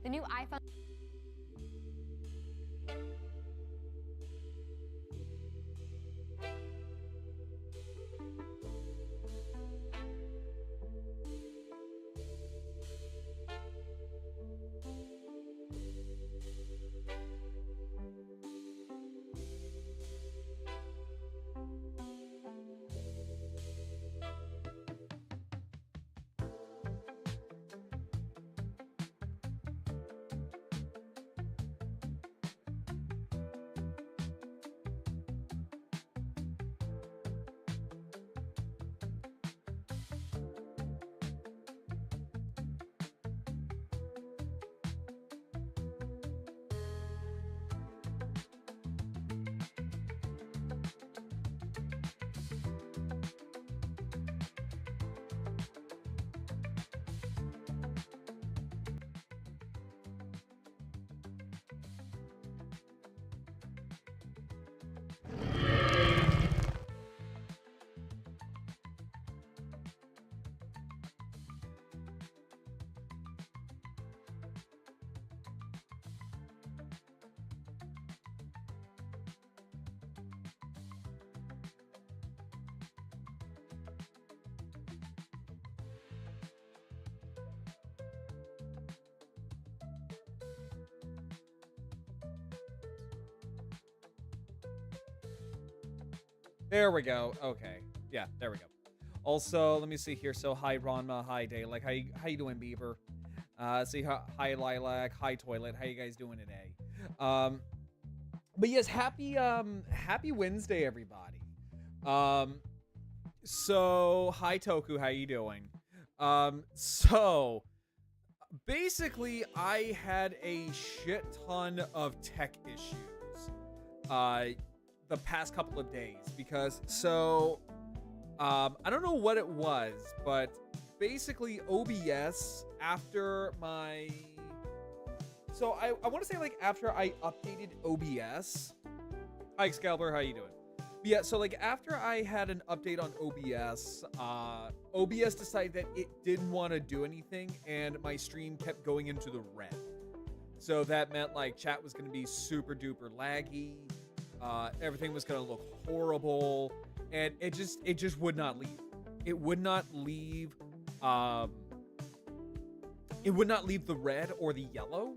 The new iPhone. There we go. Okay. Yeah, there we go. Also, let me see here. So, hi, Ronma. Hi, Day. Like, how you doing, Beaver? See, hi, Lilac. Hi, Toilet. How you guys doing today? But yes, happy Wednesday, everybody. So, hi, Toku. How you doing? So, basically, I had a shit ton of tech issues. The past couple of days because I don't know what it was, but basically OBS after my I want to say like after I updated OBS. Hi Excalibur, how you doing? Yeah, so like after I had an update on OBS, OBS decided that it didn't want to do anything and my stream kept going into the red. So that meant like chat was going to be super duper laggy. Everything was gonna look horrible, and it just would not leave. It would not leave. It would not leave the red or the yellow.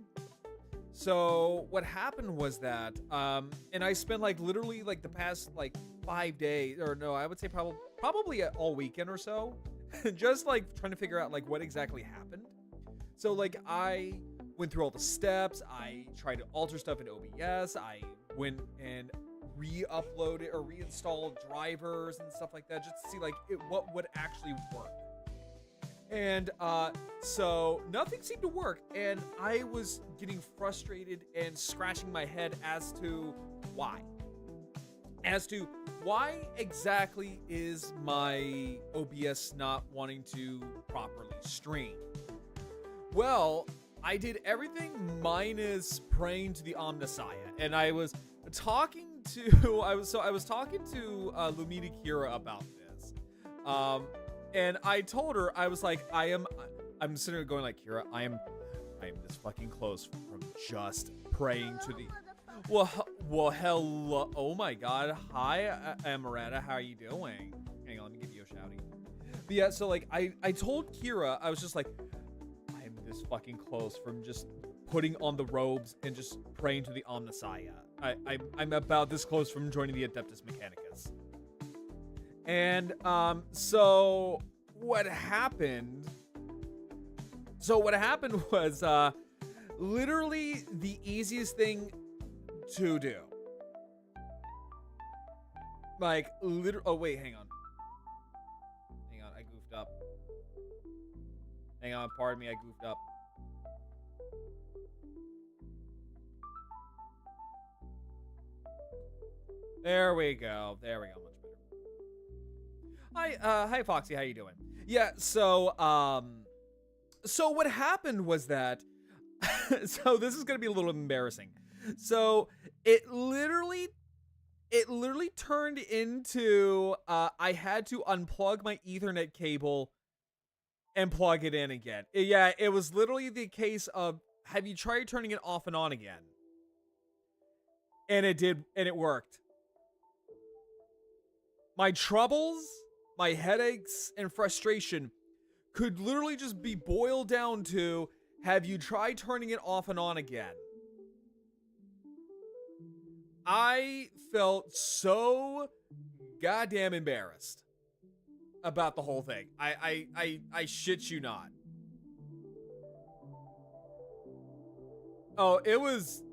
So what happened was that, and I spent like literally like the past like 5 days, or no, I would say probably all weekend or so, just like trying to figure out like what exactly happened. So like I went through all the steps. I tried to alter stuff in OBS. I went and re-uploaded or reinstalled drivers and stuff like that just to see like what would actually work. And so nothing seemed to work, and I was getting frustrated and scratching my head as to why. As to why exactly is my OBS not wanting to properly stream? Well, I did everything minus praying to the Omnissiah, and I was talking to I was talking to Lumina Kira about this, and I told her, I was like, I'm sitting there going like, Kira, I am this fucking close from just praying to the well hello, oh my god, hi Amaretta, how are you doing? Hang on, let me give you a shouty. But yeah, so like I told Kira, I was just like, I'm this fucking close from just putting on the robes and just praying to the Omnissiah. I'm about this close from joining the Adeptus Mechanicus. And so what happened was literally the easiest thing to do. Like oh wait, hang on, I goofed up. Hang on, pardon me, I goofed up. There we go, much better. Hi Foxy, how you doing? Yeah, so what happened was that so this is gonna be a little embarrassing. So it literally turned into I had to unplug my Ethernet cable and plug it in again. Yeah, it was literally the case of have you tried turning it off and on again? And it did, and it worked. My troubles, my headaches, and frustration could literally just be boiled down to, have you tried turning it off and on again? I felt so goddamn embarrassed about the whole thing. I shit you not. Oh, it was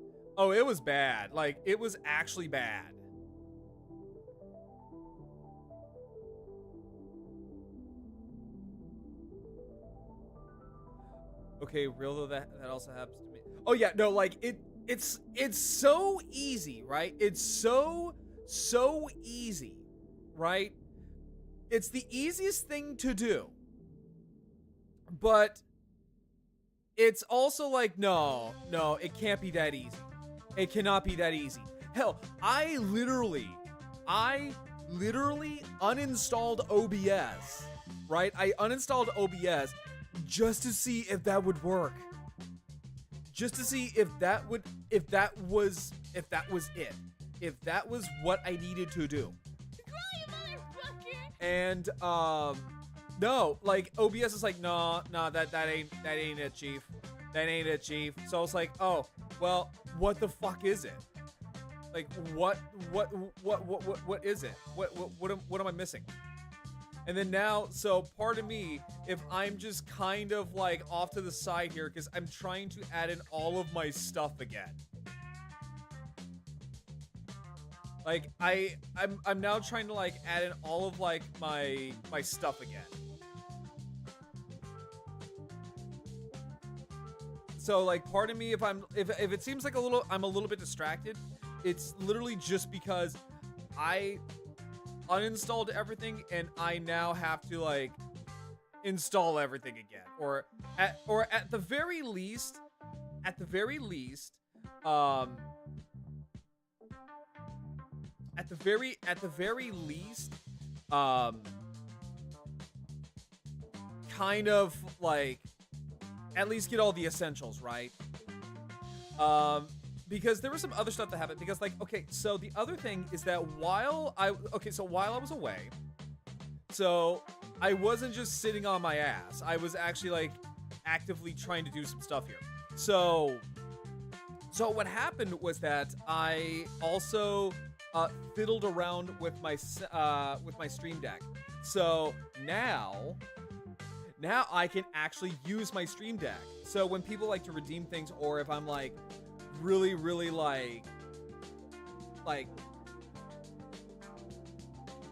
bad. Like, it was actually bad. Okay, real though, that also happens to me. Oh yeah, no, like it's so easy, right? It's so easy, right? It's the easiest thing to do. But it's also like, no, it can't be that easy. It cannot be that easy. Hell, I literally uninstalled OBS, right? I uninstalled OBS just to see if that would work. Just to see if that was it. If that was what I needed to do. And no, like OBS is like, no, that ain't it, chief. That ain't it, chief. So I was like, oh, well, what the fuck is it? Like, what is it? What am I missing? And then now, so pardon me if I'm just kind of like off to the side here, because I'm trying to add in all of my stuff again. Like I'm now trying to like add in all of like my stuff again. So like, pardon me if if it seems like I'm a little bit distracted. It's literally just because I uninstalled everything and I now have to like install everything again, or at the very least kind of like at least get all the essentials, right? Because there was some other stuff that happened, because like, okay, so the other thing is that while I was away, so I wasn't just sitting on my ass. I was actually like actively trying to do some stuff here. So what happened was that I also fiddled around with my Stream Deck. So now I can actually use my Stream Deck. So when people like to redeem things, or if I'm like really like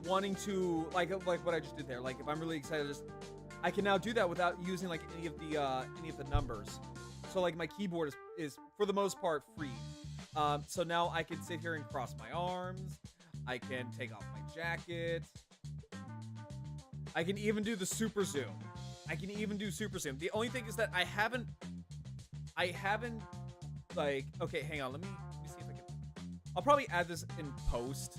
wanting to like what I just did there, like if I'm really excited, I can now do that without using like any of the numbers. So like my keyboard is for the most part free. So now I can sit here and cross my arms. I can take off my jacket. I can even do the super zoom. The only thing is that I haven't like, okay, hang on, let me see if I can. I'll probably add this in post.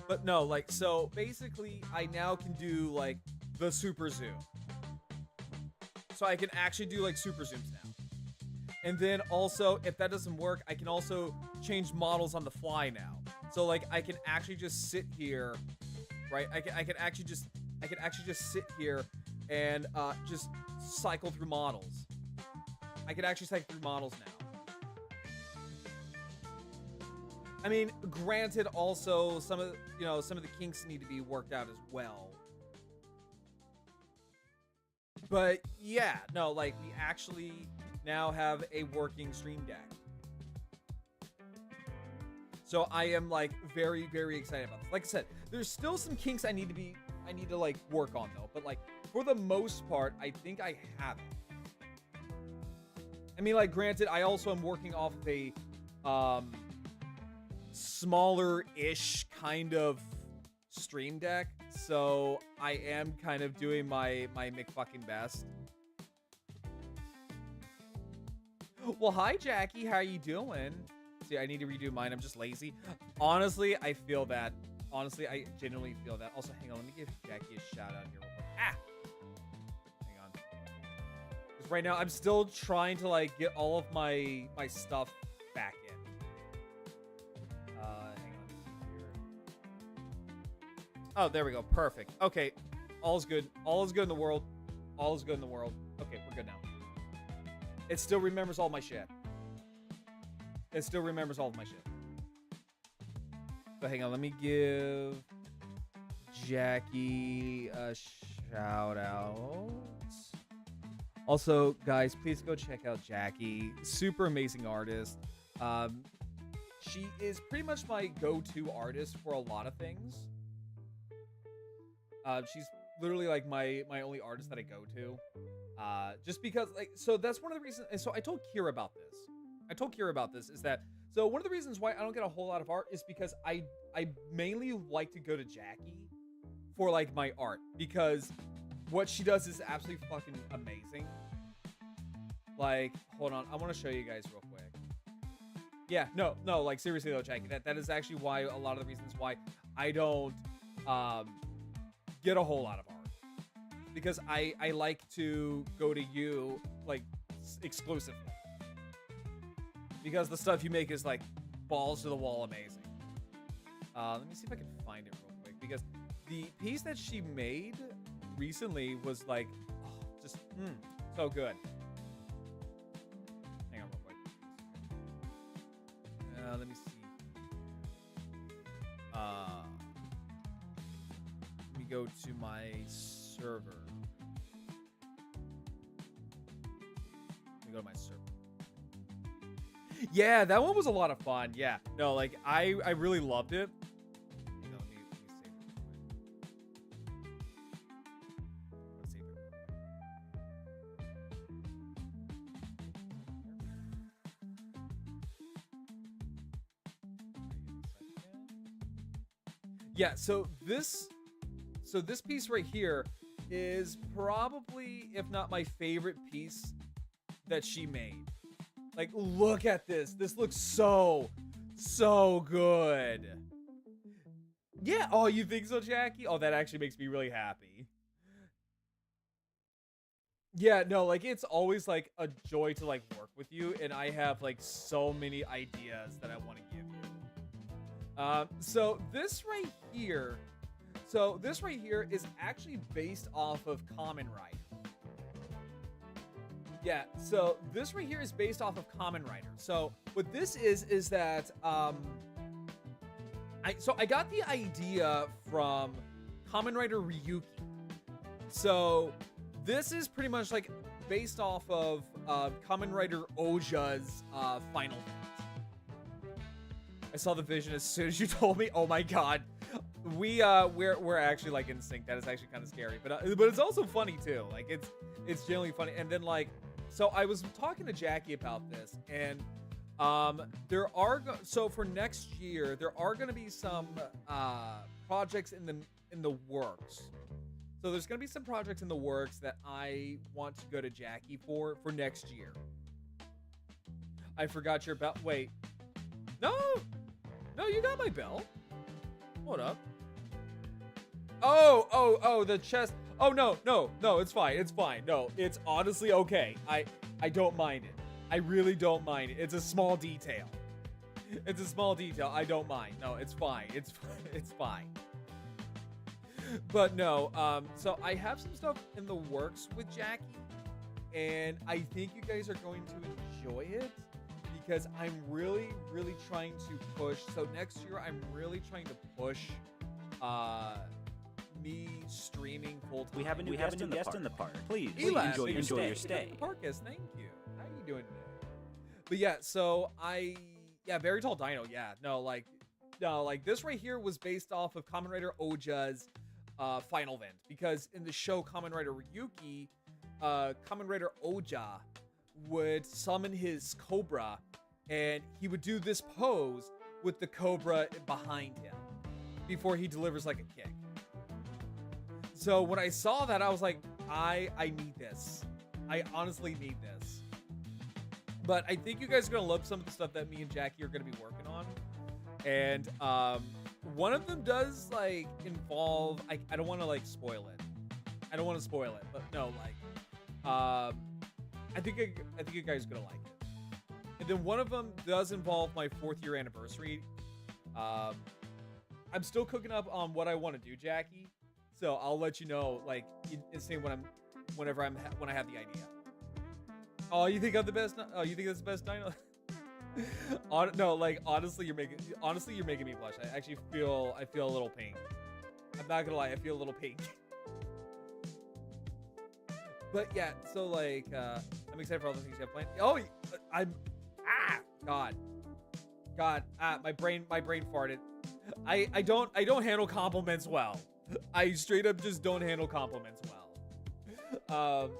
But no, like, so basically I now can do like the super zoom. So I can actually do like super zooms now. And then also, if that doesn't work, I can also change models on the fly now. So like I can actually just sit here, right? I can actually just sit here and just cycle through models. I can actually cycle through models now. I mean, granted, also some of the kinks need to be worked out as well. But yeah, no, like we actually now have a working Stream Deck. So I am like very, very excited about this. Like I said, there's still some kinks I need to like work on though. But like for the most part, I think I have it. I mean, like, granted, I also am working off of a smaller-ish kind of Stream Deck, so I am kind of doing my McFucking best. Well, hi, Jackie. How you doing? See, I need to redo mine. I'm just lazy. Honestly, I feel that. Honestly, I genuinely feel that. Also, hang on. Let me give Jackie a shout out here real quick. Ah! Hang on. Right now, I'm still trying to like get all of my stuff back in. Hang on, let me see here. Oh, there we go. Perfect. Okay, all is good. All is good in the world. All is good in the world. Okay, we're good now. It still remembers all my shit. It still remembers all of my shit. So hang on, let me give Jackie a shout out. Also, guys, please go check out Jackie. Super amazing artist. She is pretty much my go-to artist for a lot of things. She's literally like my only artist that I go to. Just because, like, so that's one of the reasons. And so I told Kira about this. Is that so? One of the reasons why I don't get a whole lot of art is because I mainly like to go to Jackie for like my art, because what she does is absolutely fucking amazing. Like, hold on, I want to show you guys real quick. Yeah, no, like seriously though, Jackie, that is actually why a lot of the reasons why I don't get a whole lot of art, because I like to go to you like exclusively, because the stuff you make is like balls to the wall amazing. Let me see if I can find it real quick, because the piece that she made recently was like, oh, just so good. Hang on real quick. Let me see. Let me go to my server. Yeah, that one was a lot of fun. Yeah, no, like I really loved it. Hang on, let me save it real quick. Let's save it real quick. Yeah, so this piece right here is probably, if not my favorite piece that she made. Like, look at this. This looks so good. Yeah. Oh, you think so, Jackie? Oh, that actually makes me really happy. Yeah, no, like, it's always, like, a joy to, like, work with you, and I have, like, so many ideas that I want to give you. So this right here is actually based off of Kamen Rider. Yeah, so this right here is based off of Kamen Rider. So what this is that I got the idea from Kamen Rider Ryuki. So this is pretty much like based off of Kamen Rider Oja's final fight. I saw the vision as soon as you told me. Oh my god. We're actually like in sync. That is actually kind of scary, but it's also funny too. Like it's genuinely funny. And then like, so I was talking to Jackie about this, and so for next year there are going to be some projects in the works. So there's going to be some projects in the works that I want to go to Jackie for next year. I forgot your bell. Wait, no, you got my bell. Hold up. Oh, the chest. Oh, no, it's fine. No, it's honestly okay. I don't mind it. I really don't mind it. It's a small detail. I don't mind. No, it's fine. It's fine. But no, so I have some stuff in the works with Jackie, and I think you guys are going to enjoy it, because I'm really, really trying to push. So next year, I'm really trying to push me streaming full time. We have a new guest in the park. Please Eli, enjoy your stay. Parkus, thank you. How are you doing today? But yeah, so very tall dino. Yeah, no, like this right here was based off of Kamen Rider Oja's final event, because in the show Kamen Rider Ryuki, Kamen Rider Oja would summon his cobra, and he would do this pose with the cobra behind him before he delivers like a kick. So when I saw that, I was like, I need this. I honestly need this. But I think you guys are gonna love some of the stuff that me and Jackie are gonna be working on. And one of them does like involve, I don't want to like spoil it. But no, like I think you guys are gonna like it. And then one of them does involve my 4th year anniversary. I'm still cooking up on what I want to do, Jackie. So I'll let you know, like, instantly when I have the idea. Oh, you think I'm the best? Oh, you think that's the best dino? No, like honestly, you're making me blush. I actually feel a little pink. I'm not gonna lie, I feel a little pink. But yeah, so like, I'm excited for all the things you have planned. Oh, God, my brain farted. I don't handle compliments well. I straight up just don't handle compliments well.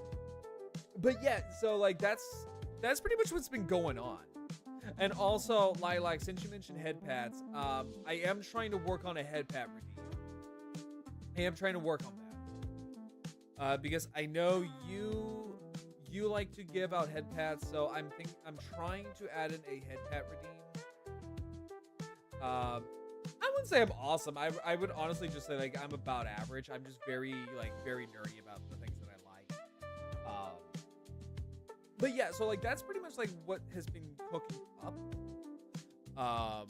But yeah, so like that's pretty much what's been going on. And also, Lilac, since you mentioned head pats, I am trying to work on a head pat routine. I am trying to work on that. Because I know you like to give out head pats, so I'm trying to add in a head pat routine. I wouldn't say I'm awesome. I would honestly just say like I'm about average. I'm just very nerdy about the things that I like. But yeah, so like that's pretty much like what has been cooking up.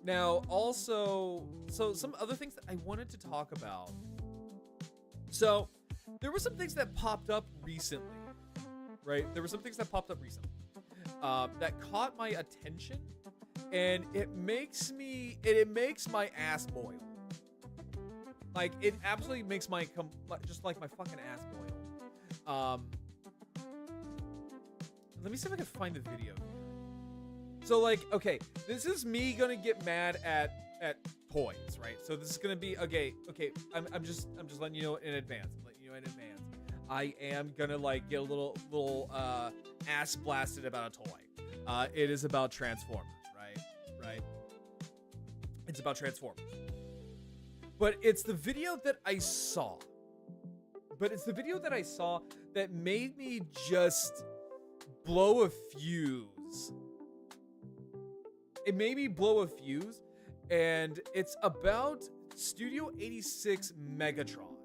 Now also, so some other things that I wanted to talk about. So there were some things that popped up recently, right? There were some things that popped up recently that caught my attention, and it makes my ass boil. Like it absolutely makes just like my fucking ass boil. Let me see if I can find the video. So like, okay, this is me gonna get mad at toys, right? So this is gonna be okay. I'm just letting you know in advance. I am gonna like get a little ass blasted about a toy. It is about Transformers, right? It's about Transformers. But it's the video that I saw. That made me just blow a fuse. It made me blow a fuse, and it's about Studio 86 Megatron.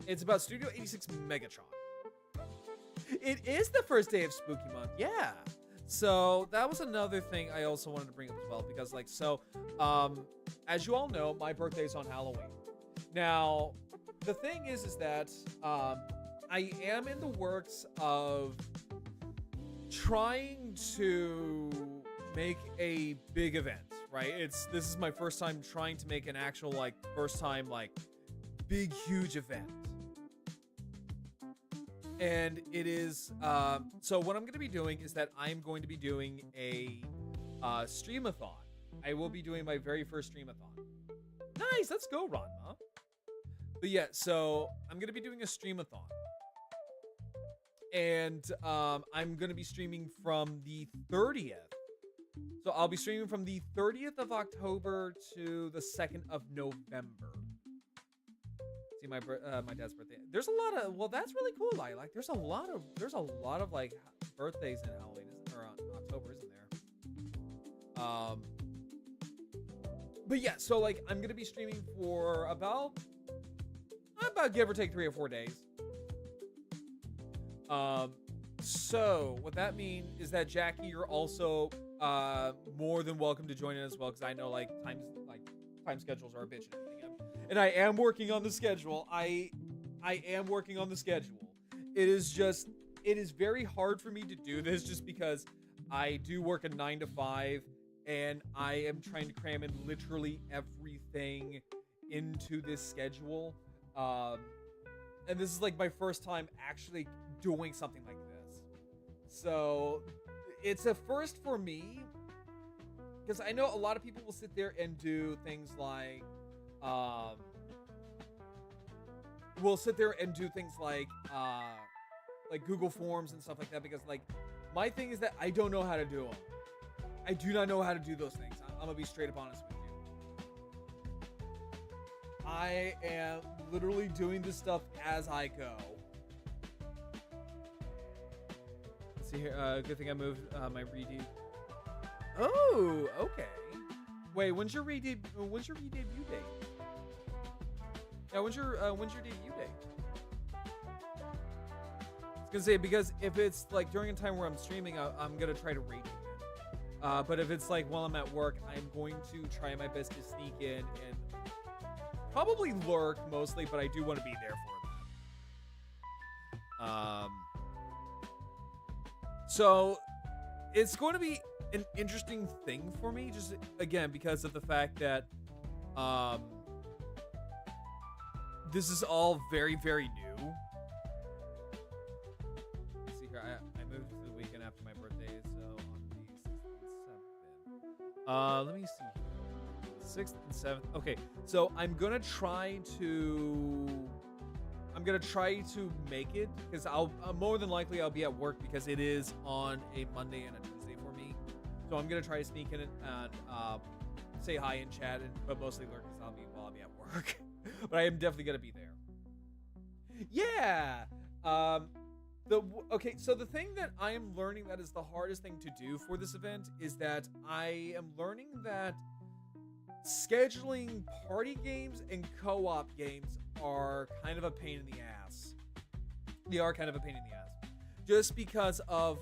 It's about Studio 86 Megatron. It is the first day of Spooky Month, yeah. So that was another thing I also wanted to bring up as well, because like, so, as you all know, my birthday is on Halloween. Now, the thing is that, I am in the works of trying to make a big event, right? This is my first time trying to make an actual like big huge event. And it is so what I'm going to be doing is that I'm going to be doing a streamathon. I will be doing my very first streamathon. Nice, let's go, Ranma. But yeah, so I'm going to be doing a streamathon. And I'm going to be streaming from the 30th. So I'll be streaming from the 30th of October to the 2nd of November. See my dad's birthday. There's a lot of, well, that's really cool, Lilac. There's a lot of like birthdays in Halloween or October, isn't there? But yeah, so like I'm going to be streaming for about give or take 3 or 4 days. So what that means is that Jackie, you're also more than welcome to join in as well, because I know like time schedules are a bitch and everything. And I am working on the schedule. I am working on the schedule. It is very hard for me to do this just because I do work a 9 to 5 and I am trying to cram in literally everything into this schedule. And this is like my first time actually doing something like this. So it's a first for me, because I know a lot of people will sit there and do things like Google Forms and stuff like that, because like my thing is that I don't know how to do them. I do not know how to do those things. I'm gonna be straight up honest with you. I am literally doing this stuff as I go. Let's see here. Good thing I moved my redebut. Oh, okay. Wait, when's your redebut date? Yeah, when's your debut date? gonna say, because if it's like during a time where I'm streaming, I'm gonna try to raid again. But if it's like while I'm at work, I'm going to try my best to sneak in and probably lurk mostly, but I do want to be there for that. So it's going to be an interesting thing for me, just again because of the fact that this is all very, very new. Let's see here, I moved to the weekend after my birthday, so on the 6th and 7th. Let me see. 6th and 7th. Okay, so I'm gonna try to make it, because I'll more than likely I'll be at work, because it is on a Monday and a Tuesday for me. So I'm gonna try to sneak in and say hi in chat, but mostly lurk because while I'll be at work. But I am definitely gonna be there. Yeah. Okay. So the thing that I am learning that is the hardest thing to do for this event is that I am learning that scheduling party games and co-op games are kind of a pain in the ass. They are kind of a pain in the ass, just because of,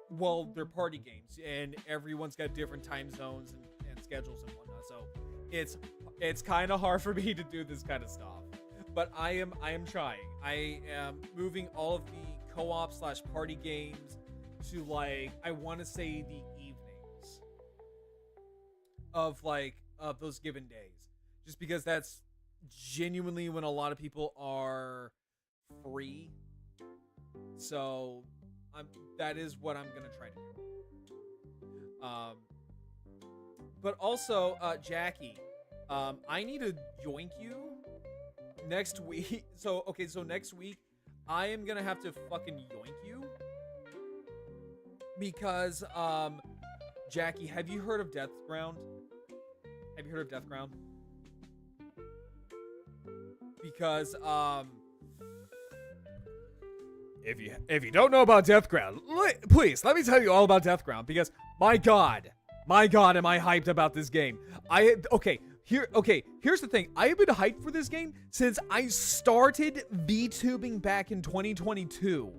well, they're party games and everyone's got different time zones and schedules and whatnot. So it's kind of hard for me to do this kind of stuff, but I am trying. I am moving all of the co-op / party games to, like, I want to say the evenings of those given days, just because that's genuinely when a lot of people are free. So that is what I'm gonna try to do. But also, Jackie, I need to yoink you next week. So next week, I am gonna have to fucking yoink you. Because, Jackie, have you heard of Deathground? Have you heard of Deathground? Because, if you don't know about Deathground, please, let me tell you all about Deathground, because, my god, am I hyped about this game. Here's the thing. I have been hyped for this game since I started VTubing back in 2022.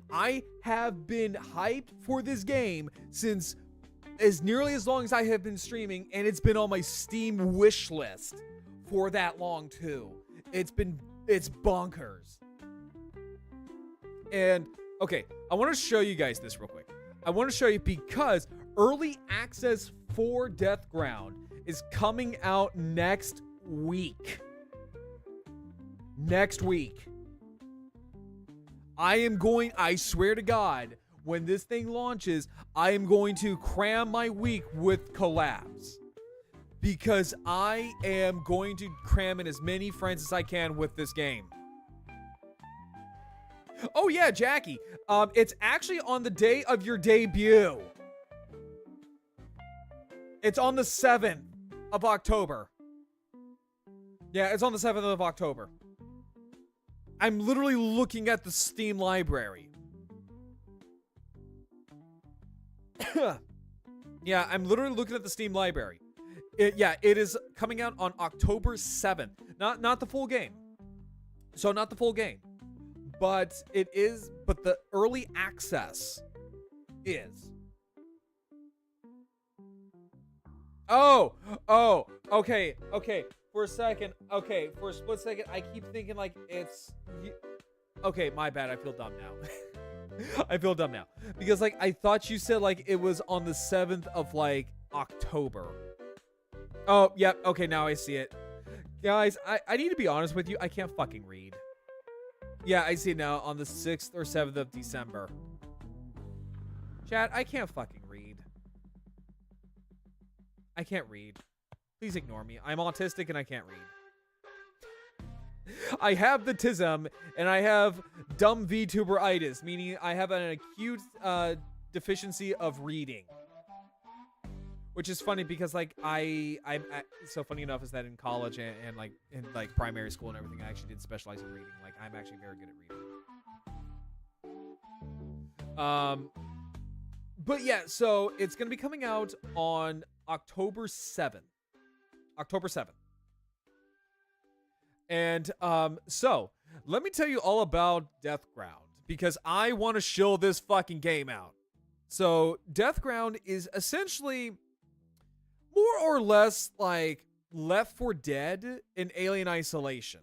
I have been hyped for this game since as nearly as long as I have been streaming, and it's been on my Steam wish list for that long too. It's bonkers. And okay, I want to show you guys this real quick. I want to show you because early access for Deathground is coming out next week. I swear to God, when this thing launches, I am going to cram my week with collabs. Because I am going to cram in as many friends as I can with this game. Oh yeah, Jackie. It's actually on the day of your debut. It's on the 7th of October. Yeah, it's on the 7th of October. I'm literally looking at the Steam library. Yeah, I'm literally looking at the Steam library. It is coming out on October 7th. Not the full game. So not the full game. But the early access is. Oh, okay. For a split second, I keep thinking like it's. Okay, my bad. I feel dumb now. Because like I thought you said like it was on the 7th of like October. Oh, yep. Okay, now I see it. Guys, I need to be honest with you. I can't fucking read. Yeah, I see it now on the 6th or 7th of December. Chat, I can't fucking read. I can't read. Please ignore me. I'm autistic and I can't read. I have the tism and I have dumb VTuberitis, meaning I have an acute deficiency of reading. Which is funny because like I'm so funny enough is that in college and like in like primary school and everything, I actually did specialize in reading. Like I'm actually very good at reading. But yeah, so it's gonna be coming out on October 7th. And so let me tell you all about Deathground, because I want to shill this fucking game out. So Deathground is essentially more or less like Left 4 Dead in Alien Isolation.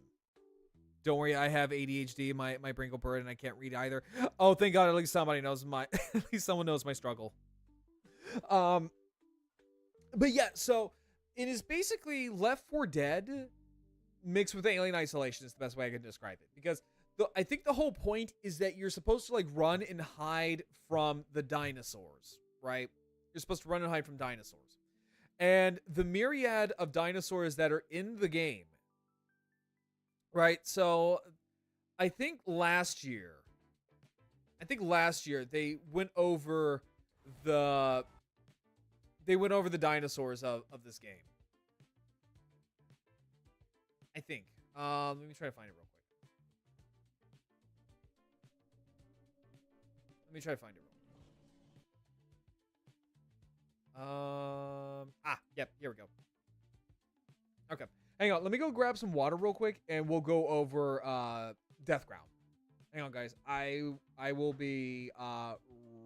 Don't worry, I have ADHD. My brain go bird, and I can't read either. Oh, thank God! At least somebody knows my. At least someone knows my struggle. But yeah, so it is basically Left 4 Dead mixed with Alien Isolation is the best way I can describe it, because I think the whole point is that you're supposed to like run and hide from the dinosaurs, right? You're supposed to run and hide from dinosaurs, and the myriad of dinosaurs that are in the game. Right, so I think last year they went over the dinosaurs of this game. I think. Let me try to find it real quick. Yep, here we go. Okay. Hang on, let me go grab some water real quick, and we'll go over Deathground. Hang on, guys. I will be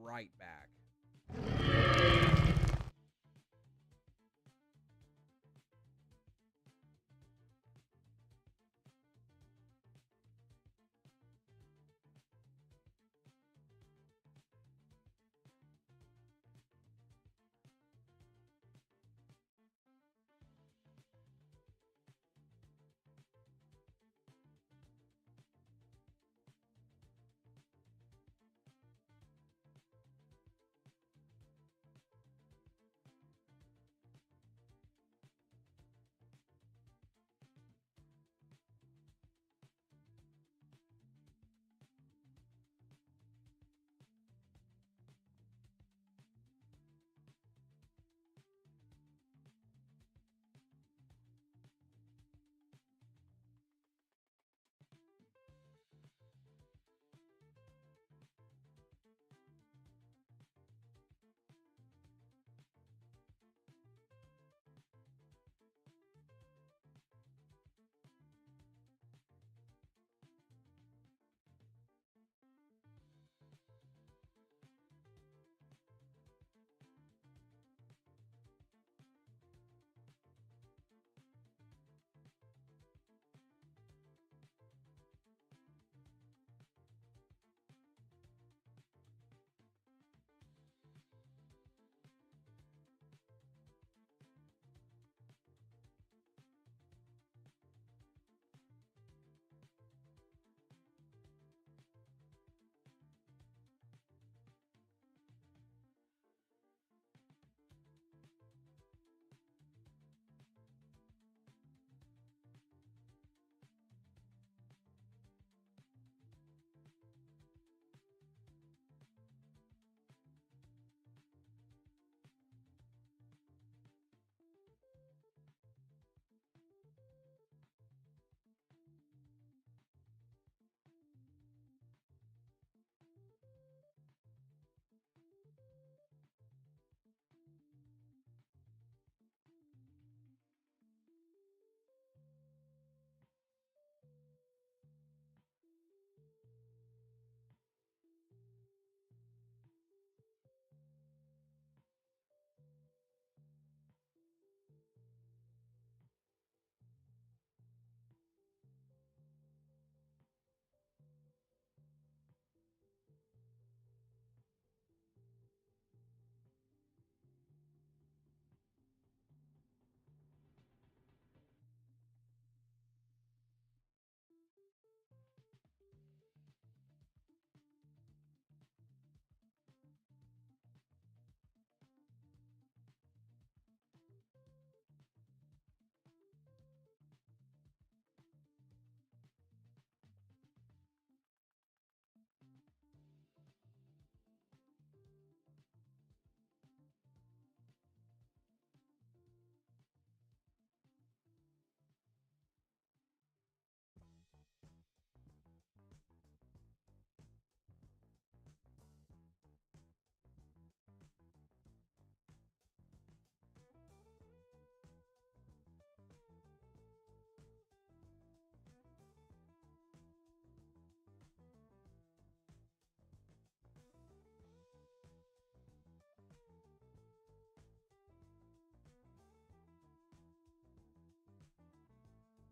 right back.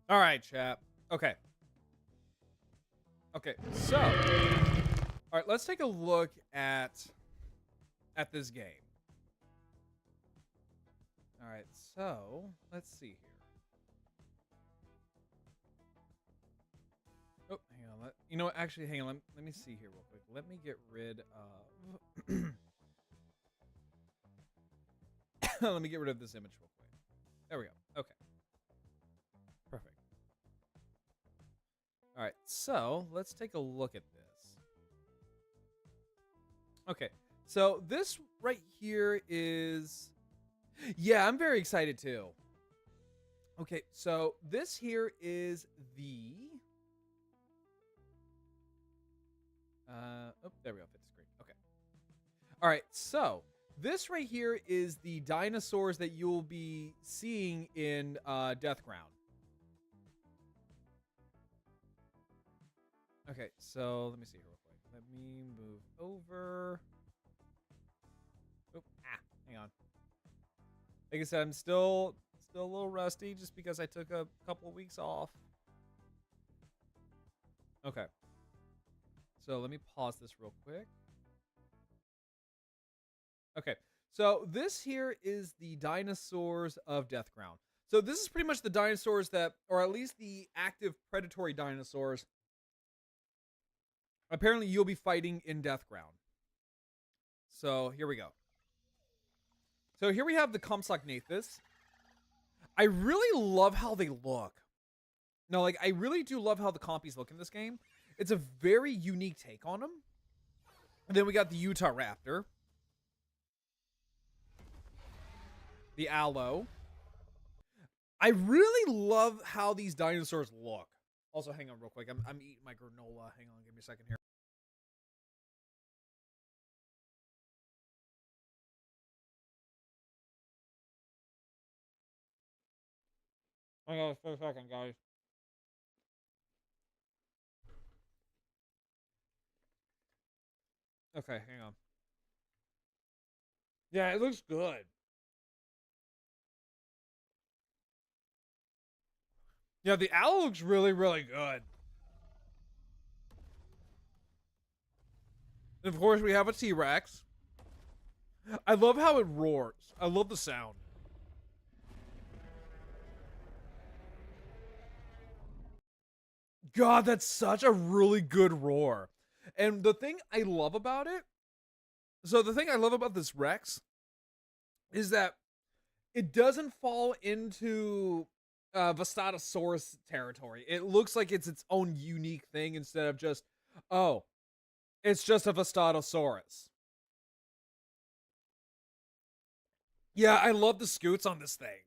All right, chat. Okay. Okay, so, all right, let's take a look at this game. All right, so let's see here. Oh, hang on. You know what? Actually, hang on. Let me see here real quick. Let me get rid of. Let me get rid of this image real quick. There we go. Okay. Perfect. All right, so let's take a look at this. Okay, so this right here is... Yeah, I'm very excited too. Okay, so this here is the... Oh, there we go. Fit the screen. Okay. All right, so this right here is the dinosaurs that you'll be seeing in Deathground. Okay, so let me see here real quick. Let me move over. Oh, hang on. Like I said, I'm still a little rusty just because I took a couple of weeks off. Okay. So let me pause this real quick. Okay. So this here is the dinosaurs of Deathground. So this is pretty much the dinosaurs that, or at least the active predatory dinosaurs, apparently you'll be fighting in Deathground. So here we go. So here we have the Compsognathus. I really love how they look. No, like, I really do love how the compies look in this game. It's a very unique take on them. And then we got the Utah Raptor. The Aloe. I really love how these dinosaurs look. Also, hang on real quick. I'm eating my granola. Hang on, give me a second here. Hang on for a second, guys. Okay, hang on. Yeah, it looks good. Yeah, the Aloe looks really, really good. And of course, we have a T-Rex. I love how it roars. I love the sound. God, that's such a really good roar. And the thing I love about it, so the thing I love about this Rex is that it doesn't fall into Vastatosaurus territory. It looks like it's its own unique thing instead of just, oh, it's just a Vastatosaurus. Yeah, I love the scoots on this thing.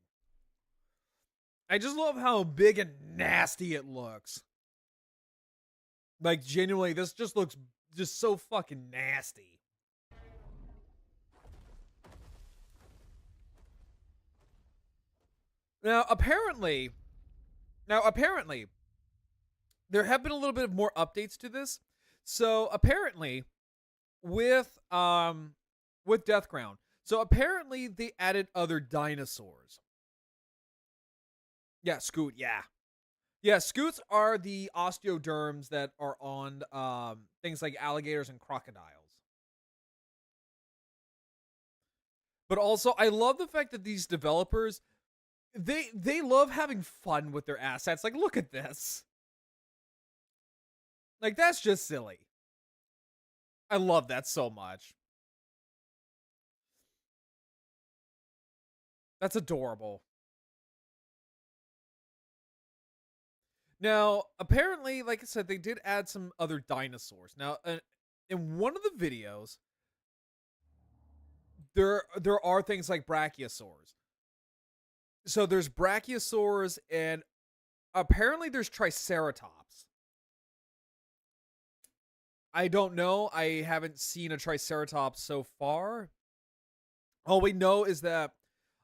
I just love how big and nasty it looks. Like, genuinely, this just looks just so fucking nasty. Now, apparently, there have been a little bit of more updates to this. So, apparently, with Deathground, so apparently they added other dinosaurs. Yeah, Scoot, yeah. Yeah, Scoots are the osteoderms that are on things like alligators and crocodiles. But also, I love the fact that these developers, they love having fun with their assets. Like, look at this. Like, that's just silly. I love that so much. That's adorable. Now, apparently, like I said, they did add some other dinosaurs. Now, in one of the videos, there are things like brachiosaurs. So there's brachiosaurs, and apparently there's triceratops. I don't know. I haven't seen a triceratops so far. All we know is that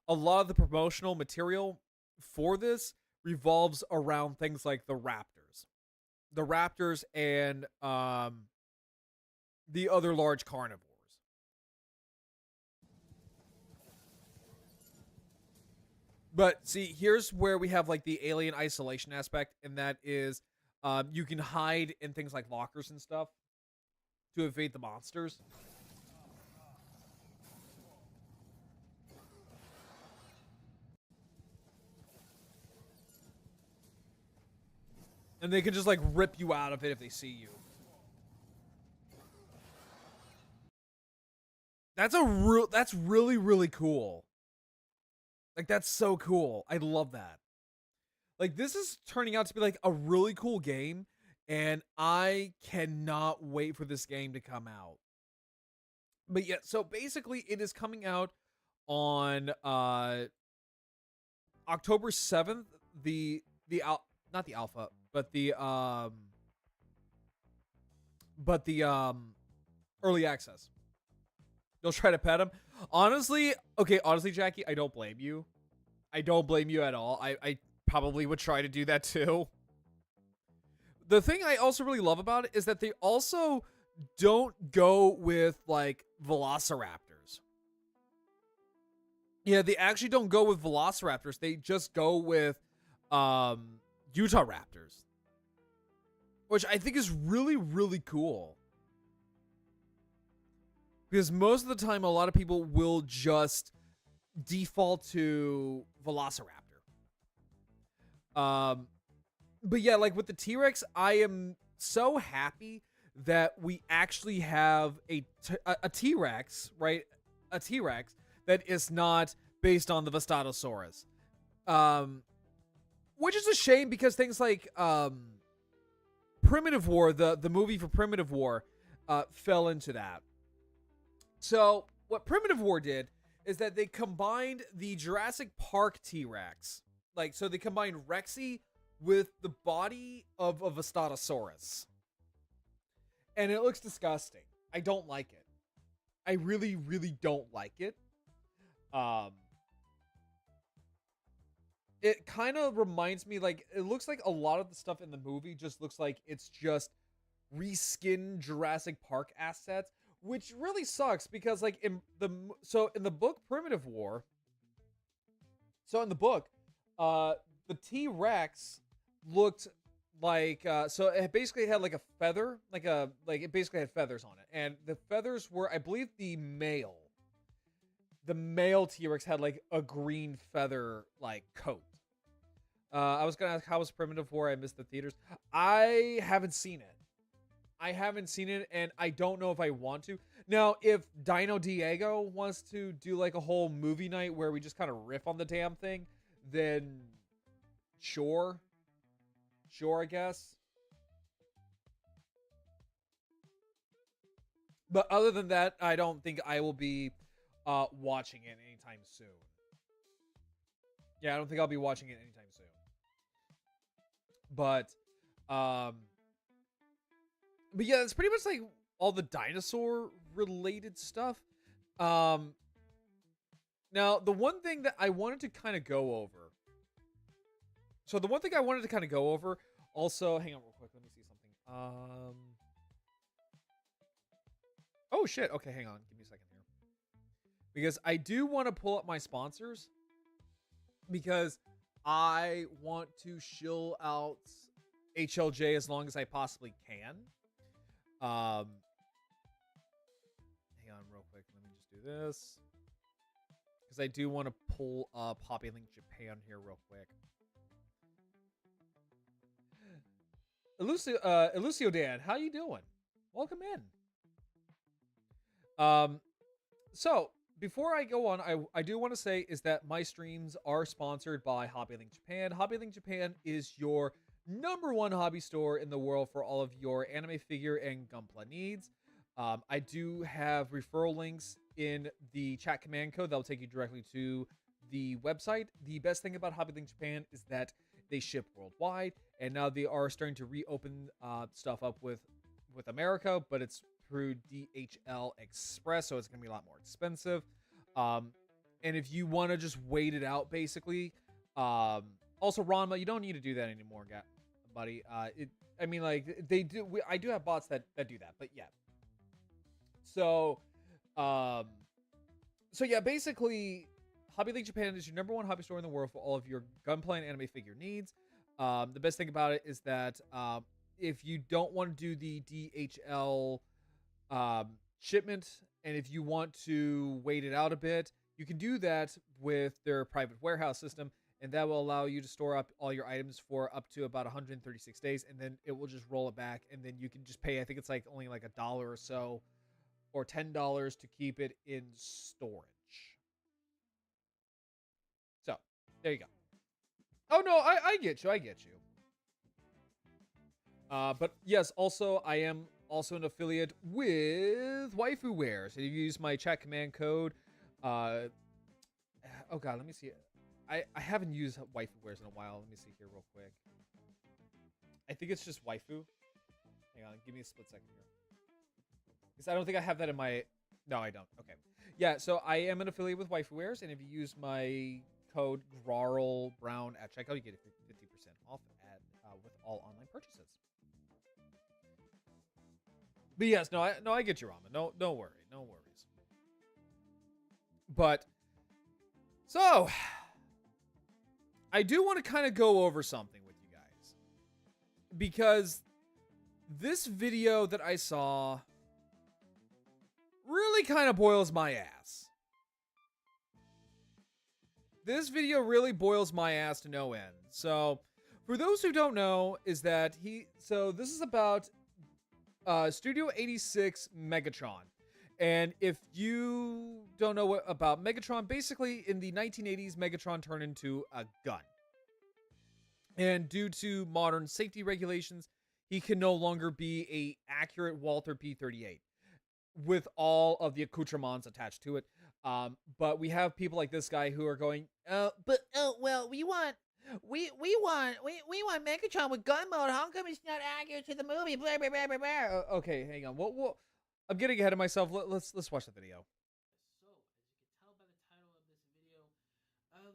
a lot of the promotional material for this revolves around things like the raptors and the other large carnivores. But see, here's where we have like the alien isolation aspect, and that is you can hide in things like lockers and stuff to evade the monsters. And they can just like rip you out of it if they see you. That's really, really cool. Like, that's so cool. I love that. Like, this is turning out to be like a really cool game, and I cannot wait for this game to come out. But yeah, so basically it is coming out on October 7th, not the alpha, but the early access. You'll try to pet him. Honestly, Jackie, I don't blame you. I don't blame you at all. I probably would try to do that too. The thing I also really love about it is that they also don't go with like velociraptors. Yeah, they actually don't go with velociraptors. They just go with Utah raptors, which I think is really, really cool. Because most of the time, a lot of people will just default to velociraptor. But yeah, like with the T-Rex, I am so happy that we actually have a T-Rex, right? A T-Rex that is not based on the Vestatosaurus. Which is a shame because things like Primitive War, the movie for Primitive War, fell into that. So what Primitive War did is that they combined the Jurassic Park T-Rex. Like, so they combined Rexy with the body of a Vestatosaurus. And it looks disgusting. I don't like it. I really, really don't like it. It kind of reminds me, like, it looks like a lot of the stuff in the movie just looks like it's just reskinned Jurassic Park assets, which really sucks because, like, in the book Primitive War, the T-Rex looked like so it basically had like a feather, it basically had feathers on it, and the feathers were, I believe, the male T-Rex had like a green feather like coat. I was gonna ask, how was Primitive War? I missed the theaters. I haven't seen it, and I don't know if I want to. Now, if Dino Diego wants to do like a whole movie night where we just kind of riff on the damn thing, then sure, I guess. But other than that, I don't think I will be watching it anytime soon. Yeah, I don't think I'll be watching it anytime soon. But yeah, it's pretty much like all the dinosaur related stuff. Now, the one thing that I wanted to kind of go over. Also, hang on real quick. Let me see something. Oh shit. Okay, hang on. Give me a second here. Because I do want to pull up my sponsors. Because I want to shill out HLJ as long as I possibly can. Hang on real quick. Let me just do this. Because I do want to pull up Hobby Link Japan here real quick. Elucio Dan, how you doing? Welcome in. So before I go on, I do want to say is that my streams are sponsored by Hobby Link Japan. Hobby Link Japan is your #1 hobby store in the world for all of your anime figure and Gunpla needs. I do have referral links in the chat command code that will take you directly to the website. The best thing about Hobby Link Japan is that they ship worldwide, and now they are starting to reopen stuff up with America, but it's through DHL Express, so it's going to be a lot more expensive. And if you want to just wait it out, basically. Also, Ranma, you don't need to do that anymore, buddy. They do. I do have bots that do that, but yeah. So yeah, basically, Hobby League Japan is your #1 hobby store in the world for all of your gunplay and anime figure needs. The best thing about it is that if you don't want to do the DHL shipment, and if you want to wait it out a bit, you can do that with their private warehouse system, and that will allow you to store up all your items for up to about 136 days, and then it will just roll it back, and then you can just pay, I think it's like only like $1 or so, or $10 to keep it in storage. So, there you go. Oh, no, I get you. I get you. But yes, also, I am also an affiliate with Waifu Wear. So if you use my chat command code, oh god, let me see. I haven't used Waifu Wears in a while. Let me see here real quick. I think it's just Waifu. Hang on, give me a split second here. Because I don't think I have that in my... No, I don't. Okay. Yeah, so I am an affiliate with Waifu Wears, and if you use my code GRARL Brown at checkout, you get 50% off at with all online purchases. But yes, no, I get you, Ramen. No worry, no worries. But so I do want to kind of go over something with you guys, because this video that I saw really kind of boils my ass. This video really boils my ass to no end. So, for those who don't know, is that this is about Studio 86 Megatron. And if you don't know about Megatron, basically in the 1980s, Megatron turned into a gun. And due to modern safety regulations, he can no longer be a accurate Walther P-38 with all of the accoutrements attached to it. But we have people like this guy who are going, well, we want Megatron with gun mode. How come it's not accurate to the movie? Blah blah blah blah blah. Okay, hang on. What? I'm getting ahead of myself. Let's watch the video. So, as you can tell by the title of this video,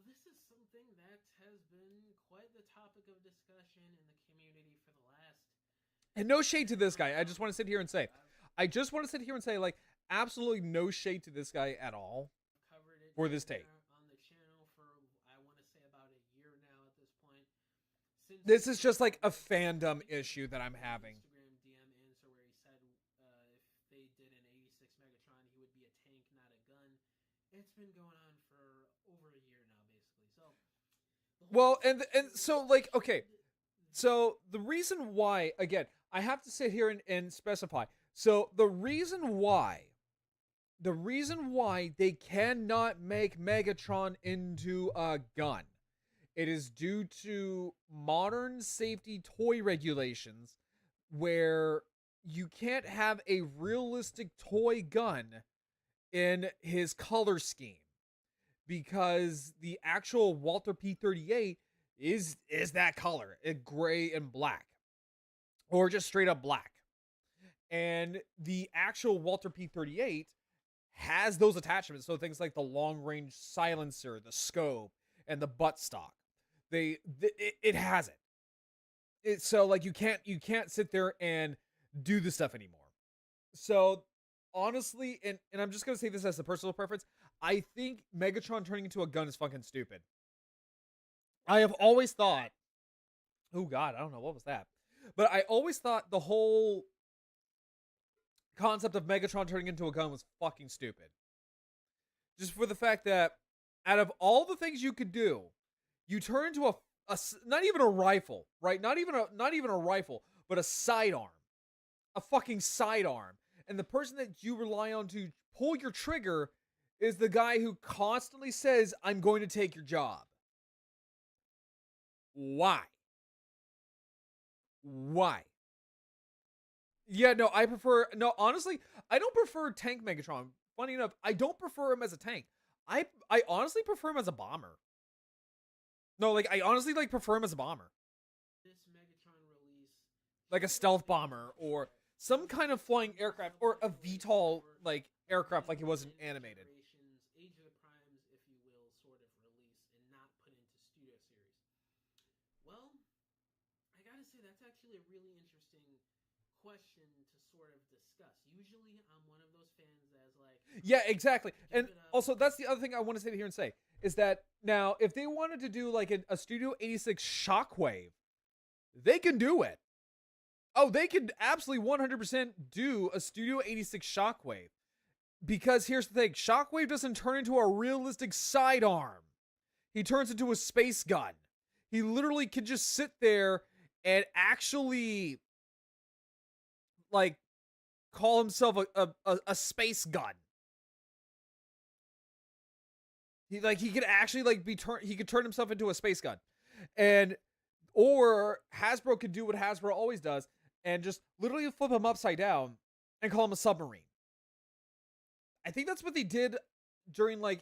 this is something that has been quite the topic of discussion in the community for the last... And no shade to this guy. I just want to sit here and say, like, absolutely no shade to this guy at all for this take. On the channel for, I want to say, about a year now at this point. This is just like a fandom issue that I'm having. Instagram DM answer where he said if they did an 86 Megatron, he would be a tank, not a gun. It's been going on for over a year now, basically. So, well, and so, like, okay. So the reason why, again, I have to sit here and specify. So the reason why they cannot make Megatron into a gun, it is due to modern safety toy regulations where you can't have a realistic toy gun in his color scheme, because the actual Walther P-38 is that color, gray and black, or just straight up black. And the actual Walther P-38 has those attachments, so things like the long-range silencer, the scope, and the buttstock. It has it. So like you can't sit there and do this stuff anymore. So honestly, and I'm just gonna say this as a personal preference, I think Megatron turning into a gun is fucking stupid. I have always thought, oh god, I don't know, what was that? But I always thought the whole concept of Megatron turning into a gun was fucking stupid. Just for the fact that out of all the things you could do, you turn into a not even a rifle, right? Not even a rifle, but a sidearm. A fucking sidearm. And the person that you rely on to pull your trigger is the guy who constantly says, I'm going to take your job. Why? Yeah, no, honestly, I don't prefer tank Megatron. Funny enough, I don't prefer him as a tank. I honestly prefer him as a bomber. No, like, I honestly, like, prefer him as a bomber. This Megatron release, like a stealth bomber, or some kind of flying aircraft, or a VTOL, like, aircraft like it wasn't animated. Age of the Primes, if you will, sort of release and not put into studio series. Well, I gotta say, that's actually a really interesting question to sort of discuss. Usually, I'm one of those fans that's like... Yeah, exactly. And also, that's the other thing I want to sit here and say, is that now if they wanted to do like a Studio 86 Shockwave, they can do it. Oh, they could absolutely 100% do a Studio 86 Shockwave. Because here's the thing, Shockwave doesn't turn into a realistic sidearm. He turns into a space gun. He literally can just sit there and actually, like, call himself a space gun. He could actually like he could turn himself into a space gun. And or Hasbro could do what Hasbro always does and just literally flip him upside down and call him a submarine. I think that's what they did during War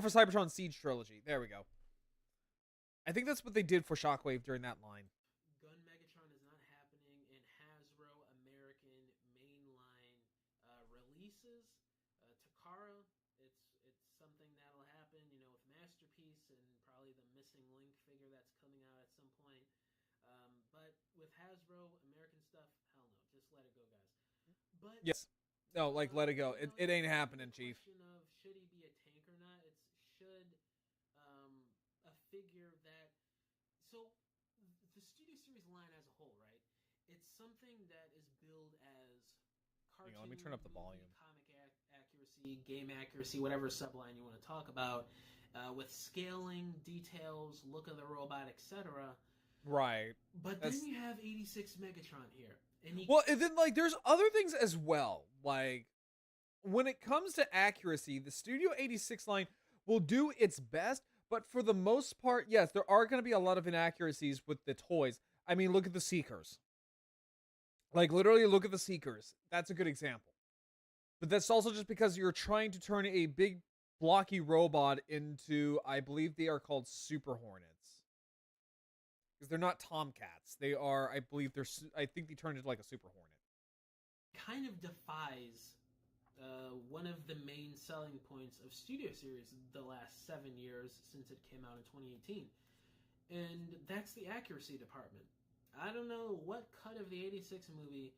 for Cybertron Siege trilogy. There we go. I think that's what they did for Shockwave during that line. Gun Megatron is not happening in Hasbro American mainline releases. Takara, it's something that'll happen, you know, with Masterpiece and probably the Missing Link figure that's coming out at some point. But with Hasbro American stuff, hell no, just let it go, guys. But yes, no, like let it go. It ain't happening, Chief. The question of should he be a tank or not? It's should a figure that the Studio Series line as a whole, right? It's something that is billed as cartoon, let me turn up the volume. comic accuracy, game accuracy, whatever subline you want to talk about, with scaling, details, look of the robot, etc. Right. But then you have 86 Megatron here. And then like there's other things as well. Like when it comes to accuracy, the Studio 86 line will do its best, but for the most part, yes, there are going to be a lot of inaccuracies with the toys. I mean, look at the Seekers. Like literally look at the Seekers. That's a good example. But that's also just because you're trying to turn a big blocky robot into, I believe they are called Super Hornets. Because they're not Tomcats. They are, I think they turned into like a Super Hornet. Kind of defies one of the main selling points of Studio Series the last 7 years since it came out in 2018. And that's the accuracy department. I don't know what cut of the 86 movie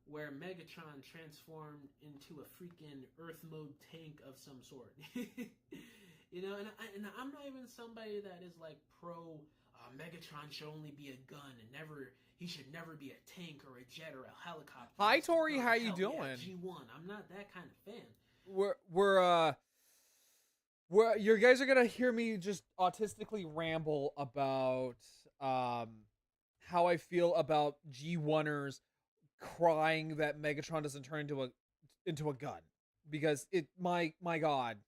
where Megatron transformed into a freaking Earth mode tank of some sort. You know, and I'm not even somebody that is like pro Megatron should only be a gun and he should never be a tank or a jet or a helicopter. Hi Tori, how you doing? Yeah, G1. I'm not that kind of fan. You guys are gonna hear me just autistically ramble about how I feel about G1ers crying that Megatron doesn't turn into a gun, because my god,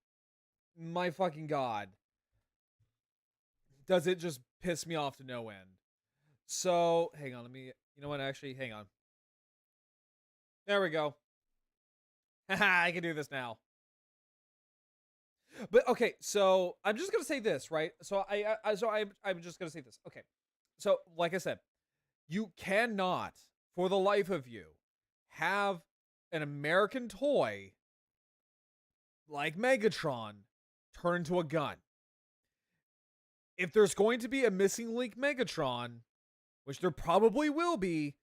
my fucking god, does it just piss me off to no end. So hang on, you know what, actually hang on, there we go. Haha, I can do this now. But okay, so I'm just gonna say this, right? So I'm just gonna say this. Okay, so like I said, you cannot, for the life of you, have an American toy like Megatron turn into a gun. If there's going to be a Missing Link Megatron, which there probably will be,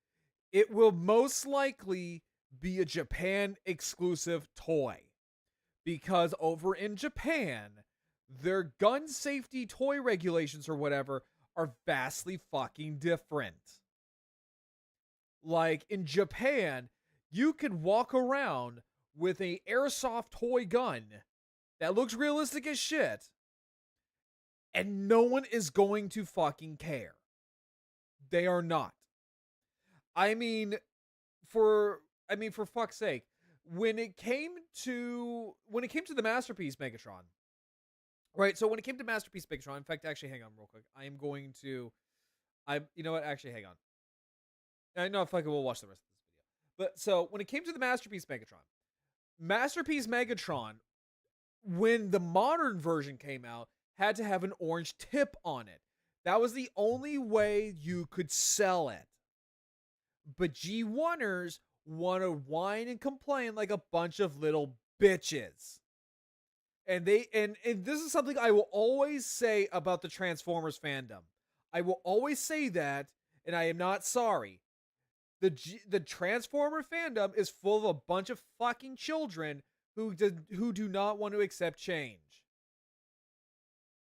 it will most likely be a Japan exclusive toy. Because over in Japan, their gun safety toy regulations or whatever are vastly fucking different. Like in Japan, you could walk around with an airsoft toy gun that looks realistic as shit, and no one is going to fucking care. They are not. I mean, for fuck's sake, when it came to the Masterpiece Megatron, right? So when it came to Masterpiece Megatron, in fact, actually, hang on real quick. You know what? Actually, hang on. I know, fuck it, we'll watch the rest of this video. But so when it came to the Masterpiece Megatron, when the modern version came out, had to have an orange tip on it. That was the only way you could sell it. But G1ers want to whine and complain like a bunch of little bitches. And this is something I will always say about the Transformers fandom. I will always say that, and I am not sorry. The Transformer fandom is full of a bunch of fucking children who do not want to accept change.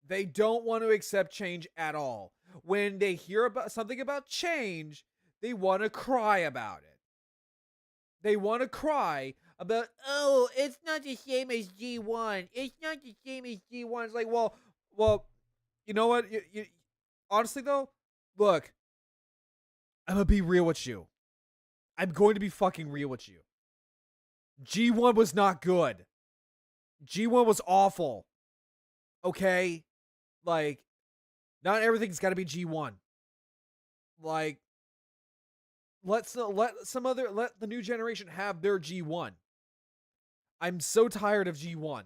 They don't want to accept change at all. When they hear about something about change, they want to cry about it. They want to cry about, oh, it's not the same as G1. It's not the same as G1. It's like, well, you know what? Honestly, though, look, I'm going to be real with you. I'm going to be fucking real with you. G1 was not good. G1 was awful. Okay? Like, not everything's got to be G1. Like, let the new generation have their G1. I'm so tired of G1.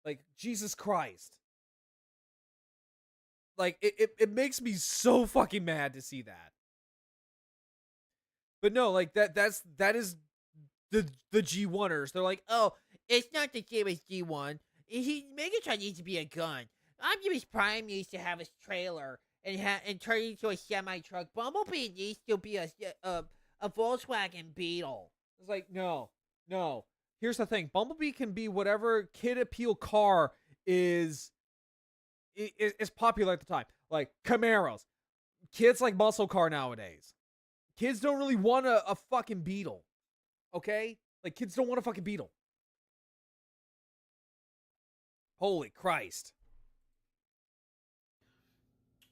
Like, Jesus Christ. Like, it makes me so fucking mad to see that. But no, like, that is the G1ers. They're like, oh, it's not the same as G1. Megatron needs to be a gun. Optimus Prime needs to have his trailer and turn it into a semi-truck. Bumblebee needs to be a Volkswagen Beetle. It's like, no. Here's the thing. Bumblebee can be whatever kid appeal car is popular at the time. Like Camaros. Kids like muscle car nowadays. Kids don't really want a fucking Beetle. Okay? Like, kids don't want a fucking Beetle. Holy Christ.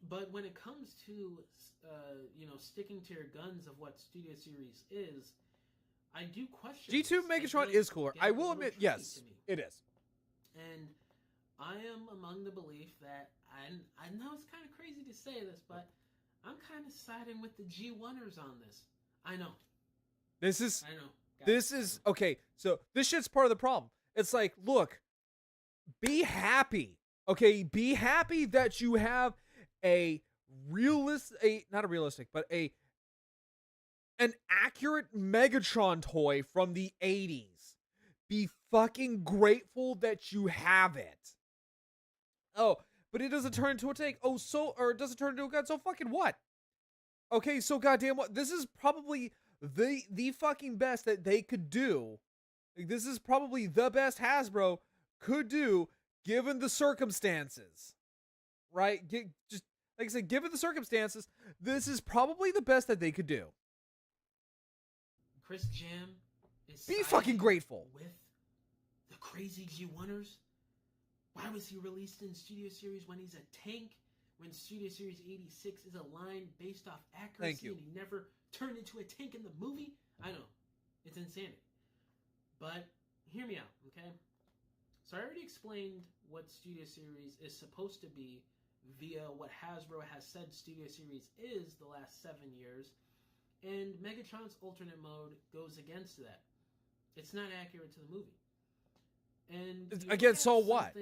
But when it comes to, sticking to your guns of what Studio Series is, I do question G2 Megatron is cooler. I will admit, yes, it is. And I am among the belief that, I know it's kind of crazy to say this, but I'm kind of siding with the G1ers on this. I know. I know. This is, okay, so this shit's part of the problem. It's like, look, be happy. Okay, be happy that you have an accurate Megatron toy from the 80s. Be fucking grateful that you have it. Oh, but it doesn't turn into a tank. Oh, or it doesn't turn into a gun. So fucking what? Okay, so goddamn what? This is probably the fucking best that they could do. Like, this is probably the best Hasbro could do given the circumstances. Right? Just like I said, given the circumstances, this is probably the best that they could do. Chris Jam is be fucking grateful with the crazy G1ers. Why was he released in Studio Series when he's a tank? When Studio Series 86 is a line based off accuracy and he never turned into a tank in the movie? I know. It's insanity. But hear me out, okay? So I already explained what Studio Series is supposed to be via what Hasbro has said Studio Series is the last 7 years. And Megatron's alternate mode goes against that. It's not accurate to the movie. And again, so what?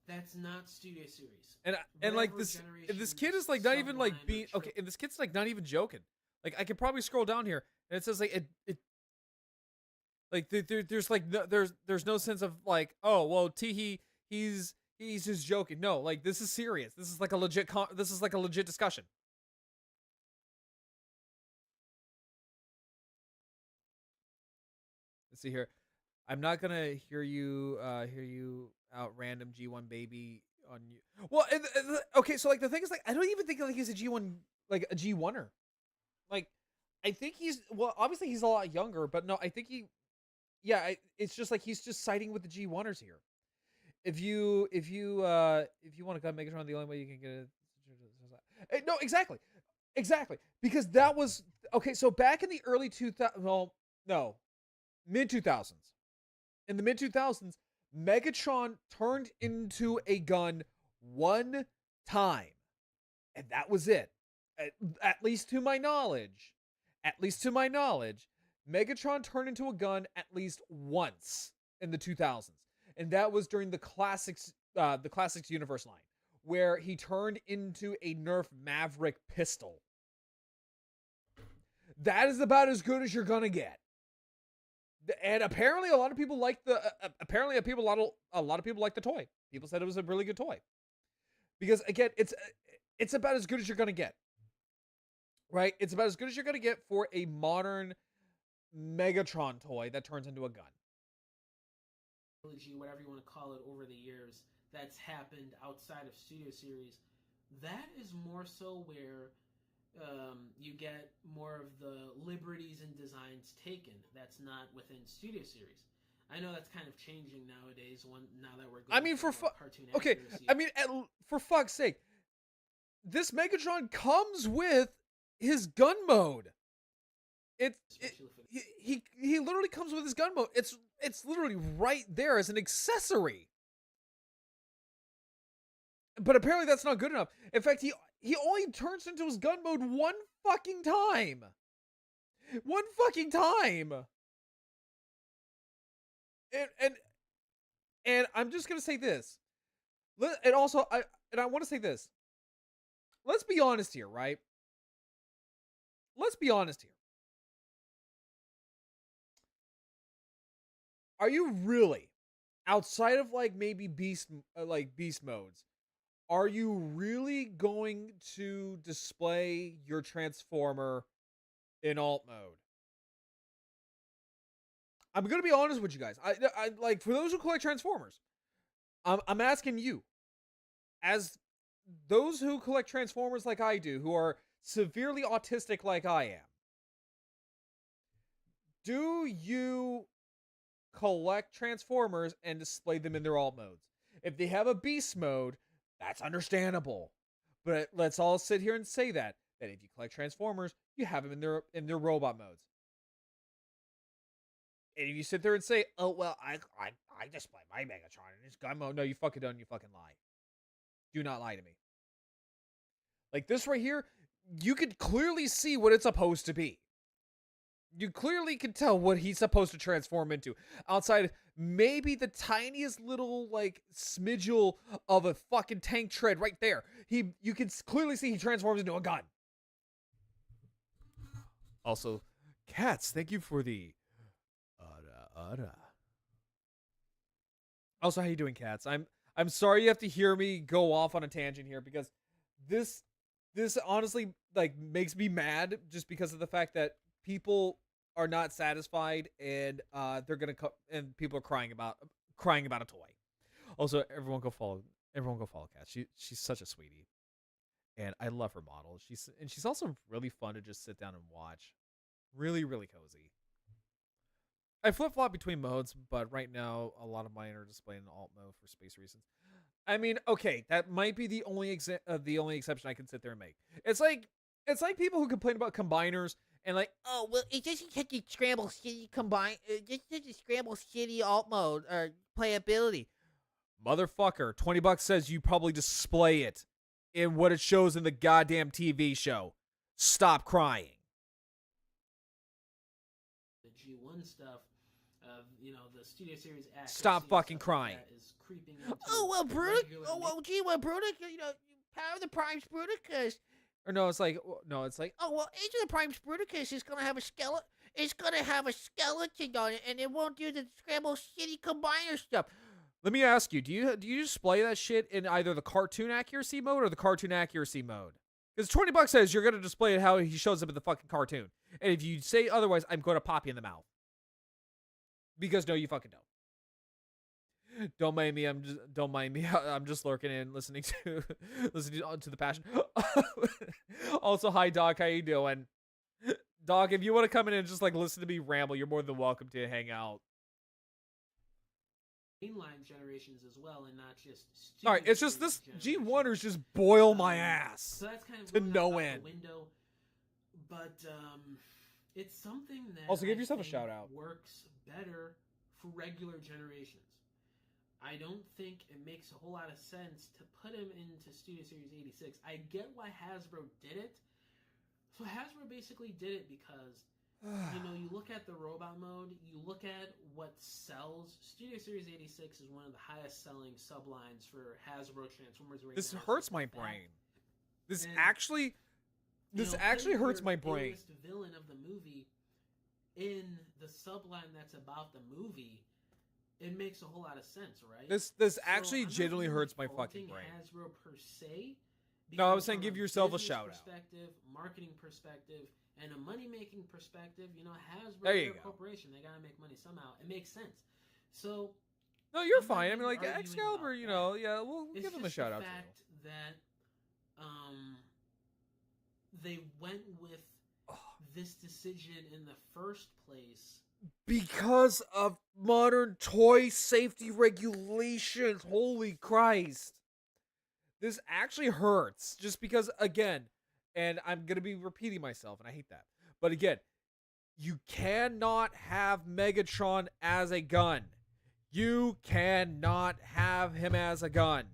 That's not Studio Series. And like this kid is like not even like being okay, and this kid's like not even joking. Like, I could probably scroll down here and it says like there's like there's no sense of like, oh well, he's just joking. No, like, this is serious. This is like a legit discussion. Let's see here. I'm not gonna hear you out random G1 baby on you. Well, okay, so like the thing is, like, I don't even think like he's a G1, like a G1er. Like, I think obviously he's a lot younger, but no, I think it's just like he's just siding with the G1ers here. If you want to gun Megatron, the only way you can get it. No, exactly, because that was okay. So back in the early 2000s, well, no, mid 2000s. In the mid 2000s, Megatron turned into a gun one time, and that was it. At least to my knowledge, Megatron turned into a gun at least once in the 2000s, and that was during the Classics Universe line, where he turned into a Nerf Maverick pistol. That is about as good as you're gonna get. And apparently, a lot of people like the toy. People said it was a really good toy because, again, it's about as good as you're gonna get, right? It's about as good as you're gonna get for a modern Megatron toy that turns into a gun. Whatever you want to call it, over the years that's happened outside of Studio Series, that is more so where you get more of the liberties and designs taken. That's not within Studio Series. I know that's kind of changing nowadays. Now that we're going cartoon accuracy. I mean, for fuck's sake, this Megatron comes with his gun mode. He literally comes with his gun mode. It's literally right there as an accessory. But apparently that's not good enough. In fact, he only turns into his gun mode one fucking time. One fucking time. And I'm just gonna say this. And also I want to say this. Let's be honest here, right? Let's be honest here. Are you really, outside of like maybe beast modes, are you really going to display your Transformer in alt mode? I'm gonna be honest with you guys. I like, for those who collect Transformers, I'm asking you, as those who collect Transformers like I do, who are severely autistic like I am, do you collect Transformers and display them in their alt modes? If they have a beast mode, that's understandable. But let's all sit here and say that if you collect Transformers, you have them in their robot modes. And if you sit there and say, "Oh well, I display my Megatron in his gun mode," no, you fucking don't. You fucking lie. Do not lie to me. Like this right here, you could clearly see what it's supposed to be. You clearly can tell what he's supposed to transform into. Outside maybe the tiniest little like smidgel of a fucking tank tread right there. You can clearly see he transforms into a gun. Also, Cats, thank you for the Also, how you doing, Cats? I'm sorry you have to hear me go off on a tangent here, because this honestly like makes me mad, just because of the fact that people are not satisfied, and they're gonna and people are crying about a toy. Also, everyone go follow Cats. She's such a sweetie, and I love her model. She's also really fun to just sit down and watch. Really, really cozy. I flip-flop between modes, but right now a lot of mine are displayed in alt mode for space reasons. I mean, okay, that might be the only exception I can sit there and make. It's like people who complain about combiners and like, oh well, it doesn't have the Scramble City combine. It just has the Scramble City alt mode or playability. Motherfucker, $20 says you probably display it in what it shows in the goddamn TV show. Stop crying. The G1 stuff. The Studio Series accuracy. Stop fucking crying. Is creeping into Brutic. G1 Brutic. Power of the Primes Bruticus. Or no, it's like, oh well, Age of the Primes Bruticus is gonna have a skeleton. It's gonna have a skeleton on it, and it won't do the Scramble City combiner stuff. Let me ask you: Do you display that shit in either the cartoon accuracy mode or the cartoon accuracy mode? Because $20 says you're gonna display it how he shows up in the fucking cartoon, and if you say otherwise, I'm going to pop you in the mouth. Because no, you fucking don't. Don't mind me. I'm just lurking and listening to the passion. Also, hi Doc, how you doing? Doc, if you want to come in and just like listen to me ramble, you're more than welcome to hang out. Mainline generations as well, and not just. All right, it's just this G1ers just boil my ass. So that's kind of to no end. Window, but it's something that also give yourself a shout out. Works better for regular generations. I don't think it makes a whole lot of sense to put him into Studio Series 86. I get why Hasbro did it. So Hasbro basically did it because, you look at the robot mode, you look at what sells. Studio Series 86 is one of the highest selling sublines for Hasbro Transformers right now. This hurts my brain. This actually hurts my brain. The villain of the movie in the subline that's about the movie, it makes a whole lot of sense, right? This actually genuinely hurts my fucking brain. Hasbro per se, No, I Because was saying from give yourself a business shout out. perspective, marketing perspective, and a money-making perspective, Hasbro, There you they're a go. corporation. They gotta make money somehow. It makes sense. So No, you're I'm not fine. I mean, really like arguing Excalibur, about that. yeah, we'll It's give them a just shout the out too. fact that they went with this decision in the first place. Because of modern toy safety regulations. Holy Christ. This actually hurts. Just because, again, and I'm going to be repeating myself, and I hate that. But again, you cannot have Megatron as a gun. You cannot have him as a gun.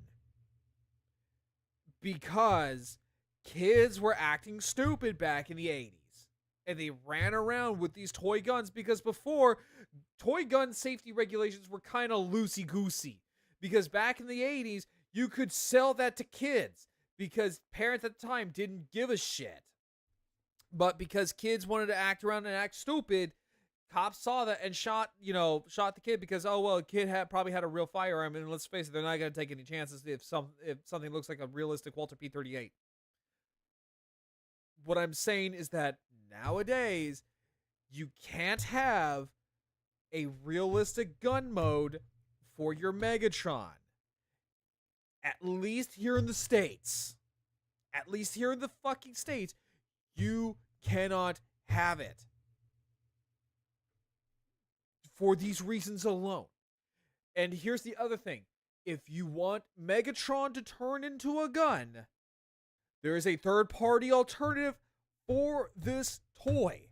Because kids were acting stupid back in the 80s. And they ran around with these toy guns because before, toy gun safety regulations were kind of loosey-goosey. Because back in the 80s, you could sell that to kids because parents at the time didn't give a shit. But because kids wanted to act around and act stupid, cops saw that and shot the kid because, oh, well, a kid probably had a real firearm, and let's face it, they're not going to take any chances if something looks like a realistic Walter P-38. What I'm saying is that nowadays, you can't have a realistic gun mode for your Megatron. At least here in the States. At least here in the fucking States, you cannot have it. For these reasons alone. And here's the other thing. If you want Megatron to turn into a gun, there is a third-party alternative for this toy.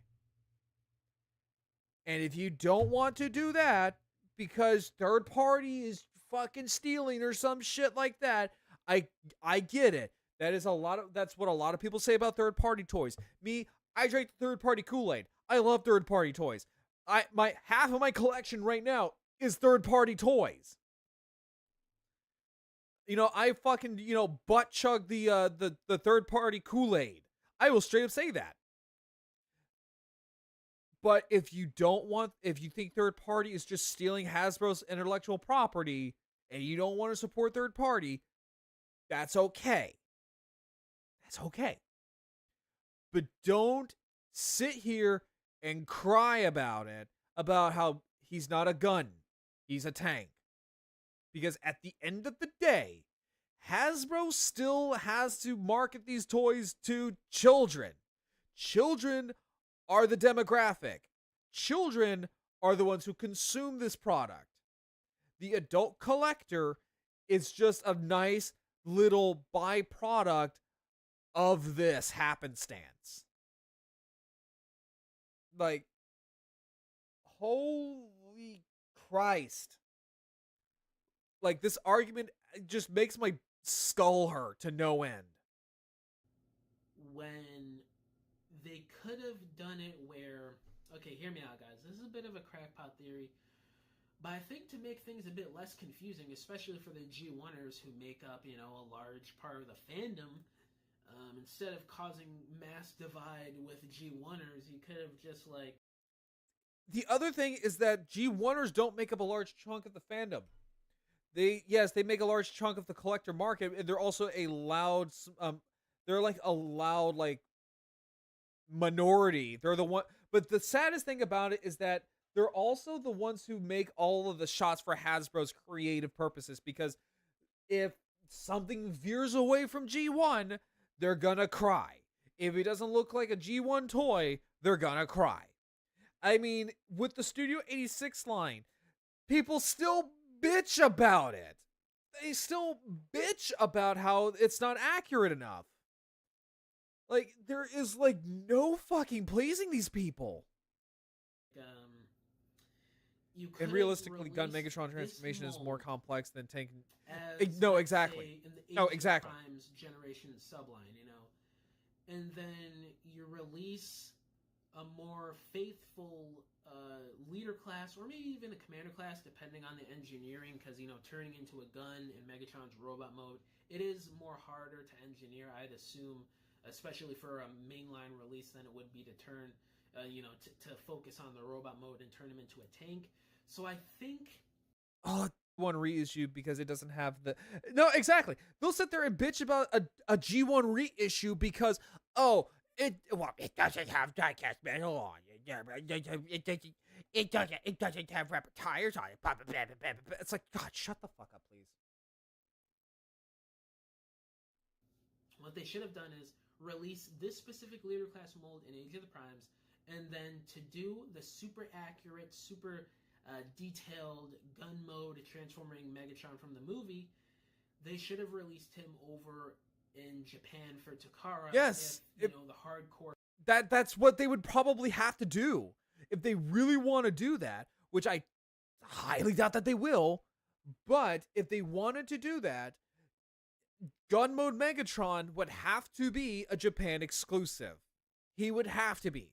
And if you don't want to do that, because third party is fucking stealing or some shit like that, I get it. That's what a lot of people say about third party toys. Me, I drink third party Kool-Aid. I love third party toys. Half of my collection right now is third party toys. I fucking, butt chug the third party Kool-Aid. I will straight up say that. But if you think third party is just stealing Hasbro's intellectual property and you don't want to support third party, that's okay. That's okay. But don't sit here and cry about it, about how he's not a gun, he's a tank. Because at the end of the day, Hasbro still has to market these toys to children. Children are the demographic. Children are the ones who consume this product. The adult collector is just a nice little byproduct of this happenstance. Like, holy Christ. Like, this argument just makes my skull hurt to no end. When they could have done it where, okay, hear me out, guys. This is a bit of a crackpot theory, but I think to make things a bit less confusing, especially for the G1ers who make up, a large part of the fandom, instead of causing mass divide with G1ers, you could have just The other thing is that G1ers don't make up a large chunk of the fandom. They make a large chunk of the collector market, and they're also a loud, they're like a loud, like, minority. They're the one, but the saddest thing about it is that they're also the ones who make all of the shots for Hasbro's creative purposes, because if something veers away from G1, they're gonna cry. If it doesn't look like a G1 toy, they're gonna cry. I mean, with the Studio 86 line, people still bitch about it. They still bitch about how it's not accurate enough. Like, there is, like, no fucking pleasing these people. And realistically, Gun Megatron transformation is more complex than Tank. No, exactly. No, exactly. Primes generation subline, and then you release a more faithful leader class, or maybe even a commander class, depending on the engineering, because turning into a gun in Megatron's robot mode, it is more harder to engineer, I'd assume, especially for a mainline release, than it would be to turn, to focus on the robot mode and turn him into a tank. So I think G1 reissue because it doesn't have the no exactly. They'll sit there and bitch about a G1 reissue because it doesn't have diecast metal on it. It doesn't have rubber tires on it. It's like, God, shut the fuck up, please. What they should have done is release this specific leader class mold in Age of the Primes, and then to do the super accurate, super detailed gun mode transforming Megatron from the movie, they should have released him over in Japan for Takara. Yes, if, the hardcore. That's what they would probably have to do if they really want to do that, which I highly doubt that they will. But if they wanted to do that, Gun Mode Megatron would have to be a Japan exclusive. He would have to be.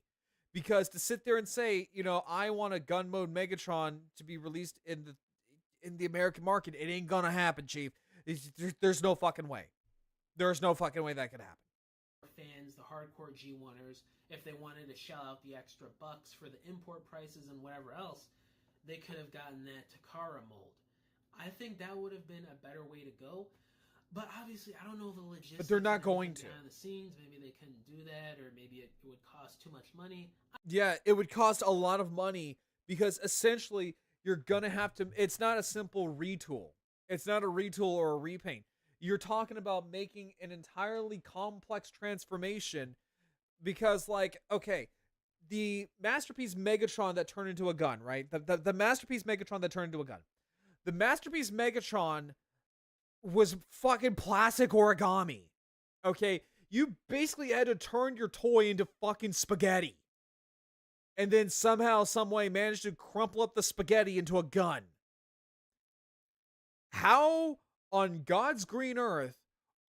Because to sit there and say, I want a Gun Mode Megatron to be released in the American market, it ain't gonna happen, Chief. There's no fucking way. There's no fucking way that could happen. Fans, the hardcore G1ers, if they wanted to shell out the extra bucks for the import prices and whatever else, they could have gotten that Takara mold. I think that would have been a better way to go. But obviously, I don't know the logistics. But they're not going to. Behind the scenes, maybe they couldn't do that, or maybe it would cost too much money. Yeah, it would cost a lot of money because essentially you're gonna have to. It's not a simple retool. It's not a retool or a repaint. You're talking about making an entirely complex transformation because, the Masterpiece Megatron that turned into a gun, right? The Masterpiece Megatron that turned into a gun. The Masterpiece Megatron was fucking plastic origami. Okay? You basically had to turn your toy into fucking spaghetti. And then somehow, some way managed to crumple up the spaghetti into a gun. How on God's green earth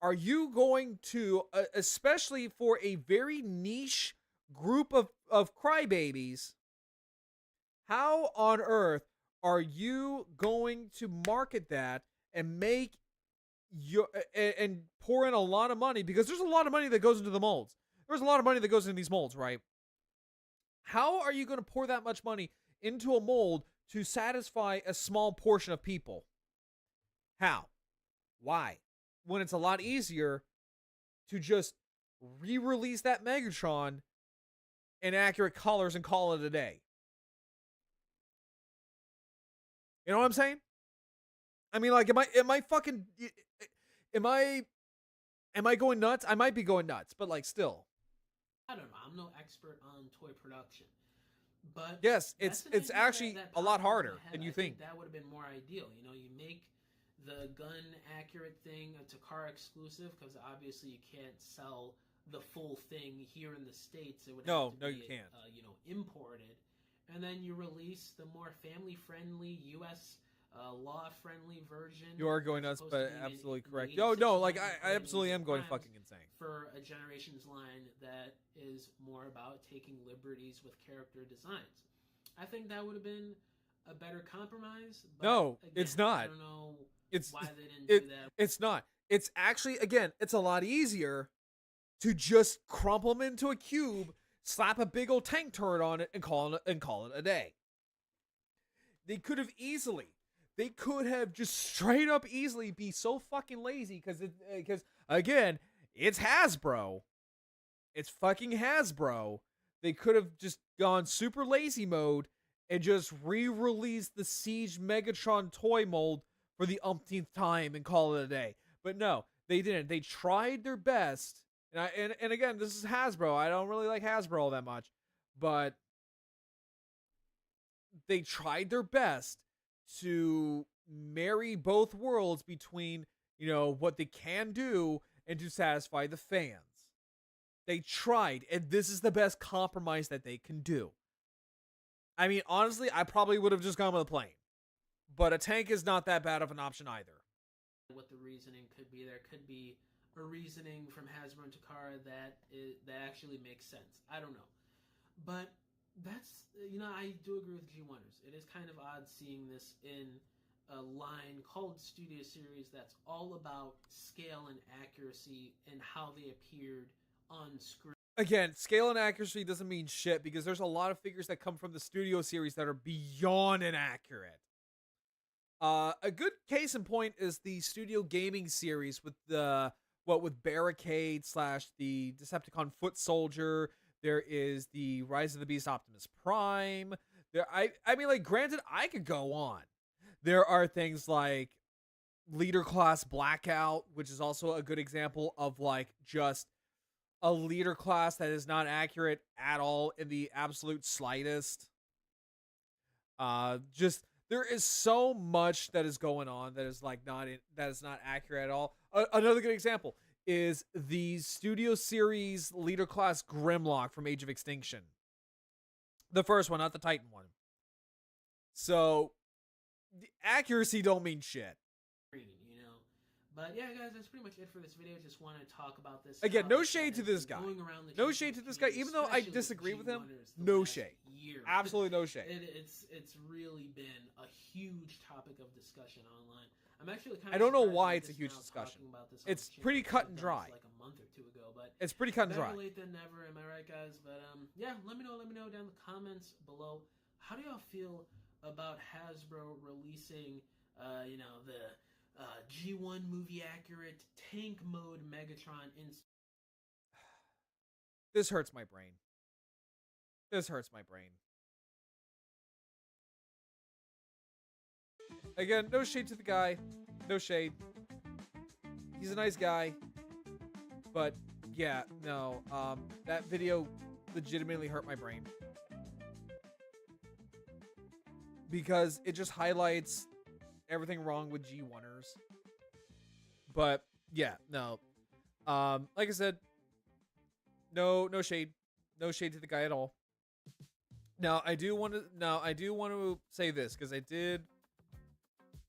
are you going to, especially for a very niche group of crybabies, how on earth are you going to market that and make and pour in a lot of money? Because there's a lot of money that goes into the molds. There's a lot of money that goes into these molds, right? How are you going to pour that much money into a mold to satisfy a small portion of people? How? Why? When it's a lot easier to just re-release that Megatron in accurate colors and call it a day. You know what I'm saying? I mean, am I going nuts? I might be going nuts, but still. I don't know. I'm no expert on toy production. But yes, it's actually a lot harder than you think. That would have been more ideal. You make the gun accurate thing a Takara exclusive, because obviously you can't sell the full thing here in the States. It would have to be, you can't. Imported. And then you release the more family-friendly, U.S. Law-friendly version. You are going nuts, but absolutely correct. I absolutely am going fucking insane. For a Generations line that is more about taking liberties with character designs. I think that would have been a better compromise. But no, again, it's not. I don't know why they didn't do that. It's not. It's actually, again, it's a lot easier to just crumple them into a cube, slap a big old tank turret on it, and call it a day. They could have just straight up easily be so fucking lazy because again, it's Hasbro. It's fucking Hasbro. They could have just gone super lazy mode and just re-released the Siege Megatron toy mold for the umpteenth time and call it a day. But no, they didn't. They tried their best. And again, this is Hasbro. I don't really like Hasbro all that much. But they tried their best to marry both worlds between, what they can do and to satisfy the fans. They tried, and this is the best compromise that they can do. I mean, honestly, I probably would have just gone with a plane. But a tank is not that bad of an option either. What the reasoning could be, there could be a reasoning from Hasbro and Takara that actually makes sense. I don't know. But that's, I do agree with G1ers. It is kind of odd seeing this in a line called Studio Series that's all about scale and accuracy and how they appeared on screen. Again, scale and accuracy doesn't mean shit because there's a lot of figures that come from the Studio Series that are beyond inaccurate. A good case in point is the Studio Gaming series with with Barricade / the Decepticon Foot Soldier. There is the Rise of the Beast Optimus Prime. I mean, like, granted, I could go on. There are things like Leader Class Blackout, which is also a good example of like just a leader class that is not accurate at all in the absolute slightest. Just there is so much that is going on that is like that is not accurate at all. Another good example is the Studio Series Leader Class Grimlock from Age of Extinction. The first one, not the Titan one. So the accuracy don't mean shit. But yeah, guys, that's pretty much it for this video. Just want to talk about this. Again, no shade to this guy. No shade to this guy, even though I disagree with him. No shade. Absolutely no shade. It's really been a huge topic of discussion online. I'm actually kind of I don't know why it's a huge discussion. It's pretty cut and dry. Like a month or two ago, but it's pretty cut and dry. Better late than never, am I right, guys? But yeah, let me know down in the comments below. How do y'all feel about Hasbro releasing, the G1 movie accurate tank mode Megatron in? This hurts my brain. This hurts my brain. Again, no shade to the guy. No shade. He's a nice guy. But yeah, no. That video legitimately hurt my brain. Because it just highlights everything wrong with G1ers. But yeah, no. Like I said, no shade. No shade to the guy at all. Now I do want to say this, because I did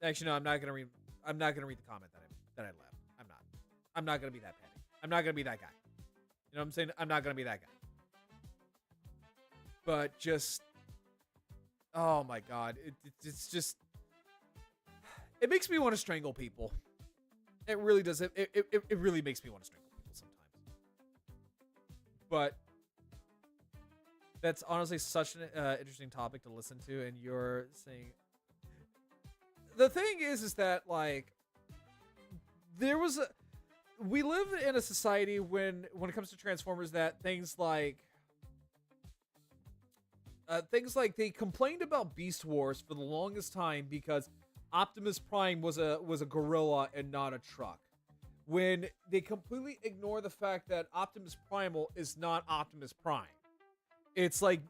actually no, I'm not gonna read the comment that I left. I'm not gonna be that petty. I'm not gonna be that guy. You know what I'm saying? I'm not gonna be that guy. But just, oh my god, it's just, it makes me want to strangle people. It really does. It really makes me want to strangle people sometimes. But that's honestly such an interesting topic to listen to, and you're saying, the thing is that, like, we live in a society when it comes to Transformers that things like they complained about Beast Wars for the longest time because Optimus Prime was a gorilla and not a truck. When they completely ignore the fact that Optimus Primal is not Optimus Prime. It's like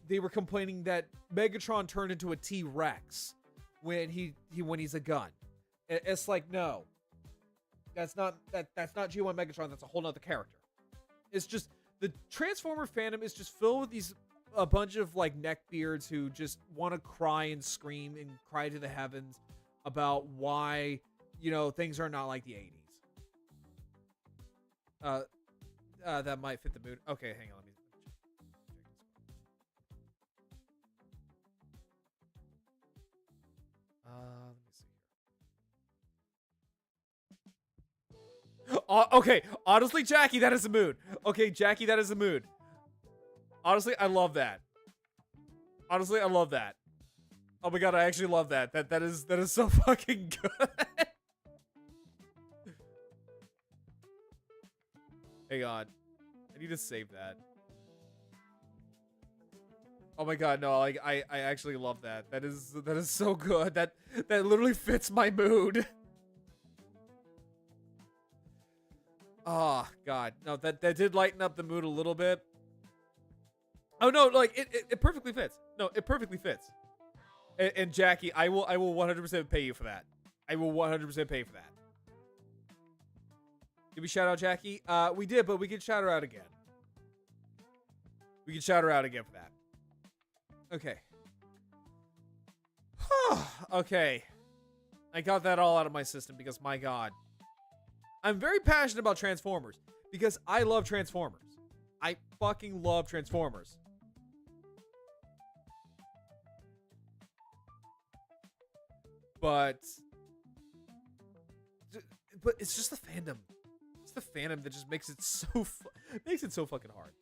they were complaining that Megatron turned into a T-Rex when he's a gun. It's like, no. That's not G1 Megatron, that's a whole nother character. It's just the Transformer fandom is just filled with a bunch of like neckbeards who just want to cry and scream and cry to the heavens about why, things are not like the 80s. That might fit the mood. Okay, hang on, let me check this. Okay, honestly, Jackie, that is a mood. Okay, Jackie, that is a mood. Honestly, I love that. Honestly, I love that. Oh my god, I actually love that. That is so fucking good. Hang on. I need to save that. Oh my god, no, like I actually love that. That is so good. That literally fits my mood. Oh god. No, that did lighten up the mood a little bit. Oh no, like it perfectly fits. No, it perfectly fits. And Jackie, I will 100% pay you for that. I will 100% pay for that. Did we shout out Jackie? We did, but we can shout her out again. We can shout her out again for that. Okay. Okay. I got that all out of my system because, my god. I'm very passionate about Transformers because I love Transformers. I fucking love Transformers. But it's just the fandom. It's the fandom that just makes it so fucking hard.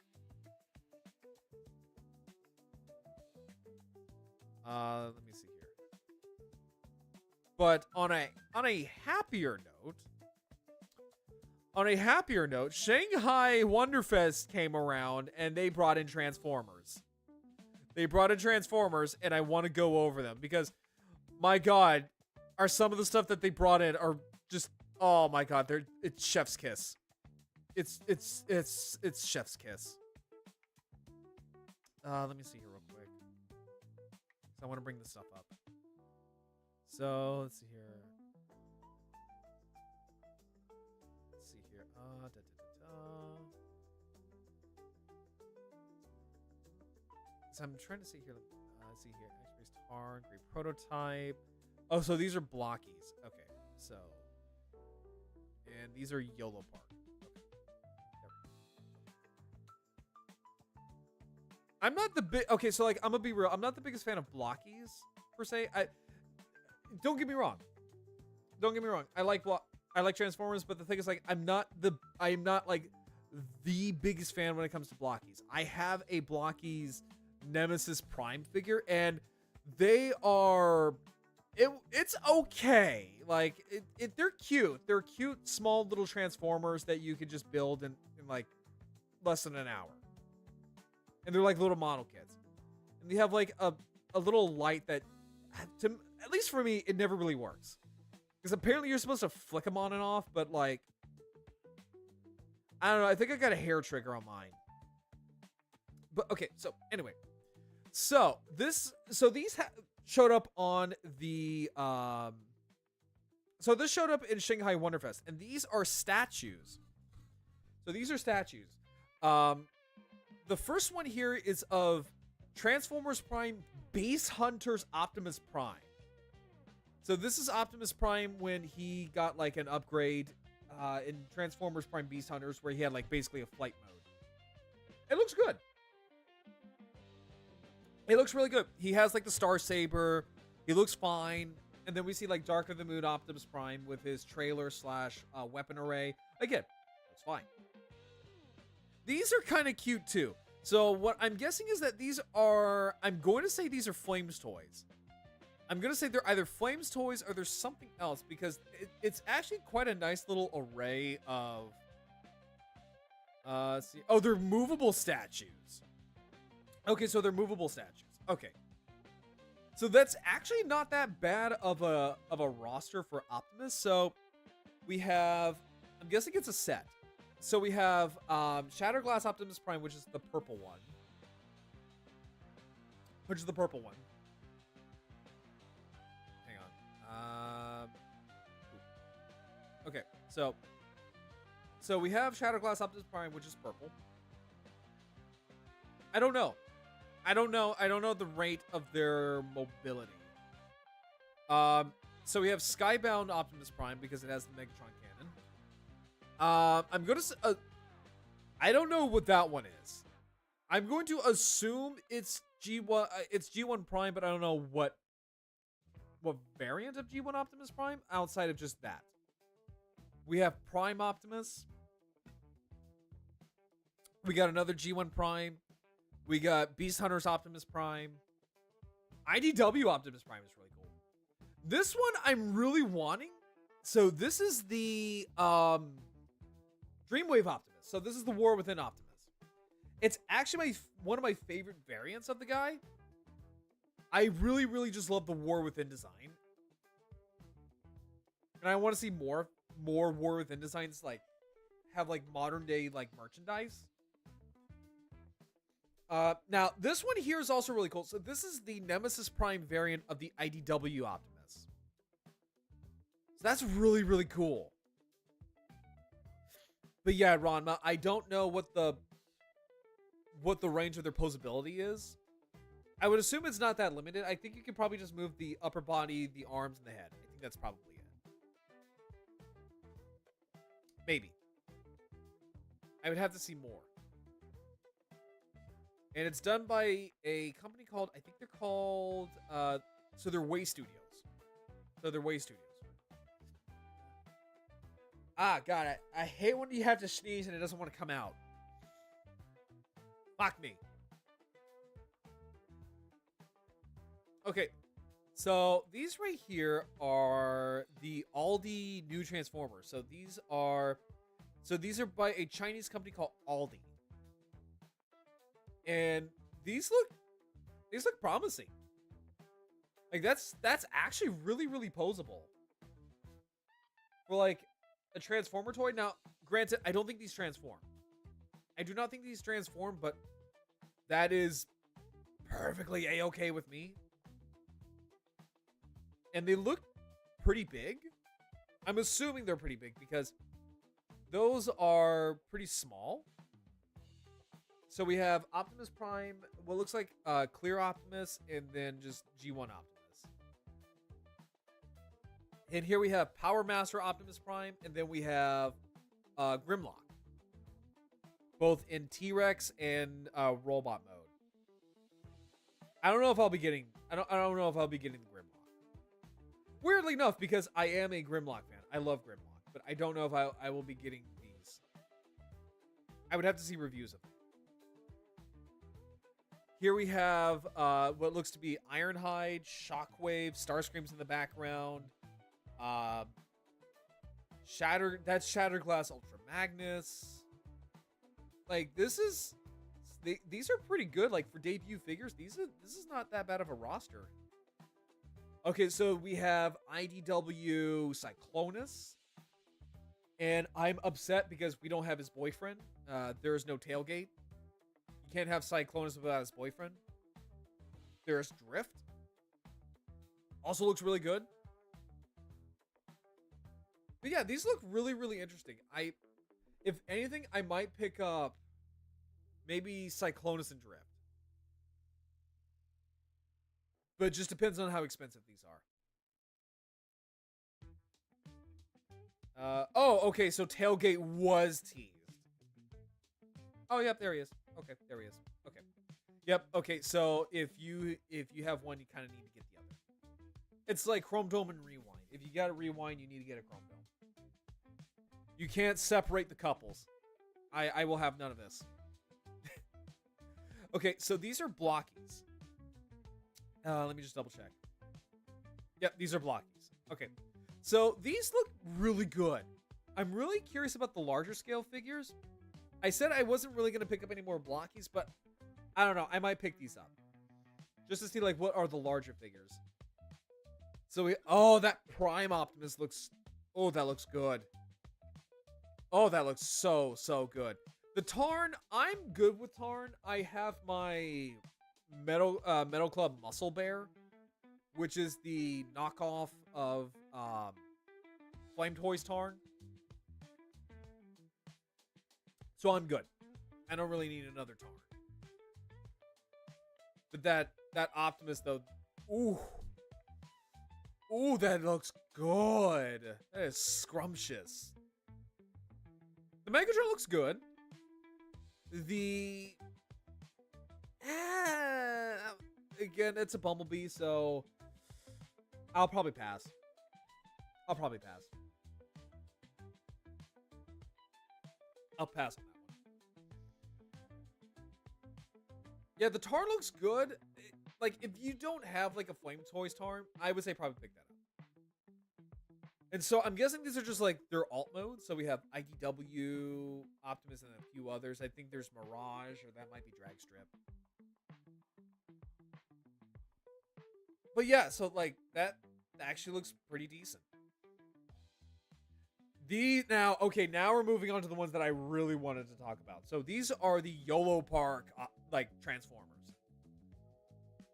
Let me see here. But on a happier note, Shanghai Wonderfest came around and they brought in Transformers. And I want to go over them because, my God, are some of the stuff that they brought in are just, oh my God, it's chef's kiss. It's chef's kiss. Let me see here real quick. So I want to bring this stuff up. So let's see here. So I'm trying to see here. Let's see here. X-Rays Tar, Great Prototype. Oh, so these are blockies. Okay, so. And these are YOLO Park. I'm not the big. Okay, so like I'm gonna be real. I'm not the biggest fan of blockies per se. Don't get me wrong. I like Transformers, but the thing is, like, I'm not like the biggest fan when it comes to blockies. I have a blockies Nemesis Prime figure, and they are. It's okay. Like they're cute. They're cute, small little Transformers that you could just build in like less than an hour. And they're like little model kits. And they have like a little light that, at least for me, it never really works. Because apparently you're supposed to flick them on and off, but like, I don't know. I think I got a hair trigger on mine. But okay, so anyway. So these showed up on the, so this showed up in Shanghai Wonderfest. And these are statues. The first one here is of Transformers Prime Base Hunters Optimus Prime. So this is Optimus Prime when he got like an upgrade in Transformers Prime Beast Hunters, where he had like basically a flight mode. It looks good. It looks really good. He has like the Star Saber. He looks fine. And then we see like Dark of the Moon Optimus Prime with his trailer / weapon array. Again, looks fine. These are kind of cute too. So what I'm guessing is that I'm going to say these are Flames toys. I'm going to say they're either Flames toys or there's something else, because it's actually quite a nice little array of, let's see. Oh, they're movable statues. Okay, so they're movable statues. Okay. So that's actually not that bad of a roster for Optimus. So we have, I'm guessing it's a set. So we have Shatterglass Optimus Prime, which is the purple one. Hang on. Okay, so we have Shatterglass Optimus Prime, which is purple. I don't know the rate of their mobility. So we have Skybound Optimus Prime because it has the Megatron cannon. I'm gonna. I don't know what that one is. I'm going to assume it's G1. It's G1 Prime, but I don't know what variant of G1 Optimus Prime outside of just that. We have Prime Optimus. We got another G1 Prime. We got Beast Hunters Optimus Prime. IDW Optimus Prime is really cool. This one I'm really wanting. So this is the Dreamwave Optimus. So this is the War Within Optimus. It's actually one of my favorite variants of the guy. I really, really just love the War Within design. And I want to see more War Within designs, like have like modern day like merchandise. Now this one here is also really cool. So this is the Nemesis Prime variant of the IDW Optimus. So that's really, really cool. But yeah, Ron, I don't know what the range of their posability is. I would assume it's not that limited. I think you could probably just move the upper body, the arms, and the head. I think that's probably it. Maybe. I would have to see more. And it's done by a company called, I think they're called, so they're Way Studios. Ah, God, I hate when you have to sneeze and it doesn't want to come out. Fuck me. Okay, So these right here are the Aldi new Transformers. So these are by a Chinese company called Aldi. And these look promising. Like that's actually really, really posable. For like a Transformer toy. Now, granted, I don't think these transform. I do not think these transform, but that is perfectly a-okay with me. And they look pretty big. I'm assuming they're pretty big because those are pretty small. So we have Optimus Prime, what looks like Clear Optimus, and then just G1 Optimus. And here we have Power Master Optimus Prime, and then we have Grimlock. Both in T-Rex and robot mode. I don't know if I'll be getting the Grimlock. Weirdly enough, because I am a Grimlock fan. I love Grimlock, but I don't know if I will be getting these. I would have to see reviews of them. Here we have what looks to be Ironhide, Shockwave, Starscream's in the background. That's Shatterglass Ultra Magnus. Like these are pretty good. Like for debut figures, this is not that bad of a roster. Okay, so we have IDW Cyclonus. And I'm upset because we don't have his boyfriend. There is no tailgate. You can't have Cyclonus without his boyfriend. There's Drift. Also looks really good. But yeah, these look really, really interesting. If anything, I might pick up maybe Cyclonus and Drift. But it just depends on how expensive these are. Okay, so Tailgate was teased. Oh, yep, there he is. Okay, there he is. Okay. Yep, okay, so if you have one, you kind of need to get the other. It's like Chrome Dome and Rewind. If you got a Rewind, you need to get a Chrome Dome. You can't separate the couples. I will have none of this. Okay, so these are blockies. Let me just double check. Yep, these are blockies. Okay, so these look really good. I'm really curious about the larger scale figures. I said I wasn't really going to pick up any more blockies, but I don't know. I might pick these up. Just to see, like, what are the larger figures. So that Prime Optimus looks... Oh, that looks good. Oh, that looks so, so good. The Tarn, I'm good with Tarn. I have my Metal Club Muscle Bear, which is the knockoff of Flame Toys Tarn. So I'm good. I don't really need another Tarn. But that Optimus though, ooh, that looks good. That is scrumptious. The Megatron looks good. Again, it's a Bumblebee, so I'll probably pass. I'll pass on that one. Yeah, the Tarn looks good. Like, if you don't have, like, a Flame Toys Tarn, I would say probably pick that up. And so I'm guessing these are just, like, their alt modes. So we have IDW, Optimus, and a few others. I think there's Mirage, or that might be Dragstrip. But yeah, so, like, that actually looks pretty decent. Now we're moving on to the ones that I really wanted to talk about. So these are the YOLO Park, like, Transformers.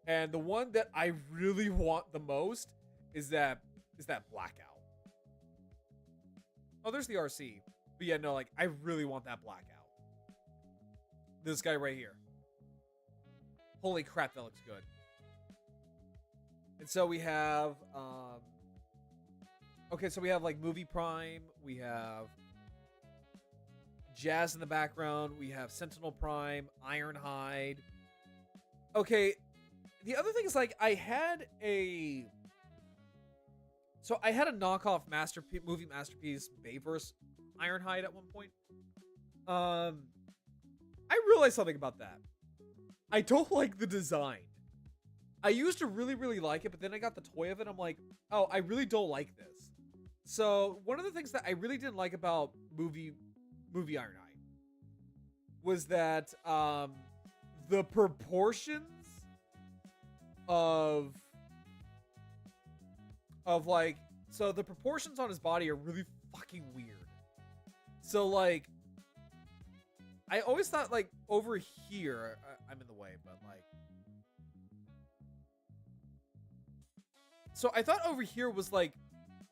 And the one that I really want the most is that Blackout. Oh, there's the RC. But yeah, no, like, I really want that Blackout. This guy right here. Holy crap, that looks good. And so we have, so we have, like, Movie Prime. We have Jazz in the background. We have Sentinel Prime, Ironhide. Okay, the other thing is, like, I had a knockoff movie masterpiece Bayverse Ironhide at one point. I realized something about that. I don't like the design. I used to really, really like it, but then I got the toy of it. I'm like, oh, I really don't like this. So one of the things that I really didn't like about movie Ironhide was that the proportions of like, so the proportions on his body are really fucking weird. So like, I always thought like over here, I'm in the way, but like, so I thought over here was like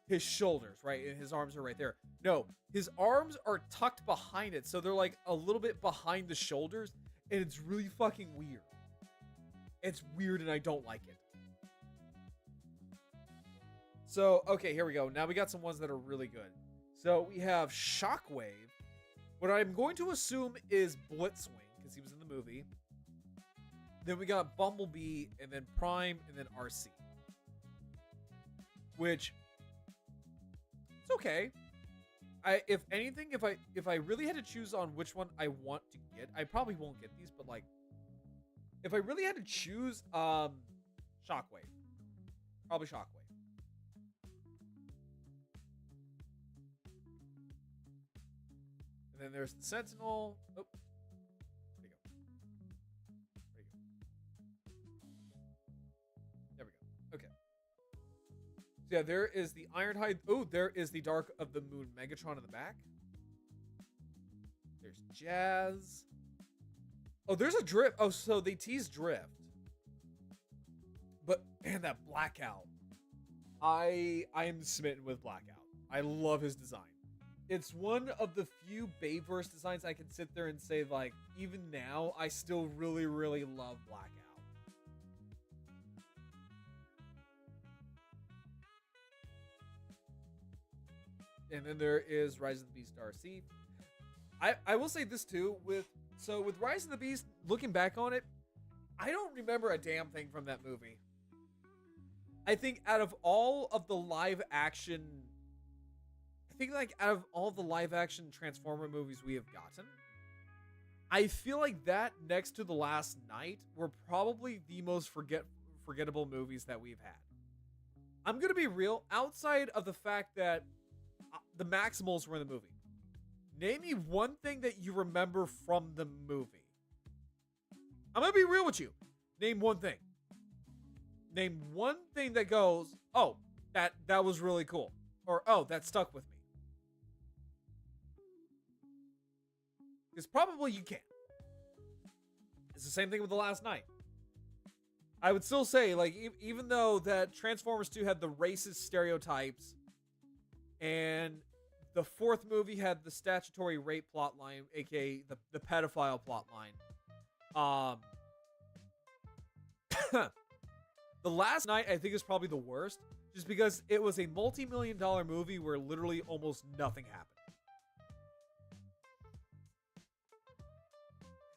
his shoulders, right? And his arms are right there. No, his arms are tucked behind it. So they're like a little bit behind the shoulders. And it's really fucking weird. It's weird and I don't like it. So, okay, here we go. Now we got some ones that are really good. So we have Shockwave. What I'm going to assume is Blitzwing, because he was in the movie. Then we got Bumblebee, and then Prime, and then RC. Which, it's okay. If anything, if I really had to choose on which one I want to get, I probably won't get these, but like, if I really had to choose, Shockwave. Probably Shockwave. And then there's the Sentinel. Oh, there you go. There we go. Okay. So yeah, there is the Ironhide. Oh, there is the Dark of the Moon Megatron in the back. There's Jazz. Oh, there's a Drift. Oh, so they teased Drift. But man, that Blackout. I am smitten with Blackout. I love his design. It's one of the few Bayverse designs I can sit there and say, like, even now, I still really, really love Blackout. And then there is Rise of the Beast RC. I will say this too, with Rise of the Beast, looking back on it, I don't remember a damn thing from that movie. I think out of all of the live action, out of all the live action Transformer movies we have gotten, I feel like that next to The Last Knight were probably the most forgettable movies that we've had. I'm gonna be real, outside of the fact that the Maximals were in the movie. Name me one thing that you remember from the movie. I'm gonna be real with you. Name one thing. Name one thing that goes, oh, that was really cool. Or, oh, that stuck with me. Because probably you can't. It's the same thing with The Last Knight. I would still say, like, even though that Transformers 2 had the racist stereotypes, and the fourth movie had the statutory rape plotline, aka the pedophile plotline. The Last Knight, I think, is probably the worst, just because it was a multi-million-dollar movie where literally almost nothing happened.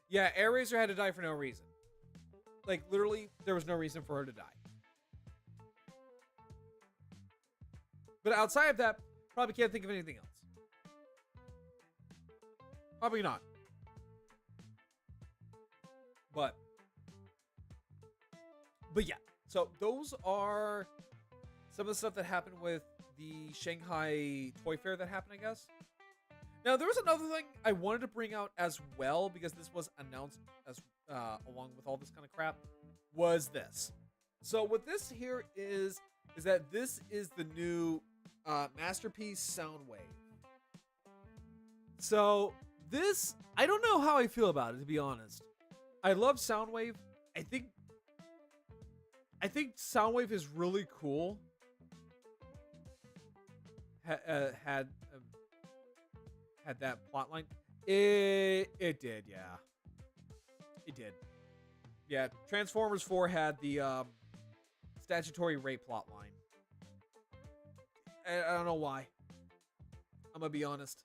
Yeah, Airazor had to die for no reason. Like, literally, there was no reason for her to die. But outside of that, probably can't think of anything else. Probably not. But yeah. So those are some of the stuff that happened with the Shanghai Toy Fair that happened, I guess. Now, there was another thing I wanted to bring out as well, because this was announced as along with all this kind of crap, was this. So what this here is that this is the new Masterpiece Soundwave. So this, I don't know how I feel about it, to be honest. I love Soundwave. I think Soundwave is really cool. Had that plotline. It did, yeah. It did. Yeah, Transformers 4 had the statutory rape plotline. I don't know why. I'm gonna be honest.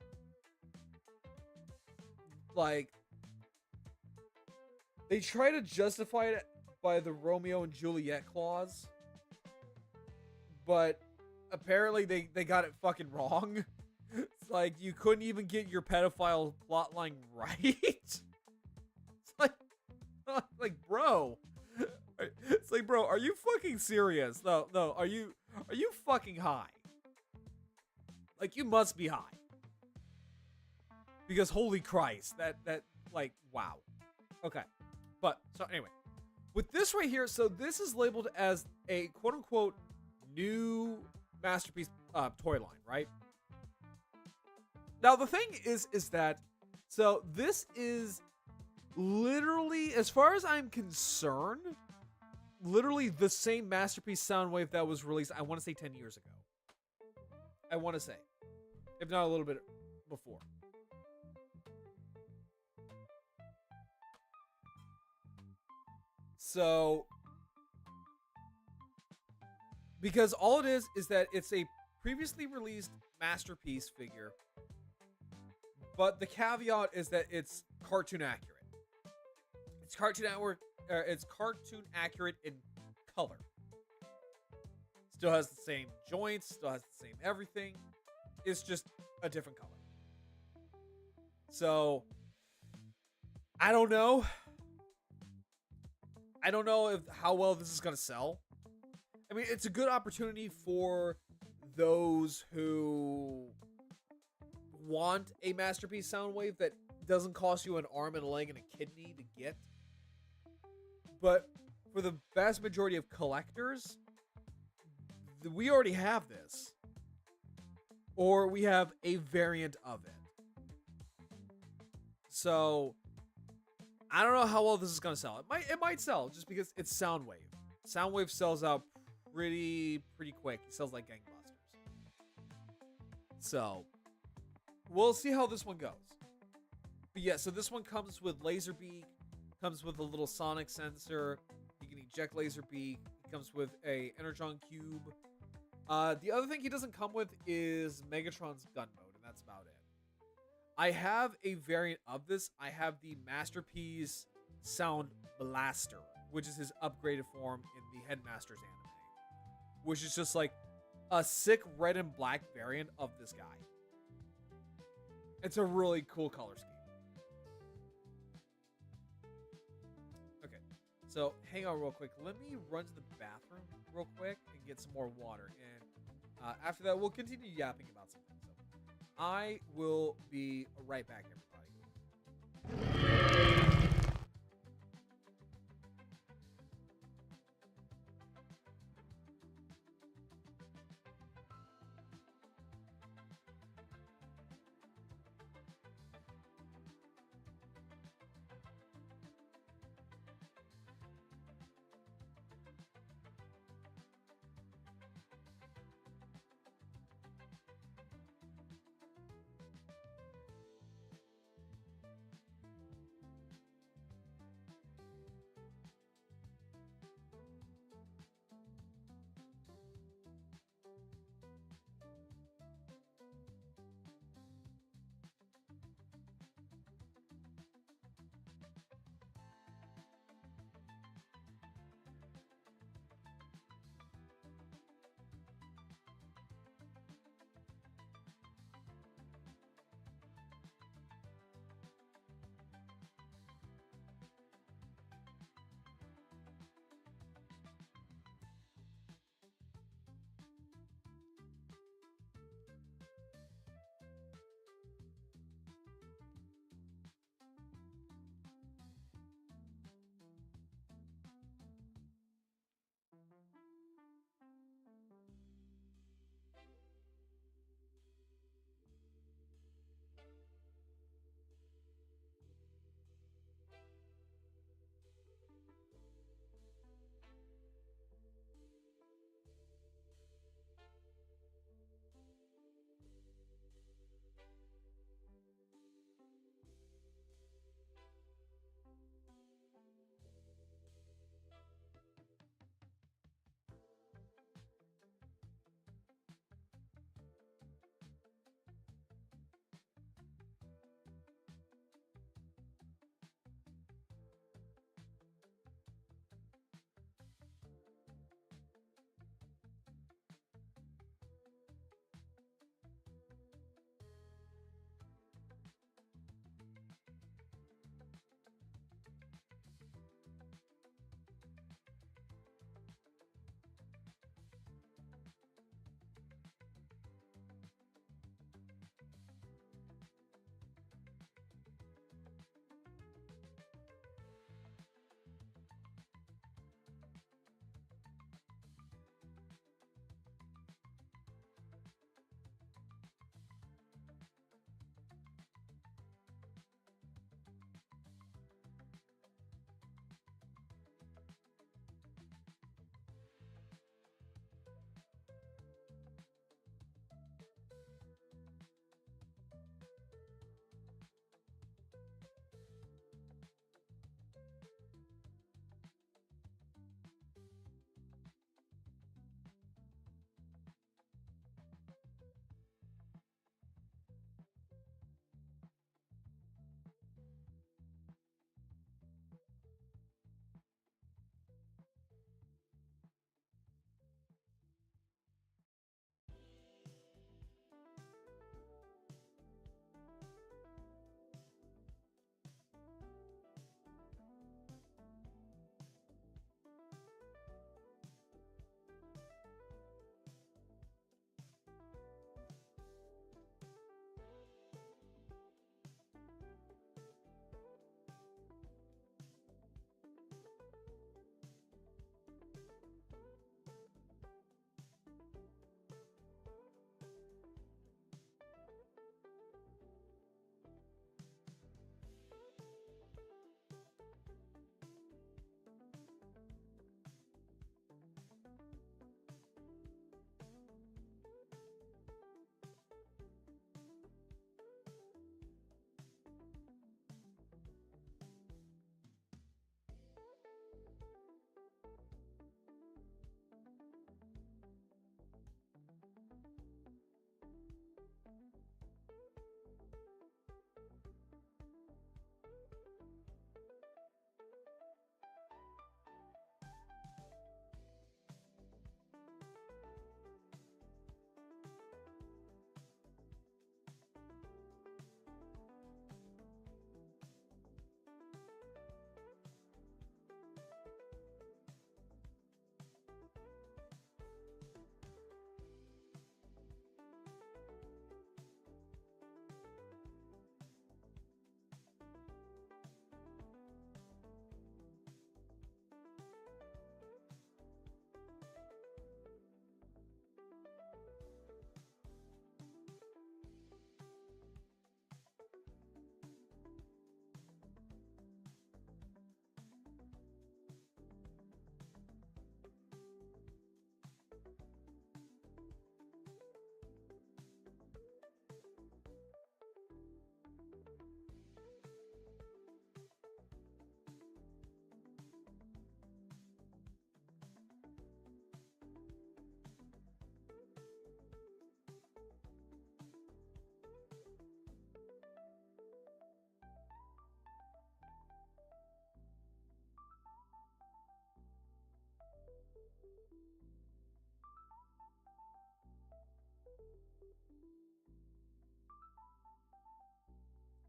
Like, they try to justify it by the Romeo and Juliet clause, but apparently they got it fucking wrong. It's like, you couldn't even get your pedophile plotline right. It's like bro. It's like, bro, are you fucking serious? No, are you fucking high? Like, you must be high. Because holy Christ, that like, wow. Okay. But so anyway, with this right here, so this is labeled as a quote unquote new masterpiece toy line, right? Now the thing is that so this is literally, as far as I'm concerned, literally the same masterpiece Soundwave that was released, I want to say 10 years ago. I want to say, if not a little bit before. So, because all it is that it's a previously released masterpiece figure, but the caveat is that it's cartoon accurate. It's cartoon accurate in color. Still has the same joints, still has the same everything. It's just a different color. So, I don't know. I don't know if how well this is going to sell. I mean, it's a good opportunity for those who want a masterpiece Soundwave that doesn't cost you an arm and a leg and a kidney to get. But for the vast majority of collectors, we already have this. Or we have a variant of it. So I don't know how well this is going to sell. It might sell just because it's Soundwave. Soundwave sells out pretty quick. It sells like gangbusters. So we'll see how this one goes. But yeah, so this one comes with Laserbeak, comes with a little sonic sensor. You can eject Laserbeak. It comes with a Energon Cube. The other thing he doesn't come with is Megatron's gun mode, and that's about it. I have a variant of this. I have the Masterpiece Sound Blaster, which is his upgraded form in the Headmasters anime, which is just like a sick red and black variant of this guy. It's a really cool color scheme. Okay, so hang on real quick. Let me run to the bathroom real quick and get some more water, and after that, we'll continue yapping about something. So I will be right back, everybody.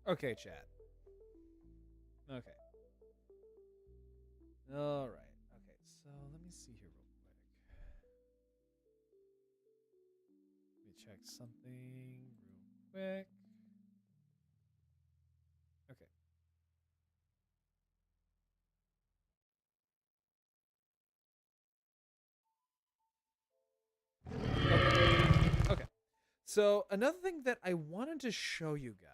Okay, chat. Okay. All right. Okay, so let me see here real quick. Let me check something real quick. Okay. Okay. So another thing that I wanted to show you guys,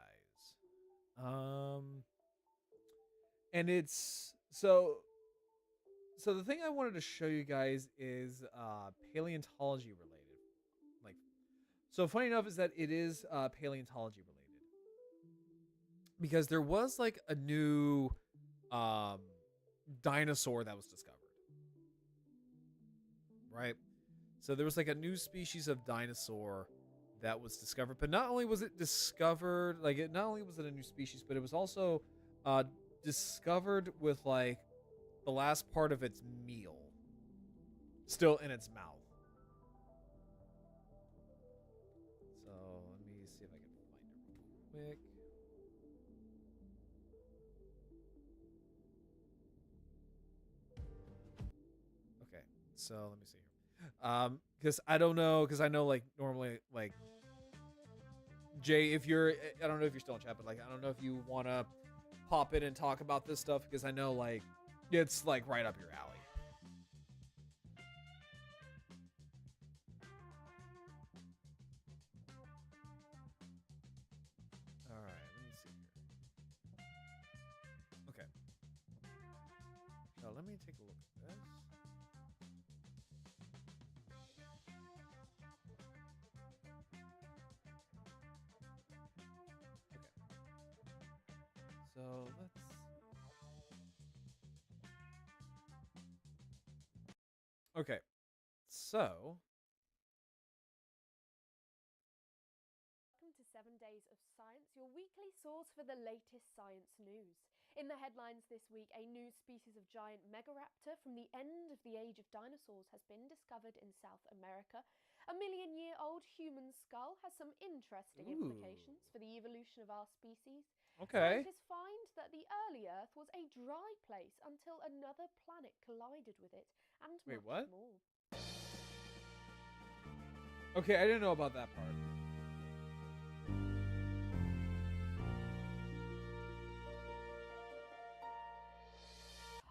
and it's so the thing I wanted to show you guys is paleontology related. Like, so funny enough is that it is paleontology related because there was like a new um dinosaur that was discovered, right? So there was like a new species of dinosaur that was discovered, but not only was it discovered, like it not only was it a new species, but it was also uh discovered with like the last part of its meal still in its mouth. So let me see if I can find it real quick. Okay, so let me see here. Because I don't know, because I know like normally like Jay, if you're, I don't know if you're still in chat, but like I don't know if you want to pop in and talk about this stuff because I know like it's like right up your alley. All right, let me see here. Okay, so let me take a look at this. So let's. Okay, so. Welcome to 7 Days of Science, your weekly source for the latest science news. In the headlines this week, a new species of giant megaraptor from the end of the age of dinosaurs has been discovered in South America. A million-year-old human skull has some interesting implications for the evolution of our species. Okay. Scientists find that the early Earth was a dry place until another planet collided with it, and Wait, much what? more. Okay, I didn't know about that part.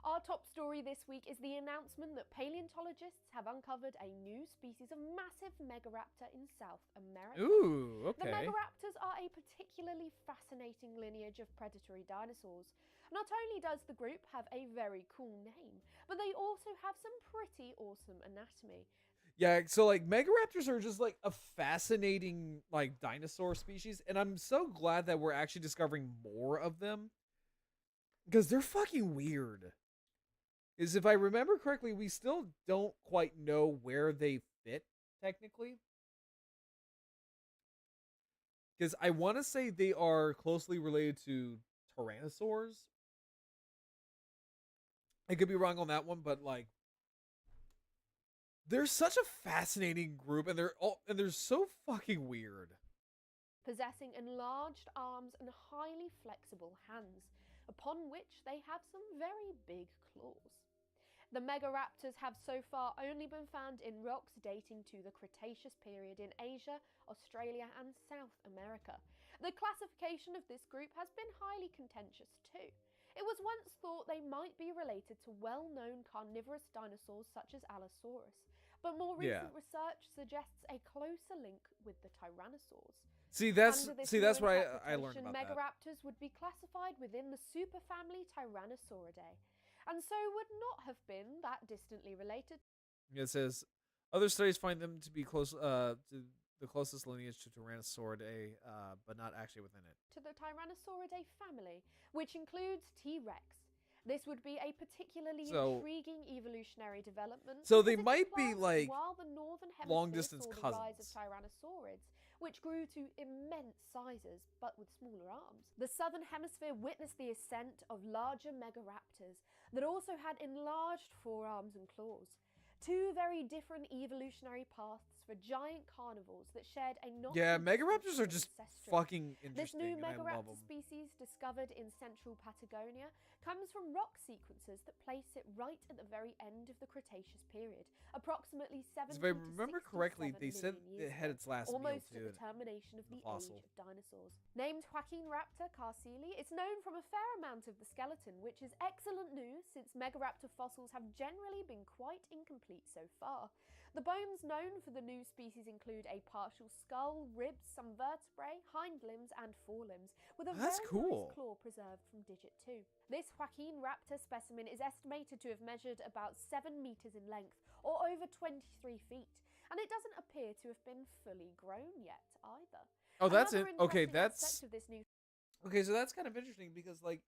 Our top story this week is the announcement that paleontologists have uncovered a new species of massive megaraptor in South America. Ooh, okay. The megaraptors are a particularly fascinating lineage of predatory dinosaurs. Not only does the group have a very cool name, but they also have some pretty awesome anatomy. Yeah, so like megaraptors are just like a fascinating like dinosaur species, and I'm so glad that we're actually discovering more of them because they're fucking weird. Is if I remember correctly, we still don't quite know where they fit technically. Because I want to say they are closely related to tyrannosaurs. I could be wrong on that one, but like they're such a fascinating group, and they're so fucking weird. Possessing enlarged arms and highly flexible hands, upon which they have some very big claws. The megaraptors have so far only been found in rocks dating to the Cretaceous period in Asia, Australia, and South America. The classification of this group has been highly contentious too. It was once thought they might be related to well-known carnivorous dinosaurs such as Allosaurus, but more recent research suggests a closer link with the tyrannosaurs. That's what I learned about megaraptors would be classified within the superfamily Tyrannosauridae, and so would not have been that distantly related. It says other studies find them to be close to the closest lineage to Tyrannosauridae, but not actually within it. To the Tyrannosauridae family, which includes T-Rex. This would be a particularly intriguing evolutionary development. So they might be like while the northern hemisphere long-distance saw the cousins. rise of Tyrannosaurids, which grew to immense sizes but with smaller arms. The southern hemisphere witnessed the ascent of larger megaraptors that also had enlarged forearms and claws. Two very different evolutionary paths for giant carnivores that shared a not Yeah, too Megaraptors are distant just ancestry. fucking This new interesting, and I love Megaraptor them. species discovered in central Patagonia comes from rock sequences that place it right at the very end of the Cretaceous period, approximately 70 If I to remember 67 correctly, they said million it years had ago, its last meal almost too. at the termination of the the fossil. age of dinosaurs. Named Joaquin Raptor Carsili, it's known from a fair amount of the skeleton, which is excellent news since Megaraptor fossils have generally been quite incomplete so far. The bones known for the new species include a partial skull, ribs, some vertebrae, hind limbs, and forelimbs, with a That's very cool. nice claw preserved from digit 2. This Joaquin Raptor specimen is estimated to have measured about 7 meters in length, or over 23 feet, and it doesn't appear to have been fully grown yet either. Oh, that's Another it. Okay, interesting that's aspect of this new okay. So that's kind of interesting because, like,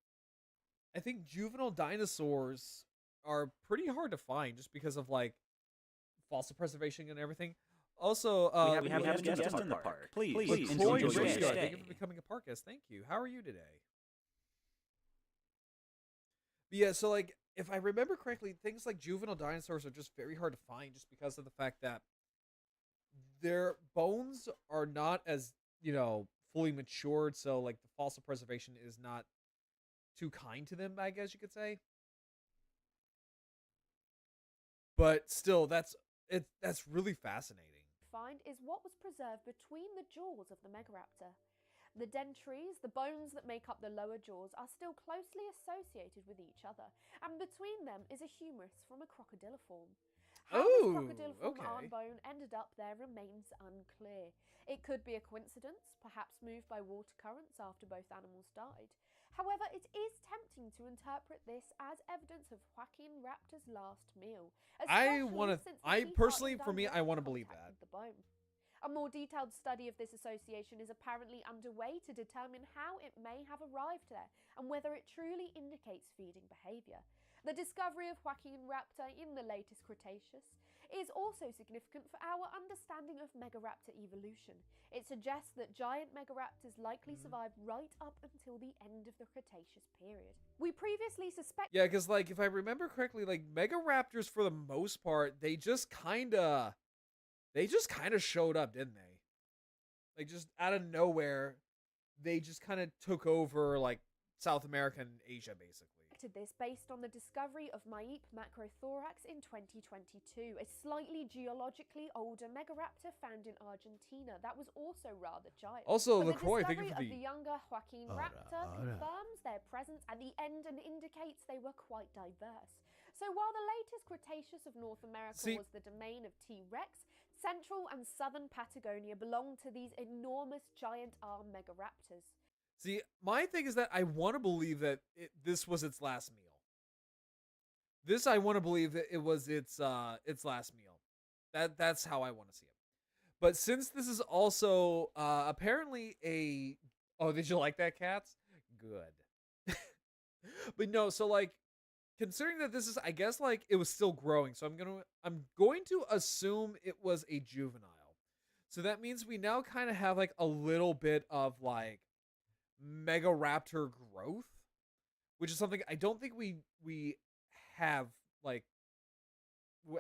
I think juvenile dinosaurs are pretty hard to find just because of like fossil preservation and everything. Also, we have a guest in the park. Please Chloe enjoy your Briscoe, thank you stay. for becoming a park guest. Thank you. How are you today? But yeah, so like if I remember correctly, things like juvenile dinosaurs are just very hard to find just because of the fact that their bones are not as, fully matured, so like the fossil preservation is not too kind to them, I guess you could say. But still, that's really fascinating. find is what was preserved between the jaws of the Megaraptor. The dentaries, the bones that make up the lower jaws, are still closely associated with each other, and between them is a humerus from a crocodiliform. How this crocodiliform arm bone ended up there remains unclear. It could be a coincidence, perhaps moved by water currents after both animals died. However, it is tempting to interpret this as evidence of Joaquin Raptor's last meal. I personally, for me, I want to believe that. The bone. A more detailed study of this association is apparently underway to determine how it may have arrived there and whether it truly indicates feeding behaviour. The discovery of Joaquin Raptor in the latest Cretaceous is also significant for our understanding of Megaraptor evolution. It suggests that giant Megaraptors likely survived right up until the end of the Cretaceous period. We previously suspected... Yeah, because like if I remember correctly, like Megaraptors for the most part, they just kind of showed up, didn't they? Like just out of nowhere, they just kind of took over like South America and Asia, basically. This based on the discovery of Maipe macrothorax in 2022, a slightly geologically older Megaraptor found in Argentina that was also rather giant. Also, but LaCroix, the thank you for discovery of the younger Joaquin Raptor confirms their presence at the end and indicates they were quite diverse. So while the latest Cretaceous of North America was the domain of T-Rex, central and southern Patagonia belonged to these enormous giant arm Megaraptors. See, my thing is that I want to believe that this was its last meal. I want to believe that it was its last meal. That's how I want to see it. But since this is also apparently a... Oh, did you like that, cats? Good. But no, so like considering that this is, I guess, like it was still growing, so I'm going to assume it was a juvenile. So that means we now kind of have like a little bit of like Megaraptor growth, which is something I don't think we have like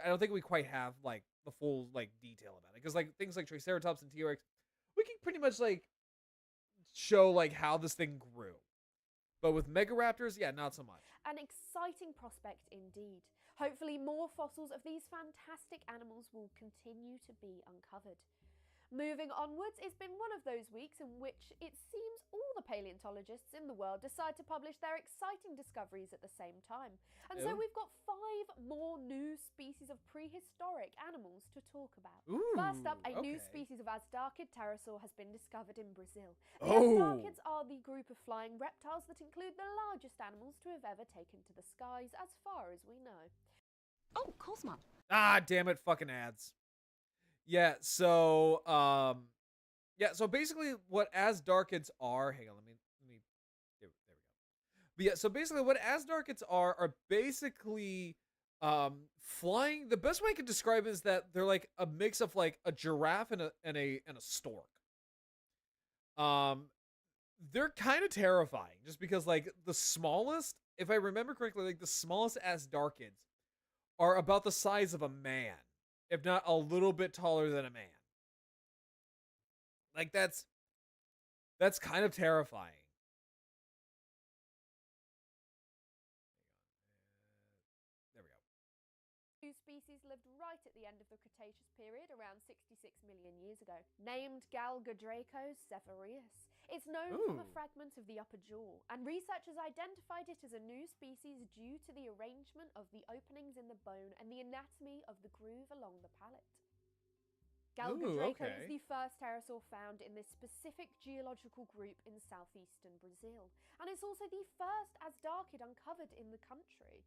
I don't think we quite have like the full like detail about it, because like things like Triceratops and T-Rex, we can pretty much like show like how this thing grew, but with Megaraptors, yeah, not so much. An exciting prospect indeed. Hopefully more fossils of these fantastic animals will continue to be uncovered. Moving onwards, it's been one of those weeks in which it seems all the paleontologists in the world decide to publish their exciting discoveries at the same time. And so we've got 5 more new species of prehistoric animals to talk about. First up, a new species of Azhdarchid pterosaur has been discovered in Brazil. The Azhdarchids are the group of flying reptiles that include the largest animals to have ever taken to the skies, as far as we know. Oh, Cosmo. Ah, damn it, fucking ads. Yeah, so so basically what Azhdarchids are, hang on, let me there we go. But yeah, so basically what Azhdarchids are basically flying. The best way I can describe it is that they're like a mix of like a giraffe and a stork. They're kind of terrifying just because like the smallest, if I remember correctly, like the smallest Azhdarchids are about the size of a man. if not a little bit taller than a man. Like that's kind of terrifying. There we go. Two species lived right at the end of the Cretaceous period, around 66 million years ago. Named Galgodracocephalus, it's known from a Ooh. fragment of the upper jaw, and researchers identified it as a new species due to the arrangement of the openings in the bone and the anatomy of the groove along the palate. Galgodraco is okay. the first pterosaur found in this specific geological group in southeastern Brazil, and it's also the first Asdarchid uncovered in the country.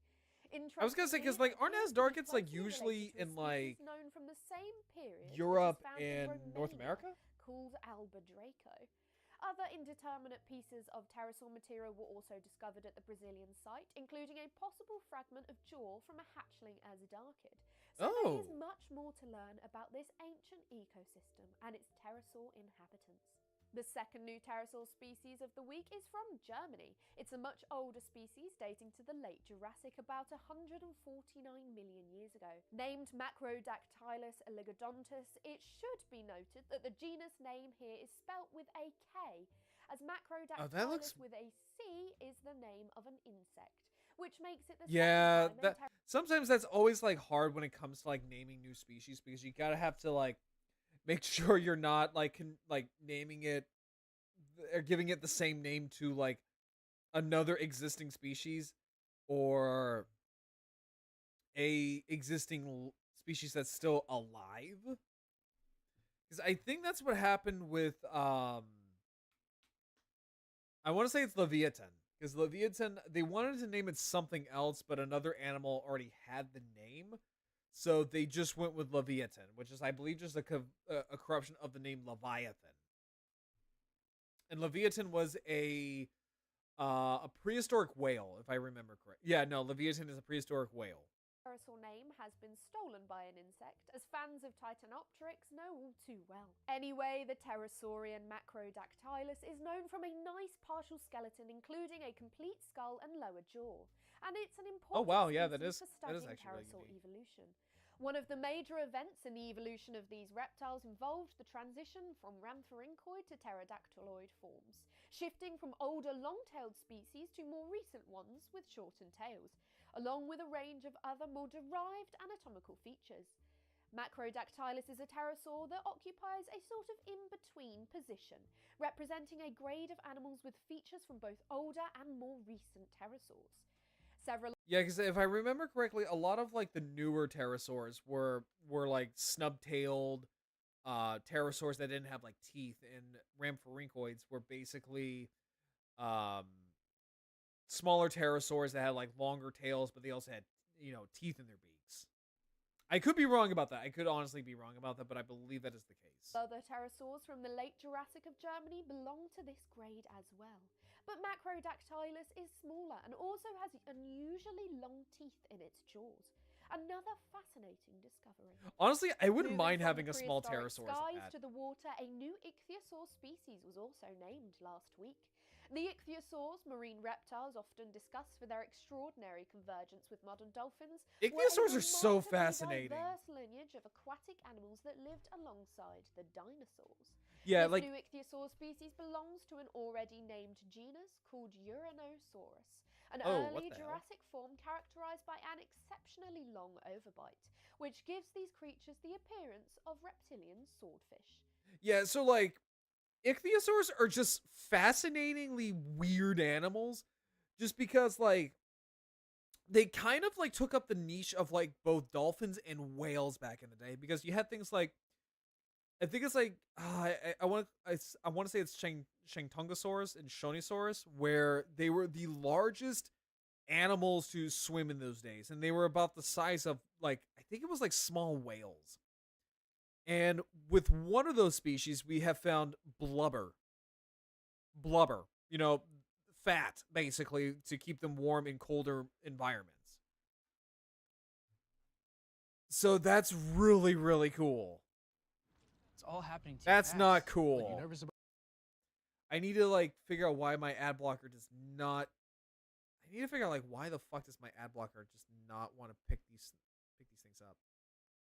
I was gonna say, because like aren't Asdarchids like usually in like known from the same period, Europe which is found and in North Romania, America? called Albadraco. Other indeterminate pieces of pterosaur material were also discovered at the Brazilian site, including a possible fragment of jaw from a hatchling Asdarchid. So there is much more to learn about this ancient ecosystem and its pterosaur inhabitants. The second new pterosaur species of the week is from Germany. It's a much older species dating to the late Jurassic, about 149 million years ago. Named Macrodactylus oligodontus, it should be noted that the genus name here is spelt with a K, as Macrodactylus with a C is the name of an insect, which makes it the Yeah, second that time sometimes that's always like hard when it comes to like naming new species, because you gotta have to like make sure you're not like naming it or giving it the same name to like another existing species or a existing species that's still alive. Because I think that's what happened with I want to say it's Leviathan. Because Leviathan, they wanted to name it something else, but another animal already had the name. So they just went with Leviathan, which is, I believe, just a corruption of the name Leviathan. And Leviathan was a prehistoric whale, if I remember correct. Yeah, no, Leviathan is a prehistoric whale. pterosaur name has been stolen by an insect, as fans of Titanopteryx know all too well. Anyway, the pterosaurian Macrodactylus is known from a nice partial skeleton, including a complete skull and lower jaw, and it's an important species for studying pterosaur evolution. One of the major events in the evolution of these reptiles involved the transition from rhamphorhynchoid to pterodactyloid forms, shifting from older long-tailed species to more recent ones with shortened tails, along with a range of other more derived anatomical features. Macrodactylus is a pterosaur that occupies a sort of in-between position, representing a grade of animals with features from both older and more recent pterosaurs. Yeah, because if I remember correctly, a lot of like the newer pterosaurs were like snub-tailed pterosaurs that didn't have like teeth, and rhamphorhynchoids were basically um smaller pterosaurs that had like longer tails, but they also had, teeth in their beaks. I could be wrong about that. I could honestly be wrong about that, but I believe that is the case. Other pterosaurs from the late Jurassic of Germany belong to this grade as well. But Macrodactylus is smaller and also has unusually long teeth in its jaws. Another fascinating discovery. Honestly, I wouldn't Moving mind from having the a small prehistoric pterosaur as a skies pet. to the water, a new ichthyosaur species was also named last week. The ichthyosaurs, marine reptiles often discussed for their extraordinary convergence with modern dolphins, Ichthyosaurs were a are so remarkably fascinating. diverse lineage of aquatic animals that lived alongside the dinosaurs. Yeah, this like new ichthyosaur species belongs to an already named genus called Uranosaurus, an early Jurassic form characterized by an exceptionally long overbite, which gives these creatures the appearance of reptilian swordfish. Yeah, so like ichthyosaurs are just fascinatingly weird animals, just because like they kind of like took up the niche of like both dolphins and whales back in the day, because you had things like, I think it's like I want to say it's Shantungosaurus and Shonisaurus, where they were the largest animals to swim in those days, and they were about the size of like, I think it was like small whales. And with one of those species, we have found blubber, fat basically to keep them warm in colder environments. So that's really, really cool. It's all happening. That's fast. not cool. Like, you nervous about? I need to like figure out why my ad blocker does not. I need to figure out like why the fuck does my ad blocker just not want to pick these things up.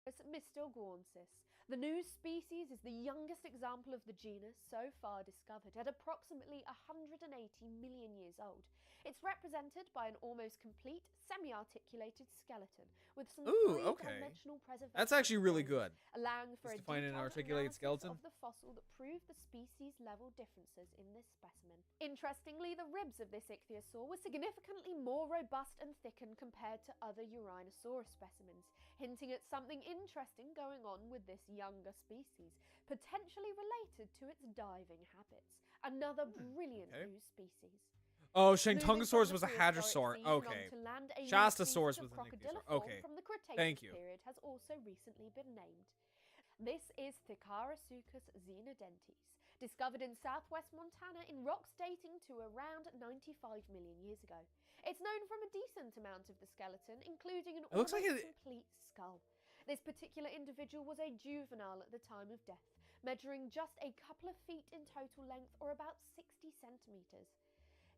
Mystogornsis. The new species is the youngest example of the genus so far discovered, at approximately 180 million years old. It's represented by an almost complete, semi-articulated skeleton with some Ooh, okay. three-dimensional preservation. That's actually really good. Allowing for Just to a find an detailed articulated analysis skeleton. of the fossil that proved the species-level differences in this specimen. Interestingly, the ribs of this ichthyosaur were significantly more robust and thickened compared to other Uranosaurus specimens, hinting at something interesting going on with this younger species, potentially related to its diving habits. Another brilliant new species. Oh, Shantungosaurus was a hadrosaur. Okay. Shastasaurus was an ichthyosaur. Okay. From the Cretaceous Thank you. period has also recently been named. This is Thicarasuchus xenodentes, discovered in southwest Montana in rocks dating to around 95 million years ago. It's known from a decent amount of the skeleton, including an almost complete skull. This particular individual was a juvenile at the time of death, measuring just a couple of feet in total length, or about 60 centimeters.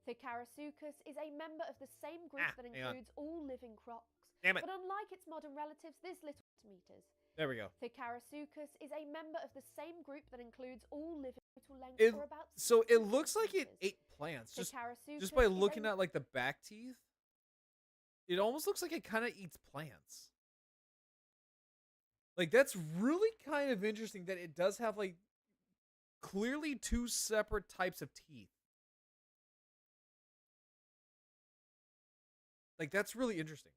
Thicarasuchus is a member of the same group that includes all living crocs. Damn it. But unlike its modern relatives, this little meters. There we go. Thicarasuchus is a member of the same group that includes all living total length, or about so it looks like it ate plants. Just by looking at like the back teeth, it almost looks like it kind of eats plants. Like, that's really kind of interesting that it does have like clearly two separate types of teeth. Like, that's really interesting.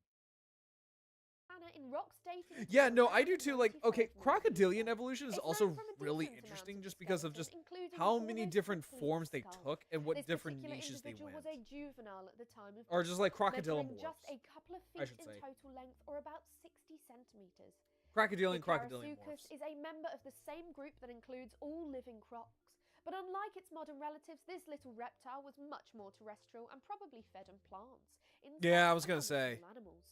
In rocks dating yeah, no, I do too. Like, okay, crocodilian evolution is also really interesting just because of just how many different forms they took and what different niches they went. Was a juvenile at the time of or just like crocodilomorphs, just a couple of feet in total length, or about 60 centimeters. Crocodiliomorphs is a member of the same group that includes all living crocs. But unlike its modern relatives, this little reptile was much more terrestrial and probably fed on plants. Yeah, I was going to say. Animals.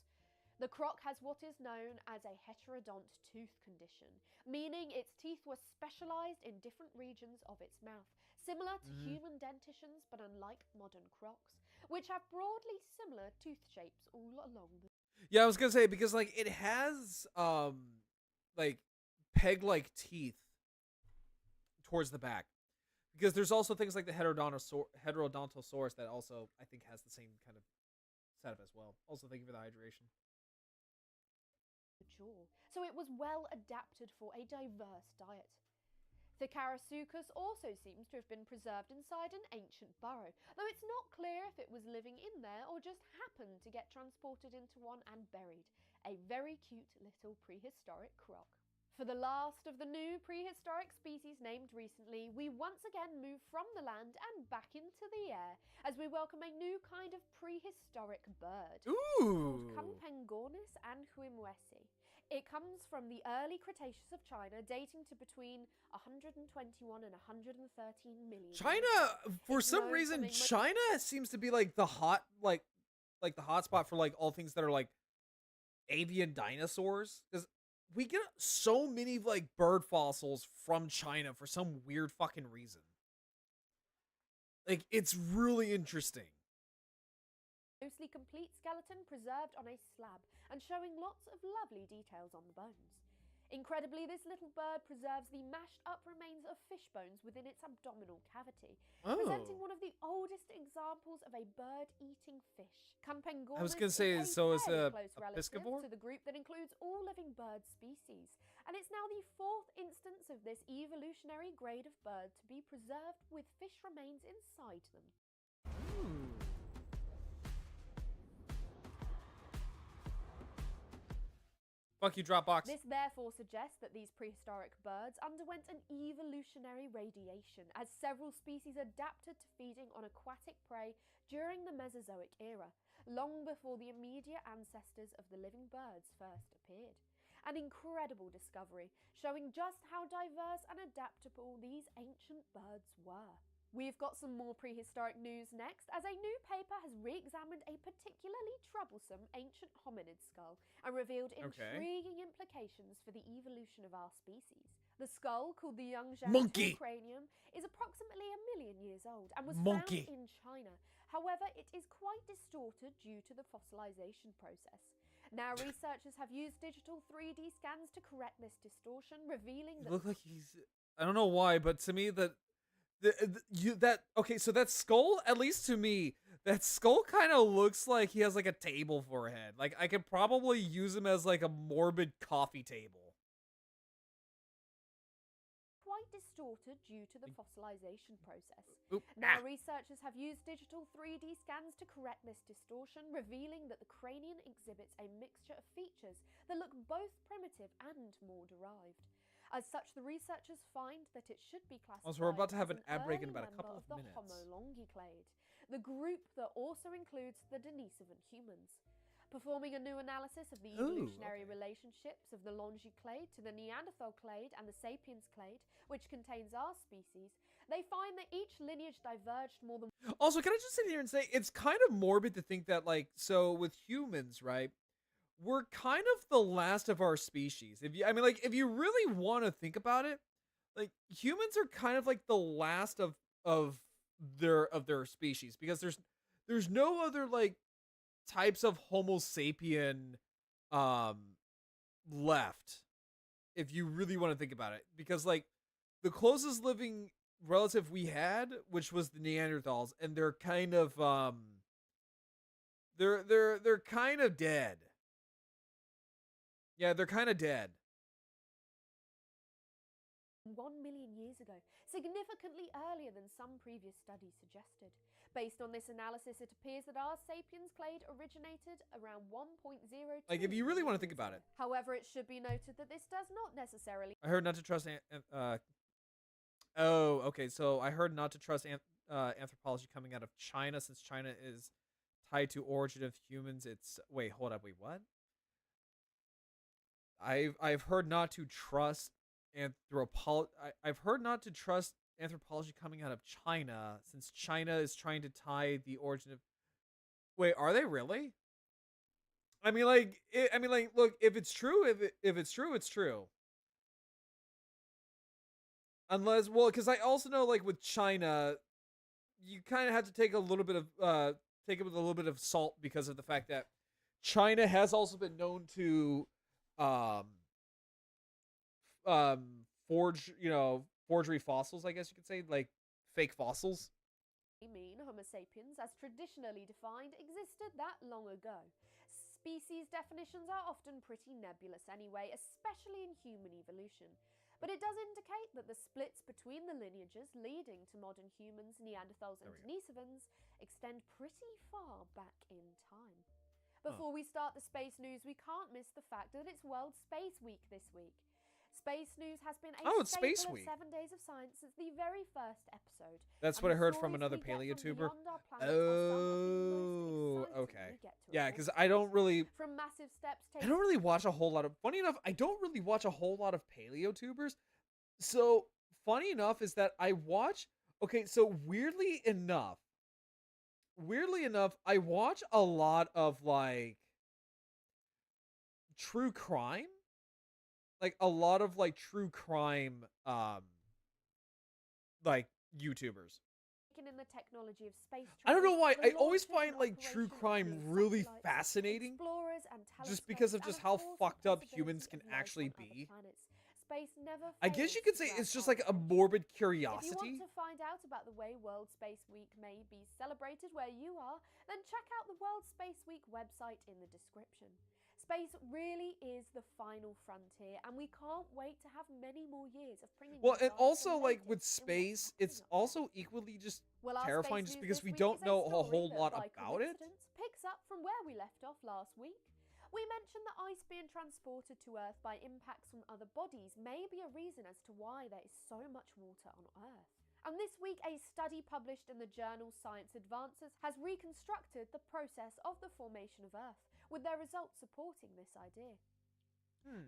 The croc has what is known as a heterodont tooth condition, meaning its teeth were specialized in different regions of its mouth, similar to human dentitions, but unlike modern crocs, which have broadly similar tooth shapes all along the... Yeah, I was going to say, because like it has like peg-like teeth towards the back. Because there's also things like the Heterodontosaurus that also, I think, has the same kind of setup as well. Also, thank you for the hydration. So it was well adapted for a diverse diet. Thicarasuchus also seems to have been preserved inside an ancient burrow, though it's not clear if it was living in there or just happened to get transported into one and buried. A very cute little prehistoric croc. For the last of the new prehistoric species named recently, we once again move from the land and back into the air as we welcome a new kind of prehistoric bird. Ooh! Called Campengornis anhuimwesi. It comes from the early Cretaceous of China, dating to between 121 and 113 million. China, for some reason, China seems to be like the hot, like the hot spot for like all things that are like avian dinosaurs. Because we get so many like bird fossils from China for some weird fucking reason. Like, it's really interesting. Mostly complete skeleton preserved on a slab and showing lots of lovely details on the bones. Incredibly, this little bird preserves the mashed up remains of fish bones within its abdominal cavity, presenting one of the oldest examples of a bird-eating fish. Campengornis I was going to say, so is a piscivore? To the group that includes all living bird species, and it's now the fourth instance of this evolutionary grade of bird to be preserved with fish remains inside them. Fuck you, Dropbox. This therefore suggests that these prehistoric birds underwent an evolutionary radiation, as several species adapted to feeding on aquatic prey during the Mesozoic era, long before the immediate ancestors of the living birds first appeared. An incredible discovery, showing just how diverse and adaptable these ancient birds were. We've got some more prehistoric news next, as a new paper has re-examined a particularly troublesome ancient hominid skull and revealed intriguing implications for the evolution of our species. The skull, called the Yangzhou cranium, is approximately 1 million years old and was found in China. However, it is quite distorted due to the fossilization process. Now, researchers have used digital 3D scans to correct this distortion, revealing He that looked like he's. I don't know why, but to me okay, so that skull, at least to me, that skull kind of looks like he has like a table forehead. Like I could probably use him as like a morbid coffee table. quite distorted due to the fossilization process. Oop, Now, researchers have used digital 3D scans to correct this distortion, revealing that the cranium exhibits a mixture of features that look both primitive and more derived. As such, the researchers find that it should be classified Also, we're about to have as an ad break in early about a member couple of the minutes. Homo longiclade, the group that also includes the Denisovan humans. Performing a new analysis of the evolutionary relationships of the longiclade to the Neanderthal clade and the sapiens clade, which contains our species, they find that each lineage diverged more than. Also, can I just sit here and say it's kind of morbid to think that, like, so with humans, right? We're kind of the last of our species. If you really want to think about it, like humans are kind of like the last of their species, because there's no other like types of Homo sapien um left, if you really want to think about it, because like the closest living relative we had, which was the Neanderthals, and they're kind of they're kind of dead. Yeah, they're kind of dead. 1 million years ago, significantly earlier than some previous studies suggested. Based on this analysis, it appears that our sapiens clade originated around 1.02. Like, if you really want to think about it. However, it should be noted that this does not necessarily. I heard not to trust oh, okay. So I heard not to trust anthropology coming out of China, since China is tied to origin of humans. It's wait, hold up, wait, what? I've heard not to trust I've heard not to trust anthropology coming out of China, since China is trying to tie the origin of. Wait, are they really? Look, if it's true, if it's true, it's true. Unless, well, because I also know, like, with China, you kind of have to take a little bit of take it with a little bit of salt, because of the fact that China has also been known to um forgery fossils, I guess you could say, like fake fossils. Mean Homo sapiens, as traditionally defined, existed that long ago. Species definitions are often pretty nebulous anyway, especially in human evolution. But it does indicate that the splits between the lineages leading to modern humans, Neanderthals and Denisovans extend pretty far back in time. Before we start the space news, we can't miss the fact that it's World Space Week this week. Space news has been a staple of 7 Days of Science since the very first episode. That's what I heard from another paleotuber. Oh, okay. Yeah, because I don't really watch a whole lot of. Funny enough, I don't really watch a whole lot of paleotubers. So funny enough is that I watch. Okay, so weirdly enough, I watch a lot of like true crime. Like a lot of like true crime like YouTubers. In the technology of space travel, I don't know why I always find like true crime really fascinating, just because of just how fucked up humans can actually be. I guess you could say it's just like a morbid curiosity. If you want to find out about the way World Space Week may be celebrated where you are, then check out the World Space Week website in the description. Space really is the final frontier, and we can't wait to have many more years of bringing. Well, and also like with space, it's also equally just terrifying, just because we don't know a whole lot about it. Picks up from where we left off last week. We mentioned that ice being transported to Earth by impacts from other bodies may be a reason as to why there is so much water on Earth. And this week, a study published in the journal Science Advances has reconstructed the process of the formation of Earth, with their results supporting this idea.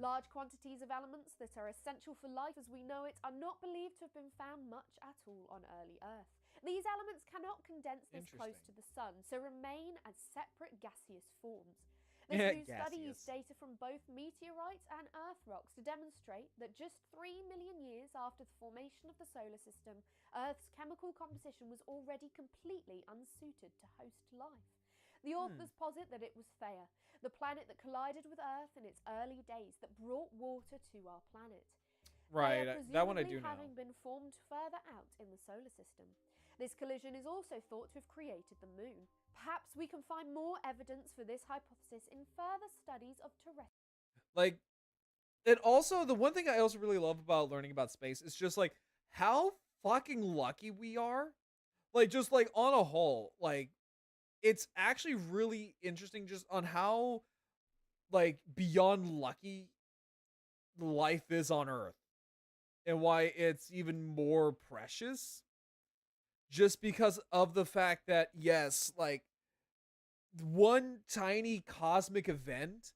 Large quantities of elements that are essential for life as we know it are not believed to have been found much at all on early Earth. These elements cannot condense this close to the sun, so remain as separate gaseous forms. This new study used data from both meteorites and Earth rocks to demonstrate that just 3 million years after the formation of the solar system, Earth's chemical composition was already completely unsuited to host life. The authors posit that it was Theia, the planet that collided with Earth in its early days that brought water to our planet. Right, Theia that one I do presumably know. having been formed further out in the solar system. This collision is also thought to have created the moon. Perhaps we can find more evidence for this hypothesis in further studies of terrestrial. Like, and also the one thing I also really love about learning about space is just like how fucking lucky we are. Like, just like on a whole, like it's actually really interesting just on how like beyond lucky life is on Earth and why it's even more precious just because of the fact that yes, like one tiny cosmic event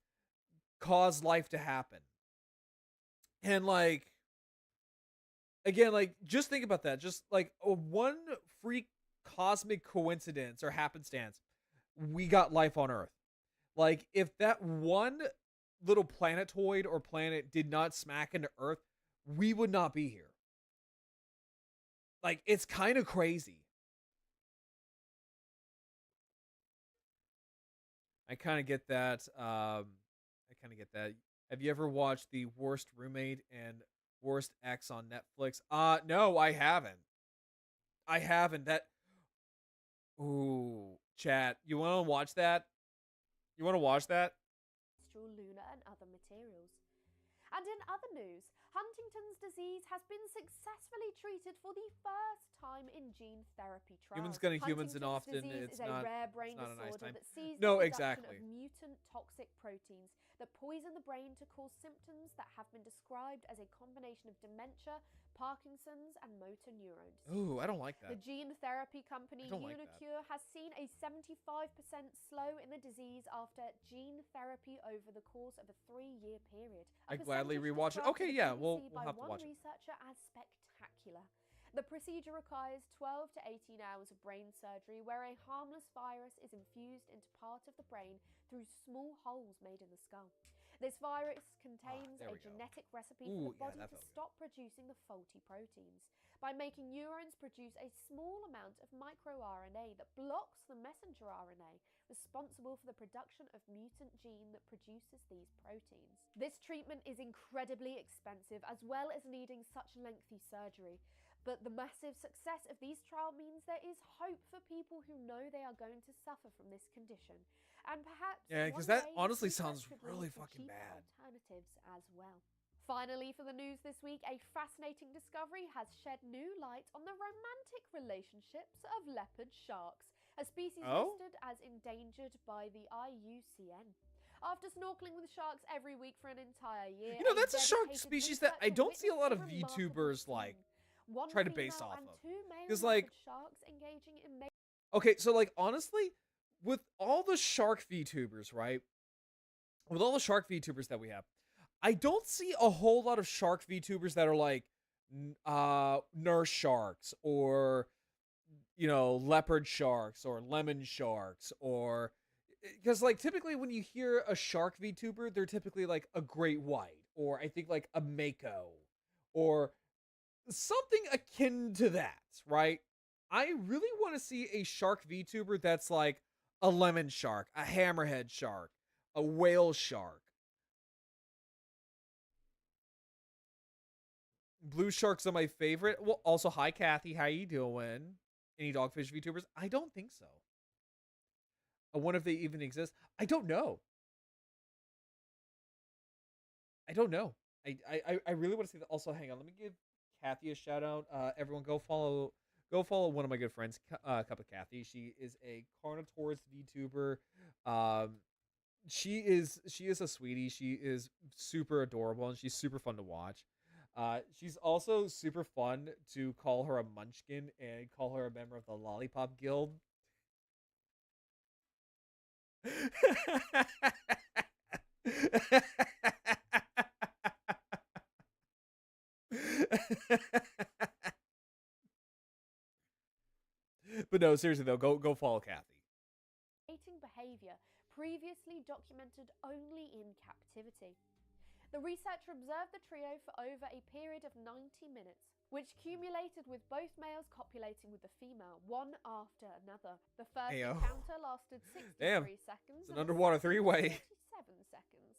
caused life to happen. And like again, like just think about that. Just like a one freak cosmic coincidence or happenstance, we got life on Earth. Like if that one little planetoid or planet did not smack into Earth, we would not be here. Like it's kind of crazy. I kind of get that. I kind of get that. Have you ever watched The Worst Roommate and Worst Ex on Netflix? No, I haven't. I haven't. That. Ooh, chat. You want to watch that? You want to watch that? Lunar and other materials. And in other news, Huntington's disease has been successfully treated for the first time in gene therapy trials. Humans gonna humans, and Huntington's often disease it's is not. a rare brain It's not a nice disorder time. that sees No, the production exactly. of mutant toxic proteins that poison the brain to cause symptoms that have been described as a combination of dementia, Parkinson's, and motor neurons. Ooh, I don't like The that. gene therapy company I don't like that. Unicure has seen a 75% slow in the disease after gene therapy over the course of a 3-year period. I gladly percentage rewatch it. described Okay, to the yeah, BBC we'll by have to one watch it. researcher as spectacular. The procedure requires 12 to 18 hours of brain surgery where a harmless virus is infused into part of the brain through small holes made in the skull. This virus contains there a we go. genetic recipe Ooh, for the yeah, body that to felt good. stop producing the faulty proteins by making neurons produce a small amount of microRNA that blocks the messenger RNA responsible for the production of mutant gene that produces these proteins. This treatment is incredibly expensive as well as needing such lengthy surgery. But the massive success of these trials means there is hope for people who know they are going to suffer from this condition. And perhaps Yeah, because one that day honestly this sounds research could really lead to fucking cheaper bad. alternatives as well. Finally, for the news this week, a fascinating discovery has shed new light on the romantic relationships of leopard sharks, a species listed as endangered by the IUCN. After snorkeling with sharks every week for an entire year, You know, that's a shark dedicated species that I researcher don't see a lot of witnessed a VTubers remarkable like scene. One try to base female off and of. 2 male 'Cause, like- leopard sharks engaging in Okay, so like honestly, with all the shark VTubers, right? With all the shark VTubers that we have, I don't see a whole lot of shark VTubers that are like nurse sharks or leopard sharks or lemon sharks or because like typically when you hear a shark VTuber, they're typically like a great white or I think like a mako or something akin to that, right? I really want to see a shark VTuber that's like a lemon shark, a hammerhead shark, a whale shark. Blue sharks are my favorite. Well, also hi Kathy, how you doing? Any dogfish VTubers? I don't think so. I wonder if they even exist. I don't know. I don't know. I really want to see that. Also, hang on. Let me give Kathy a shout out. Everyone, go follow one of my good friends, Cup of Kathy. She is a Carnotaurus VTuber. She is a sweetie. She is super adorable and she's super fun to watch. She's also super fun to call her a munchkin and call her a member of the Lollipop Guild. But no, seriously though, go follow Kathy. mating behaviour previously documented only in captivity. The researcher observed the trio for over a period of 90 minutes, which cumulated with both males copulating with the female, one after another. The first Ayo. encounter lasted 63 Damn. seconds. It's an and the underwater second, three-way. 47 seconds.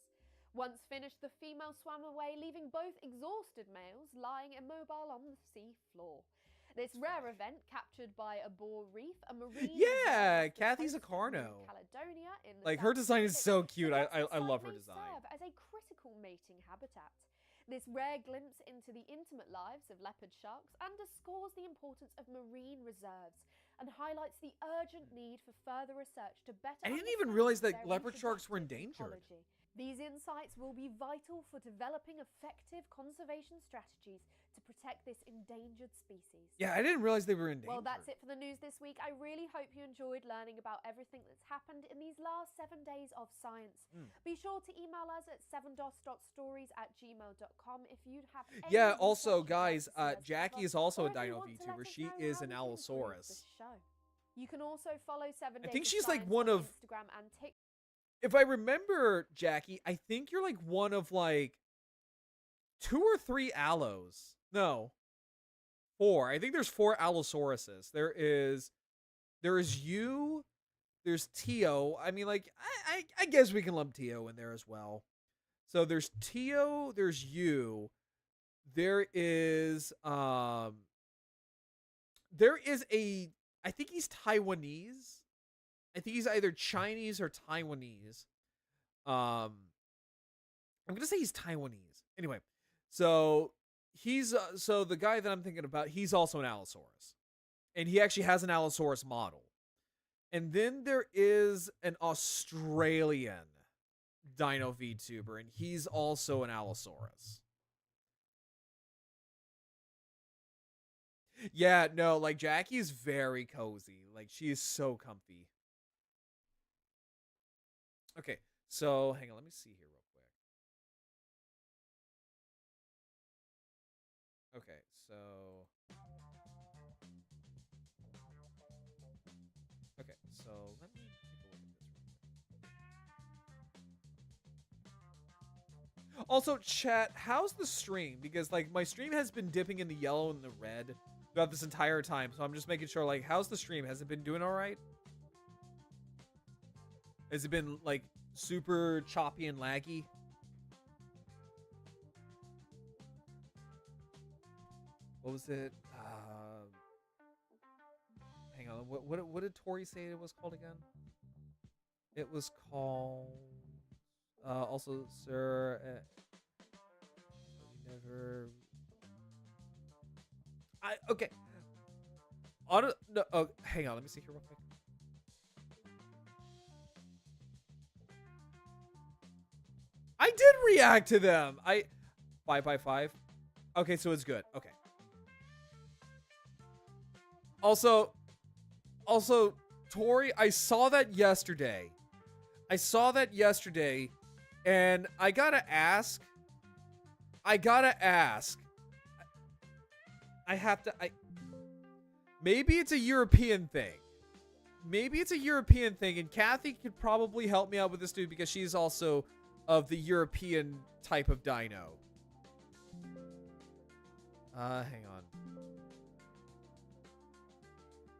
Once finished, the female swam away, leaving both exhausted males lying immobile on the sea floor. This rare event, captured by a Boar Reef, a marine Yeah, reserve off the Kathy's a coast of New Carno. Caledonia in the Like, her South design is Pacific, so cute. I suggests the love site her may design. serve as a critical mating habitat. This rare glimpse into the intimate lives of leopard sharks underscores the importance of marine reserves and highlights the urgent need for further research to better I didn't even understand realize that their leopard sharks were reproductive endangered. ecology. These insights will be vital for developing effective conservation strategies to protect this endangered species. Yeah, I didn't realize they were endangered. Well, that's it for the news this week. I really hope you enjoyed learning about everything that's happened in these last 7 days of science. Be sure to email us at 7dos.stories@gmail.com if you'd have any Yeah, research also, you'd like guys, to see us Jackie cover, is also or a if you dino want to let VTuber. us She know is how an we can improve Allosaurus. the show. You can also follow 7 Days think of she's, like, Science one on of- Instagram and TikTok. If I remember, Jackie, I think you're like one of like 2 or 3 allos. No, 4. I think there's 4 Allosauruses. There is you. There's Tio. I mean, like, I guess we can lump Tio in there as well. So there's Tio. There's you. There is a. I think he's Taiwanese. I think he's either Chinese or Taiwanese. I'm gonna say he's Taiwanese. Anyway, so he's so the guy that I'm thinking about, he's also an Allosaurus, and he actually has an Allosaurus model. And then there is an Australian Dino VTuber, and he's also an Allosaurus. Yeah, no, like Jackie's very cozy. Like she is so comfy. Okay, so hang on, let me see here real quick. Okay, so let me take a look at this real quick. Also, chat, how's the stream? Because like my stream has been dipping in the yellow and the red throughout this entire time, so I'm just making sure, like, how's the stream? Has it been doing all right? Has it been like super choppy and laggy? What was it? Hang on. What did Tori say it was called again? It was called. Also, sir. Never. Okay. No. Oh, hang on. Let me see here real quick. I did react to them. 5 Okay, so it's good. Okay. Also, Tori, I saw that yesterday. And I gotta ask. Maybe it's a European thing. And Kathy could probably help me out with this dude because she's also of the European type of dino. Hang on.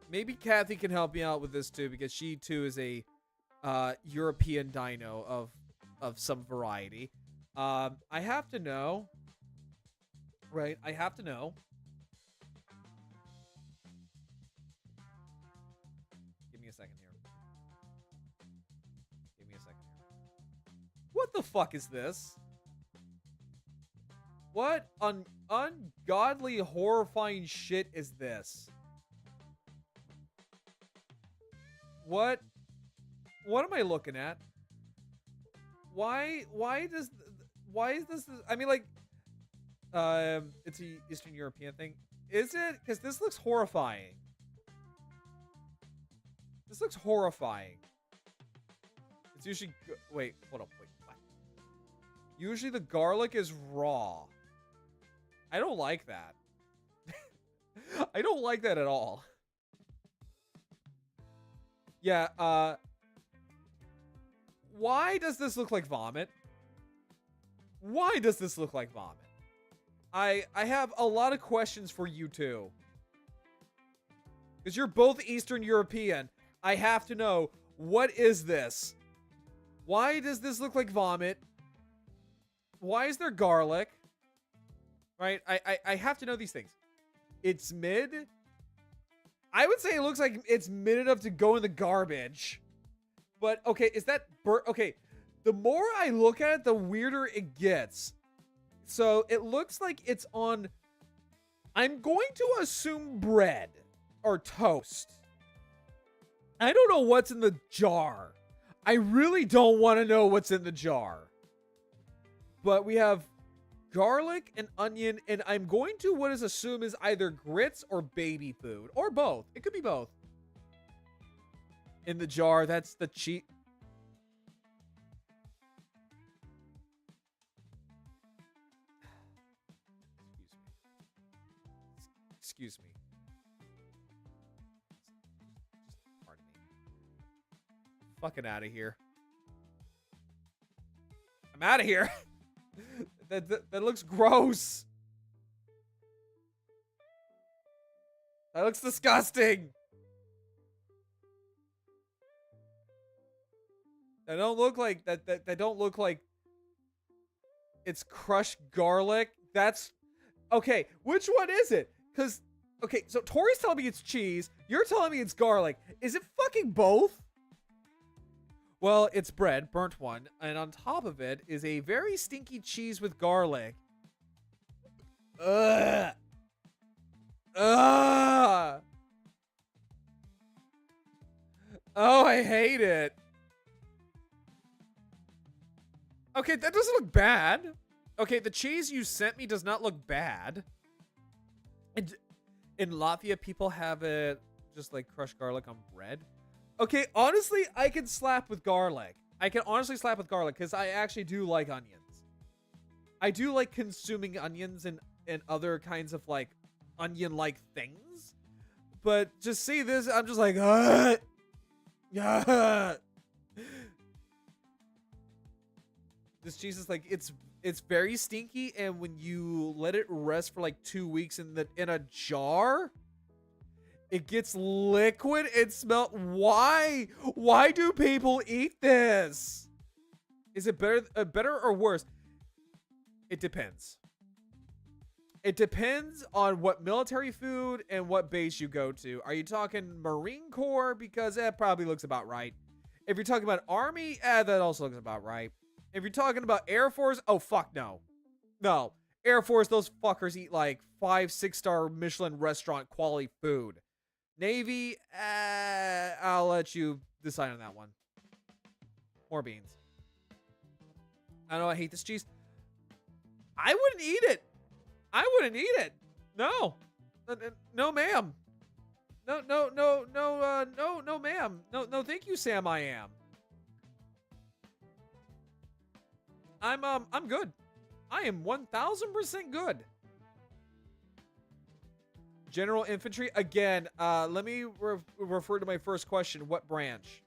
Maybe Kathy can help me out with this too because she too is a European dino of some variety. I have to know. Right, I have to know. Give me a second here. What the fuck is this? What ungodly, horrifying shit is this? What am I looking at? Why is this? I mean, like, it's a Eastern European thing. Is it? Because this looks horrifying. It's usually... Wait, hold up. Wait, what? Usually the garlic is raw. I don't like that. I don't like that at all. Yeah, why does this look like vomit? I have a lot of questions for you two. Because you're both Eastern European. I have to know, what is this? Why does this look like vomit? Why is there garlic? Right? I have to know these things. It's mid. I would say it looks like it's mid enough to go in the garbage. But, okay, is that... Okay, the more I look at it, the weirder it gets. So, it looks like it's on... I'm going to assume bread. Or toast. I don't know what's in the jar. I really don't want to know what's in the jar. But we have garlic and onion, and I'm going to what is assumed is either grits or baby food. Or both. It could be both. In the jar, that's the cheap. Excuse me. Pardon me. Fucking out of here. I'm out of here. That looks gross. That looks disgusting. That don't look like that don't look like it's crushed garlic. That's okay. Which one is it? Because okay, so Tori's telling me it's cheese. You're telling me it's garlic. Is it fucking both? Well, it's bread, burnt one, and on top of it is a very stinky cheese with garlic. Ugh. Ugh. Oh, I hate it. Okay, that doesn't look bad. Okay, the cheese you sent me does not look bad. And in Latvia, people have it just like crushed garlic on bread. Okay, honestly, I can slap with garlic. I can honestly slap with garlic because I actually do like onions. I do like consuming onions and other kinds of like onion-like things. But just see this, I'm just like, This cheese is like, it's very stinky, and when you let it rest for like 2 weeks in a jar, it gets liquid and smell. Why? Why do people eat this? Is it better or worse? It depends. It depends on what military food and what base you go to. Are you talking Marine Corps? Because that probably looks about right. If you're talking about Army, that also looks about right. If you're talking about Air Force, oh, fuck no. No. Air Force, those fuckers eat like 5-6-star Michelin restaurant quality food. Navy, I'll let you decide on that one. More beans. I know I hate this cheese. I wouldn't eat it. I wouldn't eat it. No. No, ma'am. No, ma'am. No, thank you, Sam, I am. I'm good. I am 1000% good. General infantry again. Let me refer to my first question. What branch?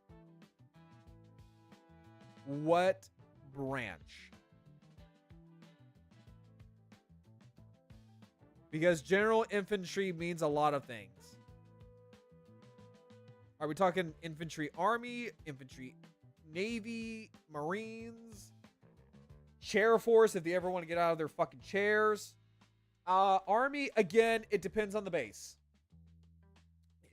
What branch? Because general infantry means a lot of things. Are we talking infantry army, infantry navy, marines, chair force if they ever want to get out of their fucking chairs? Army, again, it depends on the base.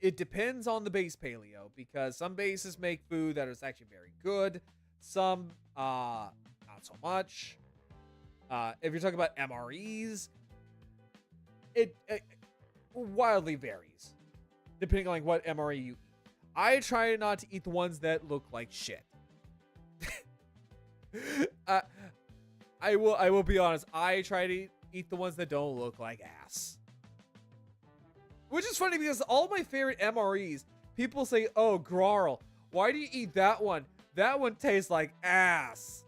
It depends on the base, Paleo, because some bases make food that is actually very good. Some, not so much. If you're talking about MREs, it wildly varies, depending on like what MRE you eat. I try not to eat the ones that look like shit. I will be honest. I try to eat the ones that don't look like ass. Which is funny because all my favorite MREs, people say, oh, Grarl, why do you eat that one? That one tastes like ass.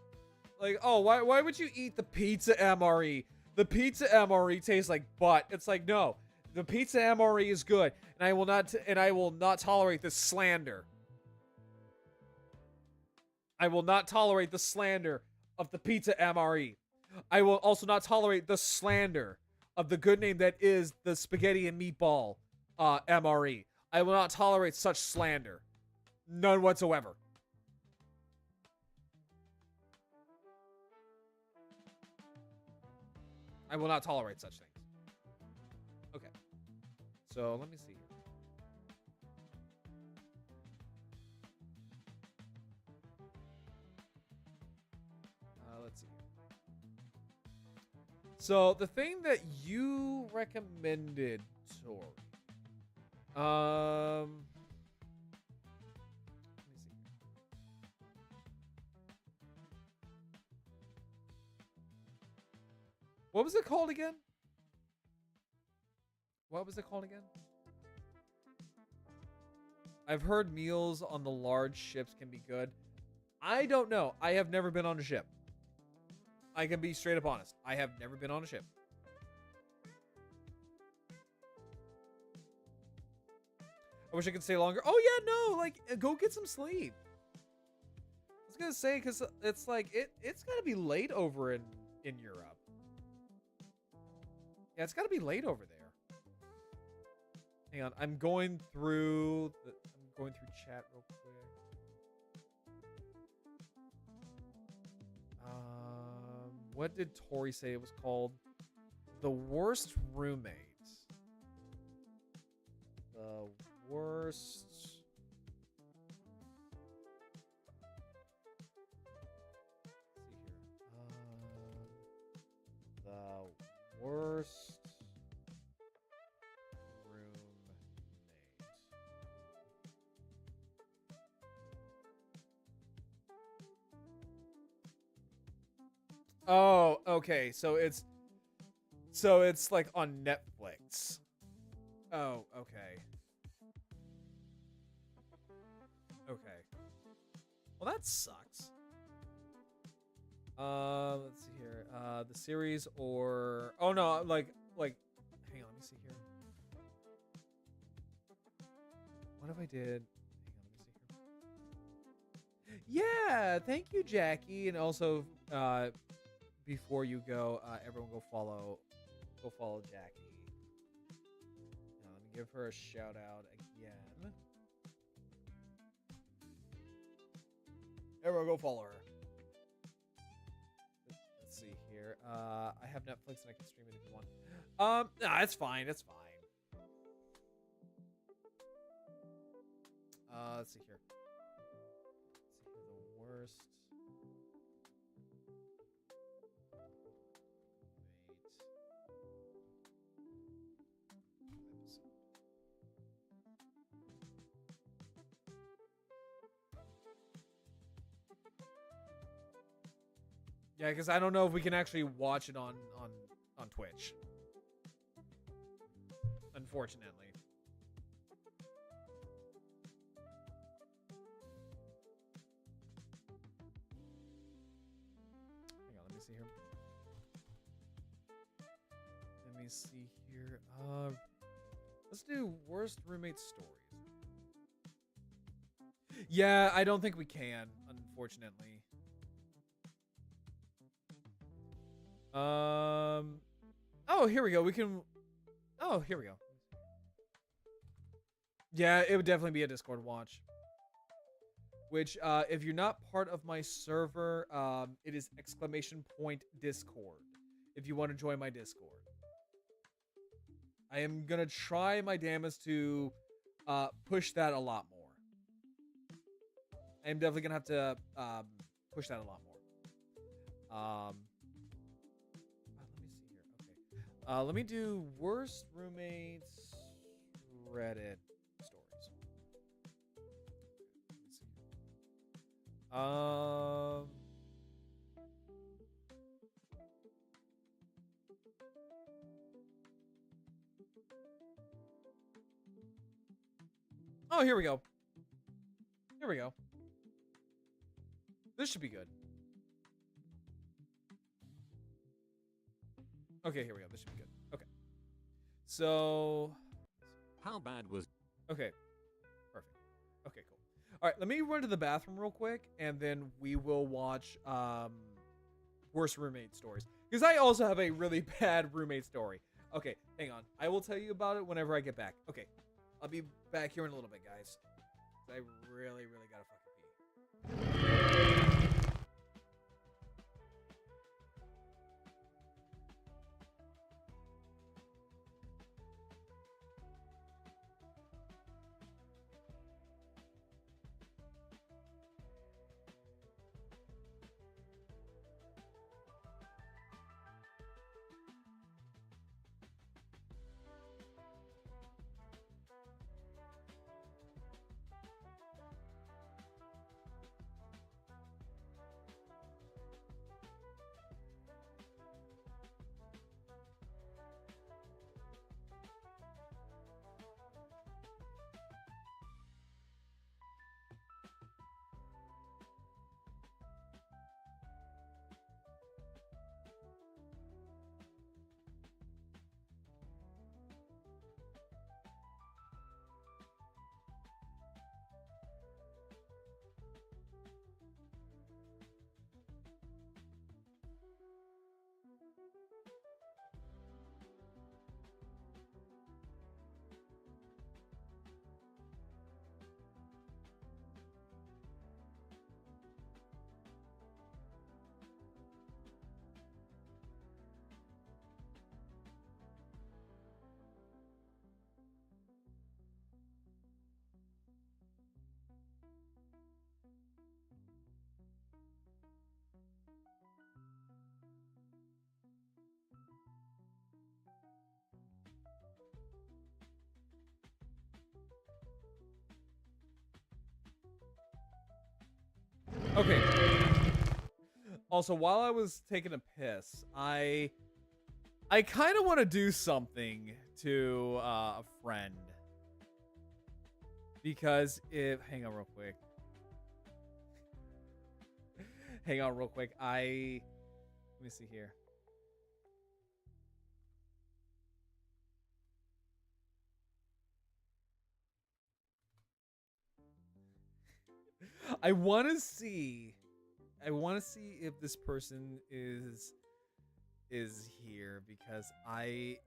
Like, oh, why would you eat the pizza MRE? The pizza MRE tastes like butt. It's like, no, the pizza MRE is good, and I will not tolerate this slander. I will not tolerate the slander of the pizza MRE. I will also not tolerate the slander of the good name that is the spaghetti and meatball MRE. I will not tolerate such slander. None whatsoever. I will not tolerate such things. Okay. So let me see here. Let's see. So the thing that you recommended, Tori. Let me see. What was it called again? What was it called again? I've heard meals on the large ships can be good. I don't know. I have never been on a ship. I can be straight up honest. I have never been on a ship. I wish I could stay longer. Oh yeah, no, like go get some sleep. I was gonna say because it's like it's gotta be late over in Europe. Yeah, it's gotta be late over there. Hang on, I'm going through chat real quick. What did Tori say it was called? The worst roommate. The worst. Let's see here. The worst roommate. Oh, okay. So it's like on Netflix. Oh, okay. Okay. Well, that sucks. Let's see here. The series or oh no, like hang on, let me see here. What if I did? Hang on, let me see here. Yeah, thank you, Jackie, and also before you go, everyone go follow Jackie. Now, let me give her a shout out again. Everyone go follow her. Let's see here. I have Netflix and I can stream it if you want. Nah, it's fine. It's fine. Let's see here. Let's see here. The worst. Yeah, because I don't know if we can actually watch it on Twitch. Unfortunately. Hang on, let me see here. Let me see here. Let's do worst roommate stories. Yeah, I don't think we can, unfortunately. Oh, here we go. We can. Oh, here we go. Yeah, it would definitely be a Discord watch. Which, if you're not part of my server, it is !Discord. If you want to join my Discord, I am gonna try my damnedest to push that a lot more. I am definitely gonna have to push that a lot more. Let me do worst roommates Reddit stories. Let's see. Oh, here we go. Here we go. This should be good. Okay, here we go. This should be good. Okay. So... How bad was... Okay. Perfect. Okay, cool. All right, let me run to the bathroom real quick, and then we will watch worst roommate stories. Because I also have a really bad roommate story. Okay, hang on. I will tell you about it whenever I get back. Okay, I'll be back here in a little bit, guys. I really, really gotta fucking pee. Okay. Also, while I was taking a piss, I kind of want to do something to a friend. Because if... Hang on real quick. Hang on real quick. Let me see here. I want to see if this person is here because I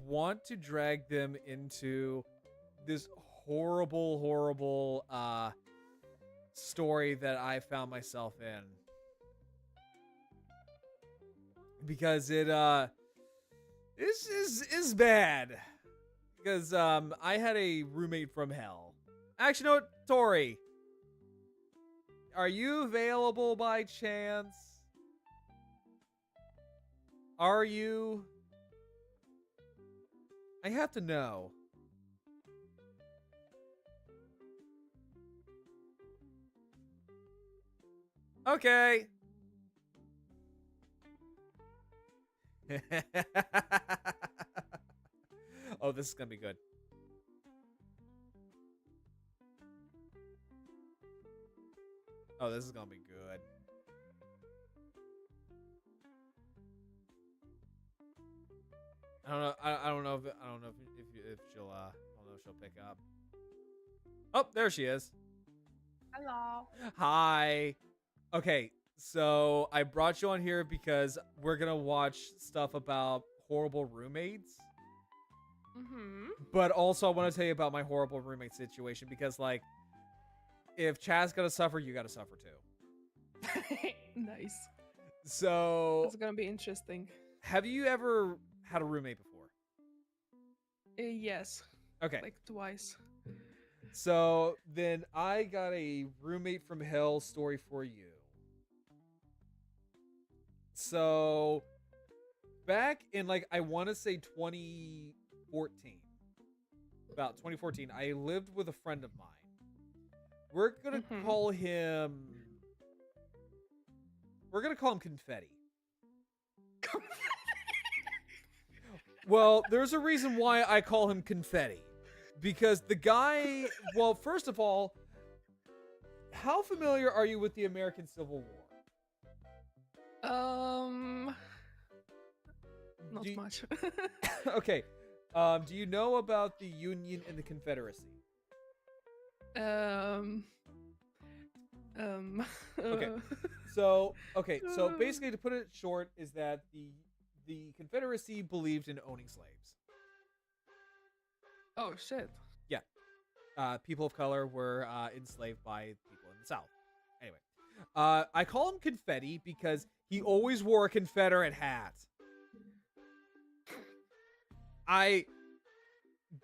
want to drag them into this horrible story that I found myself in. Because it is bad. Because I had a roommate from hell. Actually, no, Tori. Are you available by chance? Are you? I have to know. Okay. Oh, this is gonna be good. Oh, this is gonna be good. I don't know. I don't know if she'll she'll pick up. Oh, there she is. Hello. Hi. Okay, so I brought you on here because we're gonna watch stuff about horrible roommates. Mm-hmm. But also, I want to tell you about my horrible roommate situation because, like, if Chad's gonna suffer, you gotta suffer too. Nice. So, It's gonna be interesting. have you ever had a roommate before? Yes. Okay. Like twice. So then I got a roommate from hell story for you. So back in, like, I want to say 2014. About 2014, I lived with a friend of mine. We're going to call him Confetti. Well, there's a reason why I call him Confetti. Because the guy, well, first of all, how familiar are you with the American Civil War? Not much. Okay. Do you know about the Union and the Confederacy? Okay. So basically, to put it short, is that the Confederacy believed in owning slaves. Oh shit. Yeah. People of color were enslaved by people in the South. Anyway, I call him Confetti because he always wore a Confederate hat. I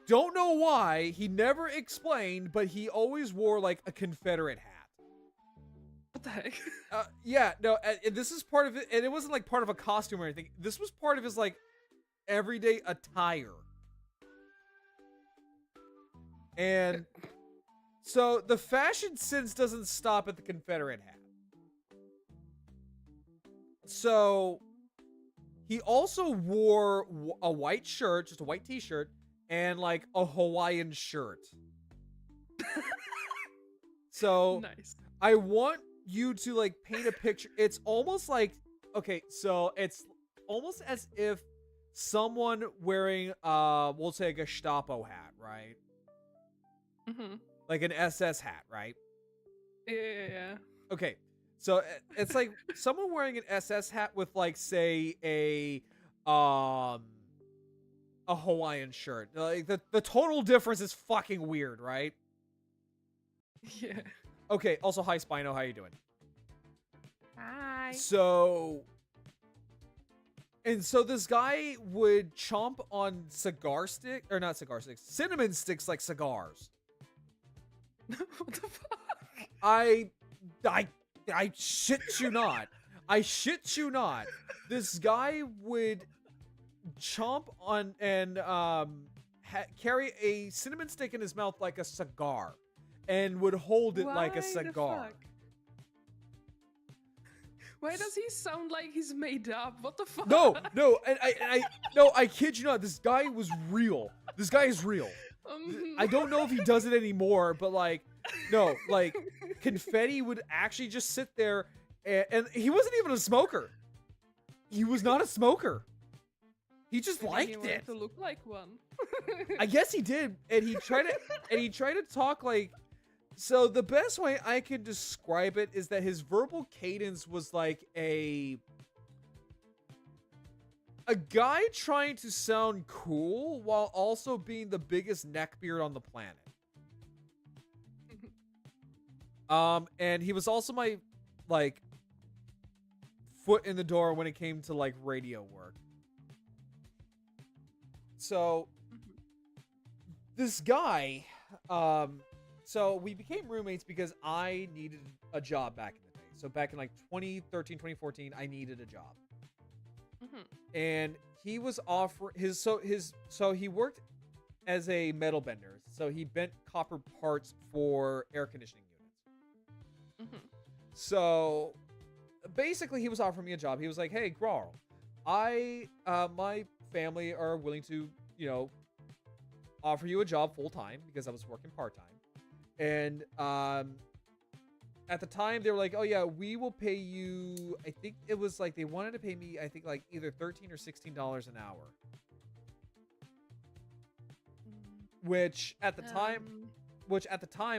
don't know why. He never explained, but he always wore like a Confederate hat. What the heck? Yeah, no, and this is part of it, and it wasn't like part of a costume or anything. This was part of his like everyday attire. And so the fashion sense doesn't stop at the Confederate hat. So he also wore a white shirt, just a white t-shirt, and like a Hawaiian shirt. So Nice. I want you to like paint a picture. It's almost like, okay, so it's almost as if someone wearing we'll say a Gestapo hat, right? Mm-hmm. Like an SS hat, right? Yeah. Okay. So it's like someone wearing an SS hat with like say a Hawaiian shirt. Like the total difference is fucking weird, right? Yeah. Okay, also hi Spino, how you doing? Hi. So this guy would chomp on cinnamon sticks like cigars. What the fuck? I shit you not. I shit you not. This guy would chomp on and carry a cinnamon stick in his mouth like a cigar, and would hold it like a Why the cigar. fuck? Why does he sound like he's made up? What the fuck? No, and I kid you not. This guy was real. This guy is real. I don't know if he does it anymore, but like, no, like, Confetti would actually just sit there, and he wasn't even a smoker. He was not a smoker. He just Maybe liked he wanted it. to look like one. I guess he did, and he tried to talk like. So the best way I can describe it is that his verbal cadence was like a guy trying to sound cool while also being the biggest neckbeard on the planet. And he was also my like foot in the door when it came to like radio work. So this guy, so we became roommates because I needed a job back in the day. So back in like 2013, 2014, I needed a job. And he was so he worked as a metal bender. So he bent copper parts for air conditioning units. So basically he was offering me a job. He was like, "Hey, Grarl, my family are willing to, offer you a job full time," because I was working part time. And at the time they were like, "Oh yeah, we will pay you." I think it was like they wanted to pay me, I think like either $13 or $16 an hour. Which at the time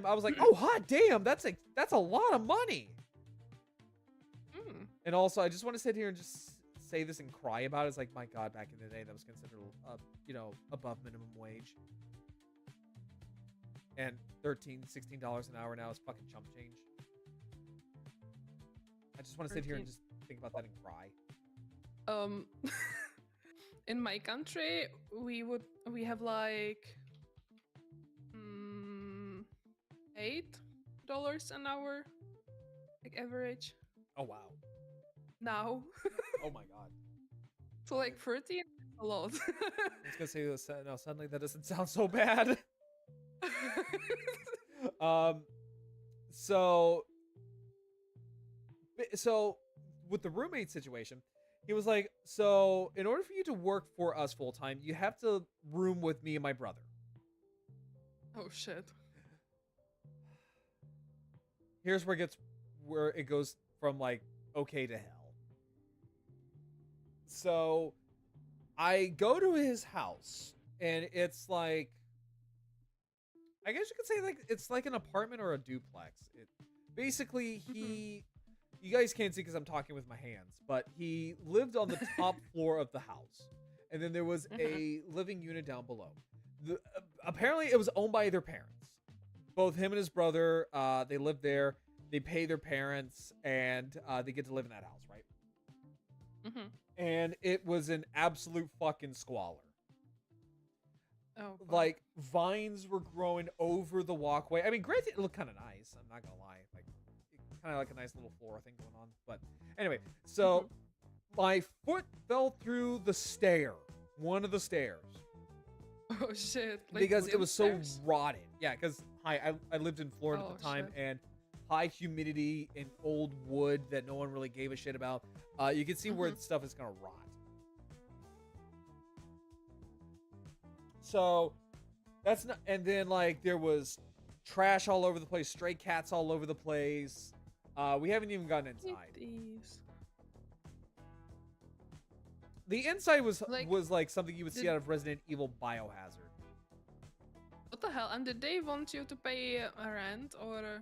I was like, "Oh hot damn, that's a lot of money." And also I just want to sit here and just say this and cry about it. It's like, my God, back in the day that was considered above minimum wage. And $13, $16 an hour now is fucking chump change. I just want to sit here and just think about that and cry. In my country, we have like $8 an hour, like average. Oh wow. Now. Oh my God. So like 30, a lot. I was gonna say this. No, suddenly that doesn't sound so bad. So with the roommate situation, he was like, "So in order for you to work for us full time, you have to room with me and my brother." Oh shit. Here's where it goes from like okay to hell. So I go to his house, and it's like, I guess you could say like it's like an apartment or a duplex. Basically you guys can't see because I'm talking with my hands, but he lived on the top floor of the house. And then there was a living unit down below. Apparently, it was owned by their parents. Both him and his brother, they live there. They pay their parents, and they get to live in that house, right? Mm-hmm. And it was an absolute fucking squalor. Oh, boy. Like, vines were growing over the walkway. I mean, granted, it looked kind of nice. I'm not gonna lie. Like, kind of like a nice little flora thing going on. But anyway, so my foot fell through the stair, one of the stairs, Oh shit! Like because it wooden was so stairs? rotted. Yeah, because I lived in Florida Oh, at the time, shit. and high humidity and old wood that no one really gave a shit about. You can see where the stuff is gonna rot. So that's not. And then like there was trash all over the place, stray cats all over the place. We haven't even gotten Look inside. at these. The inside was Like, like something you would see did- out of Resident Evil Biohazard. What the hell? And did they want you to pay a rent or?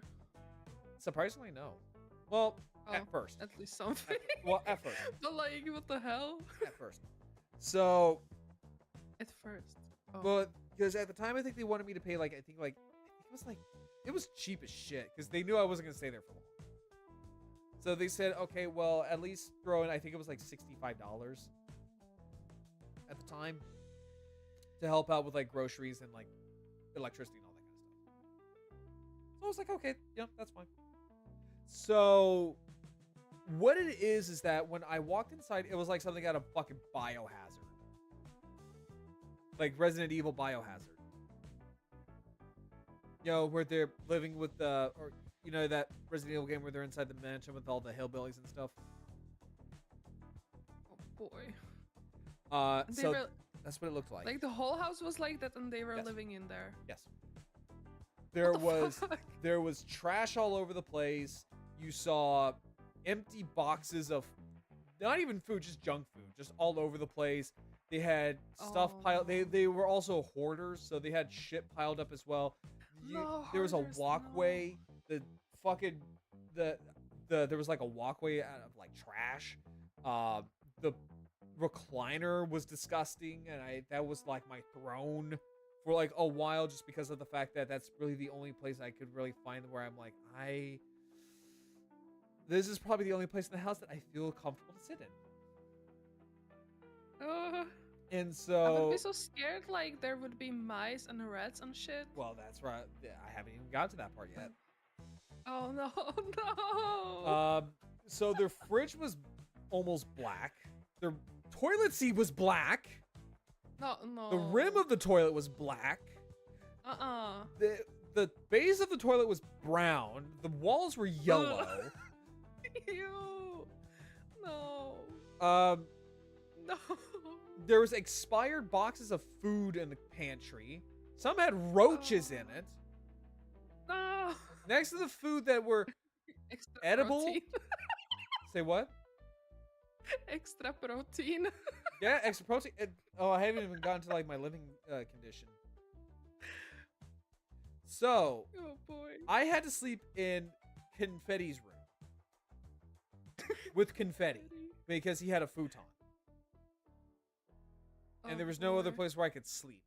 Surprisingly, no. Well, Oh, at first. At least something. Well, at first. But like, what the hell? At first. So, At first. Oh. but because at the time I think they wanted me to pay like I think it was cheap as shit because they knew I wasn't gonna stay there for long. So they said, okay, well at least throw in I think it was like $65 at the time to help out with like groceries and like electricity and all that kind of stuff. So I was like, okay, yeah, that's fine. So what it is that when I walked inside, it was like something out of fucking Biohazard. Like Resident Evil Biohazard. You know, where they're living with the, or, you know, that Resident Evil game where they're inside the mansion with all the hillbillies and stuff. Oh boy. And they So were, that's what it looked like. like the whole house was like that, and they were Yes. living in there. Yes. There What the was fuck? there was trash all over the place. You saw empty boxes of not even food, just junk food, just all over the place. They had stuff piled. Oh. They were also hoarders, so they had shit piled up as well. No, There was a hoarders, walkway. no. The fucking there was like a walkway out of like trash. The recliner was disgusting, and that was like my throne for like a while, just because of the fact that that's really the only place I could really find where I'm like this is probably the only place in the house that I feel comfortable to sit in. And I would so be so scared. Like there would be mice and rats and shit. well, that's right. I haven't even got to that part yet. Oh no, no. So their fridge was almost black. Their toilet seat was black. No, no. The rim of the toilet was black. The base of the toilet was brown. The walls were yellow. Ew. No. Um, No. there was expired boxes of food in the pantry. Some had roaches in it. No. Next to the food that were Extra edible? protein. say what? Extra protein. Yeah, extra protein. I haven't even gotten to like my living condition. So Oh boy. I had to sleep in Confetti's room with confetti because he had a futon, and there was no other place where I could sleep.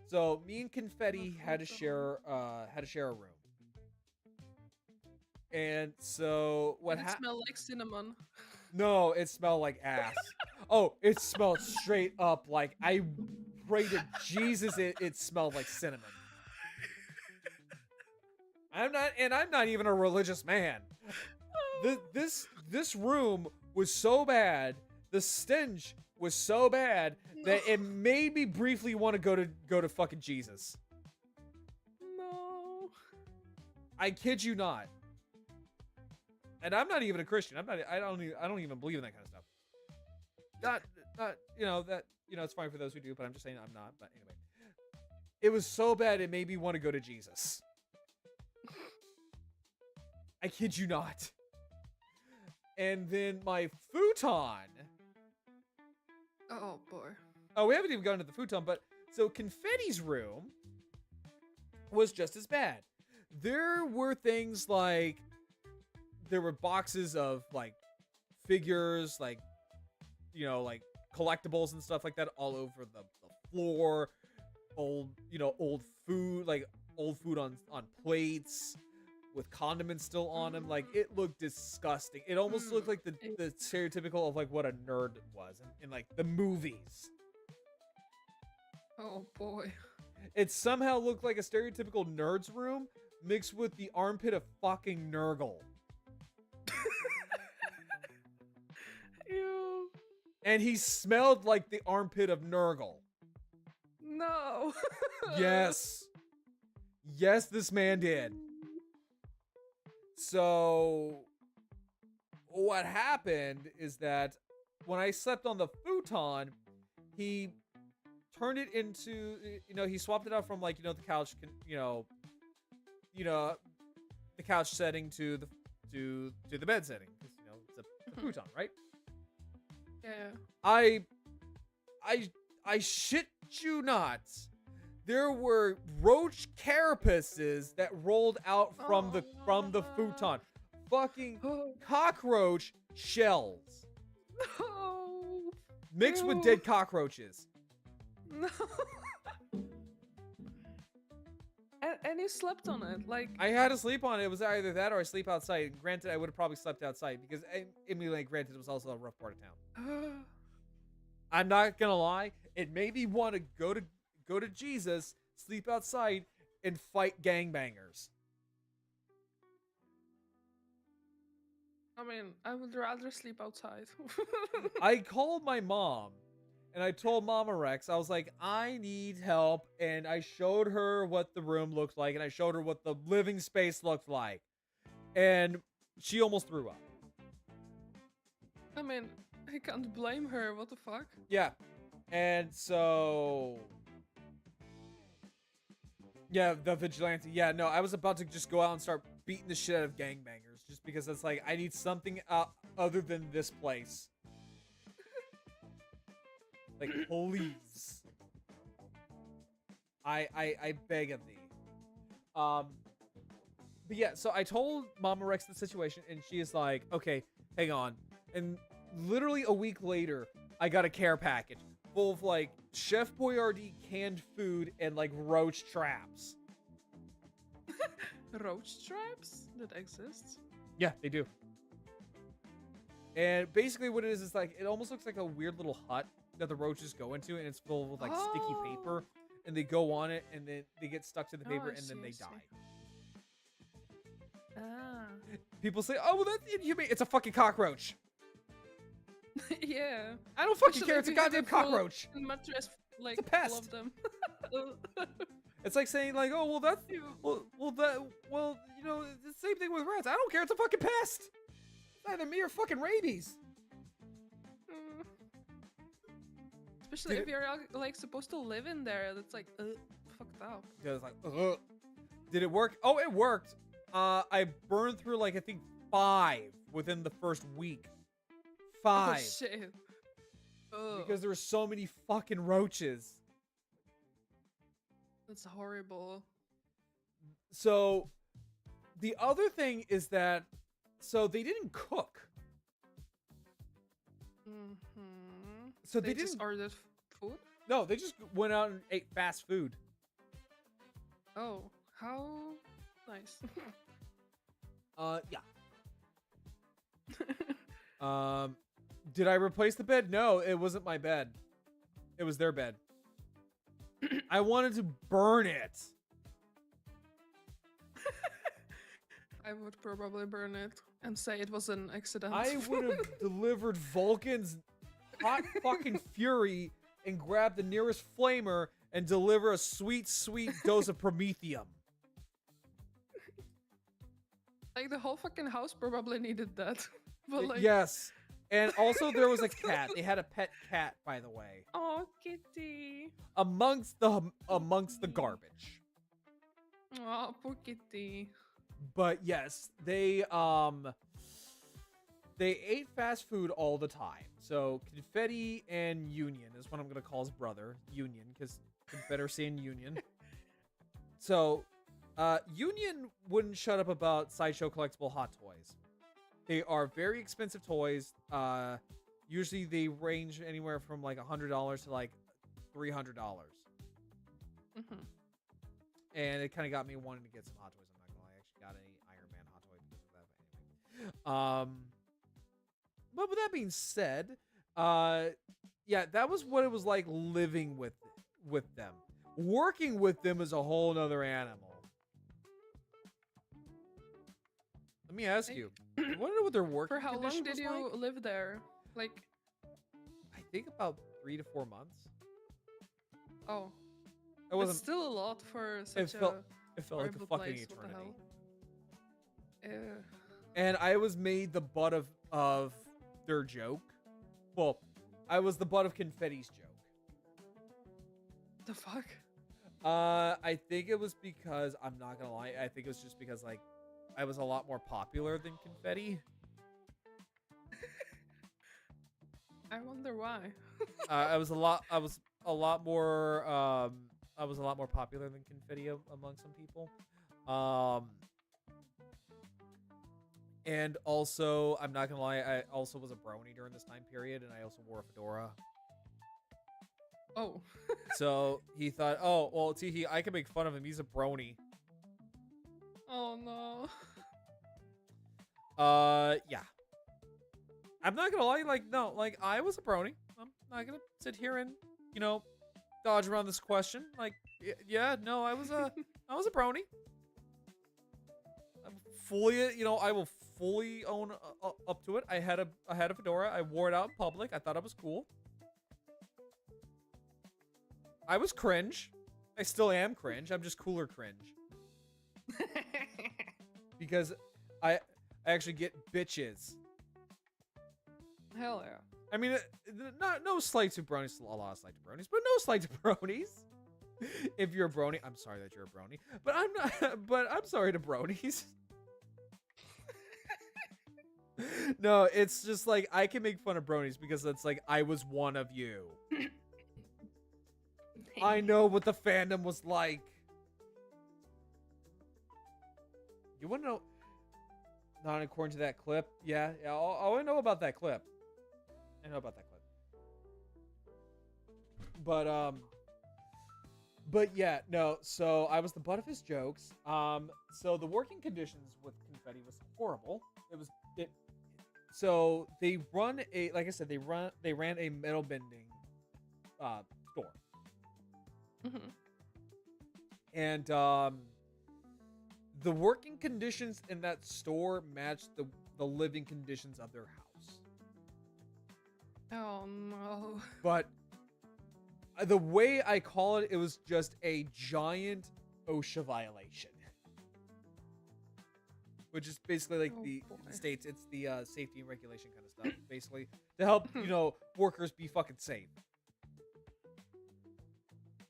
So me and Confetti had to share a room. And so what It happened? smelled like cinnamon. No, it smelled like ass. Oh, it smelled straight up like I pray to Jesus it smelled like cinnamon. I'm not even a religious man. This room was so bad, the stench was so bad that it made me briefly want to go to fucking Jesus. No. I kid you not. And I'm not even a Christian. I don't even believe in that kind of stuff. Not it's fine for those who do, but I'm just saying I'm not. But anyway, it was so bad it made me want to go to Jesus. I kid you not. And then my futon. Oh boy. Oh, we haven't even gone to the futon, but so Confetti's room was just as bad. There were things like there were boxes of like figures, like like collectibles and stuff like that all over the floor. Old food, like old food on plates with condiments still on them. Like, it looked disgusting. It almost looked like the stereotypical of like what a nerd was in like the movies. Oh boy. It somehow looked like a stereotypical nerd's room mixed with the armpit of fucking Nurgle. Ew. And he smelled like the armpit of Nurgle. No. Yes. Yes, this man did. So what happened is that when I slept on the futon, he turned it into, he swapped it out from like, the couch, the couch setting to the bed setting. It's a futon, right? Yeah. I shit you not. There were roach carapaces that rolled out from the futon. Fucking cockroach shells. No. Mixed with Ew. dead cockroaches. No. And you slept on it, like. I had to sleep on it. It was either that or I sleep outside. Granted, I would have probably slept outside because, granted, it was also a rough part of town. I'm not gonna lie. It made me want to go to Jesus, sleep outside, and fight gangbangers. I mean, I would rather sleep outside. I called my mom, and I told Mama Rex, I was like, I need help, and I showed her what the room looked like, and I showed her what the living space looked like, and she almost threw up. I mean, I can't blame her. What the fuck? Yeah. And so, yeah, the vigilante. Yeah, no, I was about to just go out and start beating the shit out of gangbangers just because it's like, I need something other than this place. Like, please. I beg of thee. But yeah, so I told Mama Rex the situation, and she is like, okay, hang on. And literally a week later, I got a care package full of like Chef Boyardee canned food and like roach traps. Roach traps that exist? Yeah, they do. And basically what it is like, it almost looks like a weird little hut that the roaches go into, and it's full with like sticky paper, and they go on it, and then they get stuck to the paper, and then they die. Ah. People say, oh, well, that's inhumane. It's a fucking cockroach. Yeah. I don't fucking Especially care. if It's a you have goddamn full cockroach. Mattress, like, It's a pest. all of them. It's like saying like, oh, well, that's, well, it's the same thing with rats. I don't care. It's a fucking pest. It's either me or fucking rabies. Especially if you're like supposed to live in there, that's like fucked up. Yeah, it's like, ugh. Did it work? Oh, it worked. I burned through like I think 5 within the first week. 5. Oh shit. Because there were so many fucking roaches. That's horrible. So the other thing is that so they didn't cook. Mm-hmm. So they didn't just ordered food? No, they just went out and ate fast food. Oh, how nice. Yeah. Did I replace the bed? No, it wasn't my bed. It was their bed. I wanted to burn it. I would probably burn it and say it was an accident. I would have delivered Vulcan's hot fucking fury and grabbed the nearest flamer and deliver a sweet, sweet dose of promethium. Like the whole fucking house probably needed that. But like, Yes. And also there was a cat. They had a pet cat, by the way. oh kitty. Amongst the garbage. Oh, poor kitty. But yes, they ate fast food all the time. So Confetti and Union is what I'm gonna call his brother, Union, because Confederacy and Union. So Union wouldn't shut up about Sideshow collectible hot toys. They are very expensive toys. Usually they range anywhere from like $100 to like $300. Mm-hmm. And it kind of got me wanting to get some Hot Toys. I'm not gonna lie, I actually got an Iron Man Hot Toy because of that. But anyway, but with that being said, yeah, that was what it was like living with them. Working with them is a whole nother animal. Let me ask you, you want to know what their working For how long condition did was you like? live there? Like, I think about 3 to 4 months. oh, It it's wasn't. still a lot for such felt- a It felt like a horrible fucking place. What the eternity. hell? Ew. And I was made the butt of their joke. Well, I was the butt of Confetti's joke. The fuck? I think it was because, I'm not gonna lie, I think it was just because like I was a lot more popular than Confetti. I wonder why. I was a lot more popular than Confetti among some people. And also, I'm not gonna lie, I also was a brony during this time period, and I also wore a fedora. Oh. So he thought, oh, well, I can make fun of him. He's a brony. Oh no. Yeah. I'm not gonna lie, like, no, like, I was a brony. I'm not gonna sit here and, dodge around this question. Like, yeah, no, I was a brony. I'm fully, I will fully own up to it. I had a fedora. I wore it out in public. I thought it was cool. I was cringe. I still am cringe. I'm just cooler cringe. Because I actually get bitches. Hell yeah. I mean, no slight to bronies. A lot of slight to bronies, but no slight to bronies. If you're a brony, I'm sorry that you're a brony, but I'm not. But I'm sorry to bronies. No, it's just like I can make fun of bronies because it's like I was one of you. I know what the fandom was like. You want to know? Not according to that clip. Yeah. I know about that clip. I know about that clip. But yeah, no. So I was the butt of his jokes. So the working conditions with Confetti was horrible. So they run like I said, they ran a metal bending store. Mm-hmm. And the working conditions in that store matched the living conditions of their house. Oh no. But the way I call it, it was just a giant OSHA violation. Which is basically like the boy. states, it's the safety and regulation kind of stuff, basically, to help, workers be fucking safe.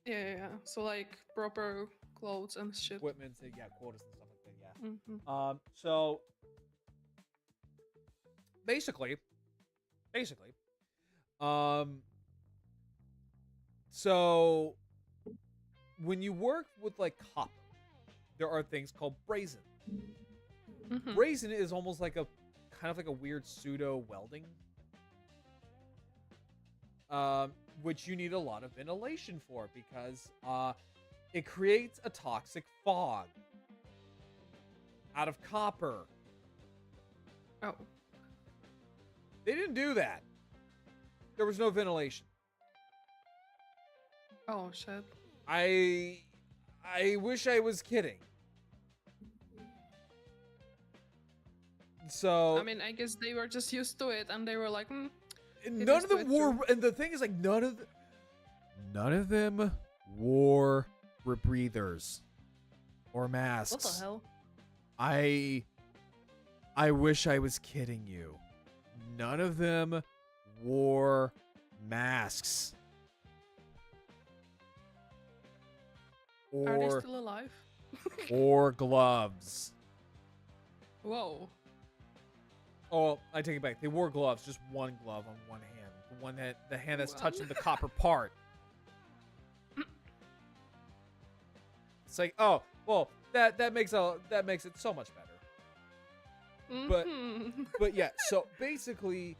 Yeah. So like proper clothes and shit. Equipment, yeah, quotas and stuff like that, yeah. Mm-hmm. So basically, so when you work with like copper, there are things called brazen. Mm-hmm. Brazen is almost like a kind of like a weird pseudo welding, which you need a lot of ventilation for because it creates a toxic fog out of copper. Oh. They didn't do that. There was no ventilation. Oh shit. I wish I was kidding. So I mean, I guess they were just used to it, and they were like, none of them wore. And the thing is, like, none of them wore rebreathers or masks. what the hell? I wish I was kidding you. None of them wore masks. Are they Or still alive? or gloves. Whoa. Oh, I take it back. They wore gloves, just one glove on one hand. The hand that's One? touching the copper part. It's like, oh, well, that makes it so much better. But Mhm. but yeah, so basically,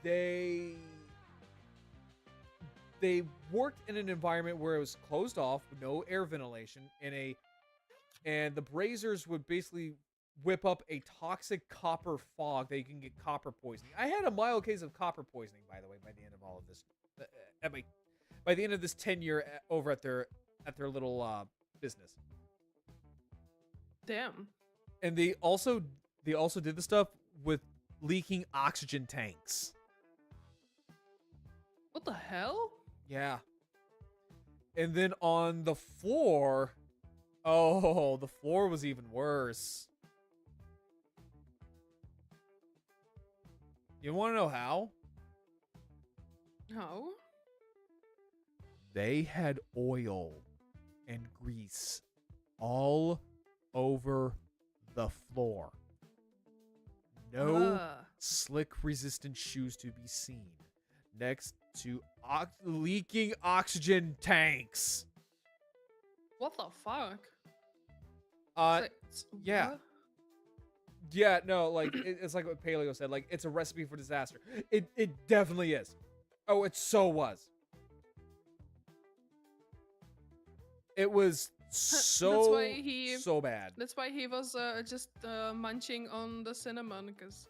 they they worked in an environment where it was closed off, no air ventilation, and the brazers would basically whip up a toxic copper fog that you can get copper poisoning. I had a mild case of copper poisoning, by the way, by the end of all of this. By the end of this tenure over at their little business. Damn. And they also did the stuff with leaking oxygen tanks. What the hell? Yeah. And then on the floor, oh, the floor was even worse. You want to know how? How? They had oil and grease all over the floor. No slick resistant shoes to be seen. Next to leaking oxygen tanks. What the fuck? Yeah. What? Yeah, no, like, it's like what Paleo said. Like, it's a recipe for disaster. It definitely is. Oh, it so was. It was so bad. That's why he was just munching on the cinnamon, because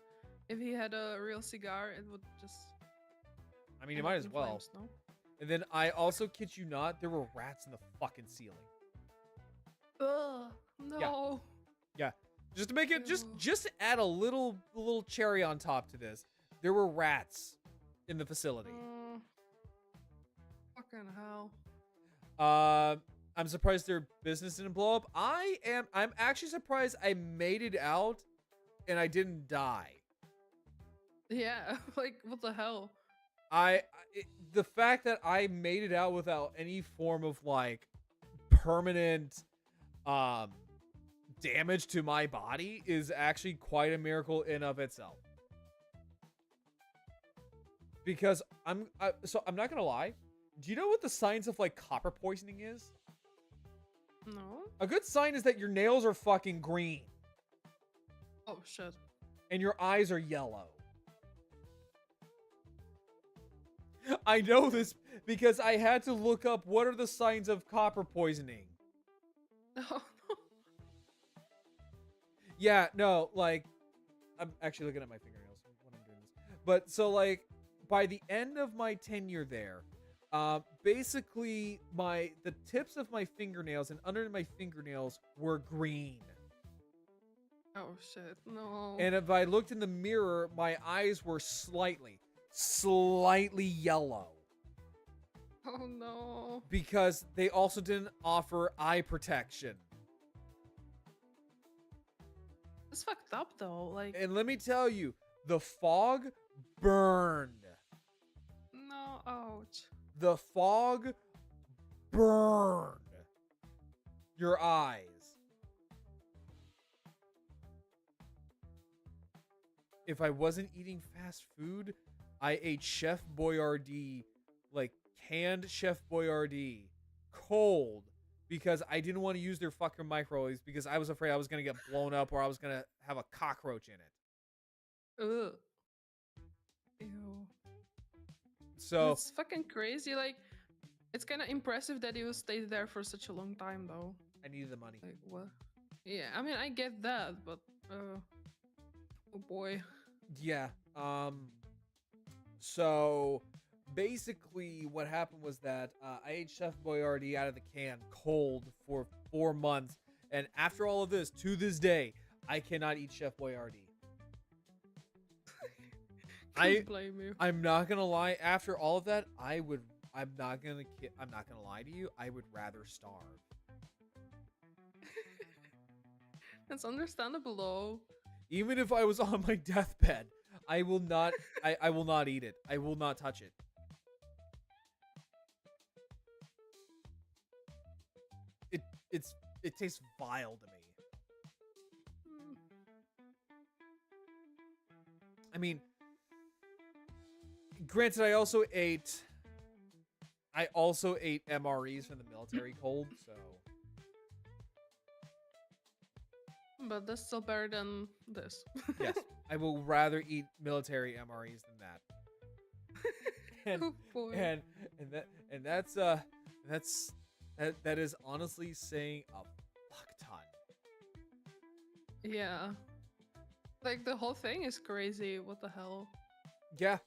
if he had a real cigar, it would just. I mean, you might as well. Flames, no? And then I also kid you not, there were rats in the fucking ceiling. Ugh, no. Yeah. Just to make it just to add a little cherry on top to this, there were rats in the facility. Fucking hell. I'm surprised their business didn't blow up. I'm actually surprised I made it out and I didn't die. Yeah, like what the hell? The fact that I made it out without any form of like permanent damage to my body is actually quite a miracle in of itself. Because I'm not gonna lie. Do you know what the signs of like copper poisoning is? No. A good sign is that your nails are fucking green. Oh shit. And your eyes are yellow. I know this because I had to look up what are the signs of copper poisoning. Oh. Yeah, no, like, I'm actually looking at my fingernails when I'm doing this. But, so, like, by the end of my tenure there, basically, the tips of my fingernails and under my fingernails were green. Oh, shit, no. And if I looked in the mirror, my eyes were slightly yellow. Oh, no. Because they also didn't offer eye protection. It's fucked up though, like. And let me tell you, the fog burned. No, ouch. The fog burned your eyes. If I wasn't eating fast food, I ate Chef Boyardee, like canned Chef Boyardee, cold. Because I didn't want to use their fucking microwaves because I was afraid I was going to get blown up or I was going to have a cockroach in it. Ugh. Ew. So it's fucking crazy. Like, it's kind of impressive that you stayed there for such a long time, though. I needed the money. Like, what? Yeah, I mean, I get that, but oh boy. Yeah. So basically what happened was that I ate Chef Boyardee out of the can cold for 4 months. And after all of this, to this day, I cannot eat Chef Boyardee. Can't blame you. I'm not gonna lie. After all of that, I'm not gonna lie to you. I would rather starve. That's understandable, though. Even if I was on my deathbed, I will not. I will not eat it. I will not touch it. It tastes vile to me. I mean, granted, I also ate MREs from the military cold, so. but that's still better than this. Yes, I will rather eat military MREs than that. And Oh boy. and that's that is honestly saying a fuck ton. Yeah. Like the whole thing is crazy. What the hell? Yeah.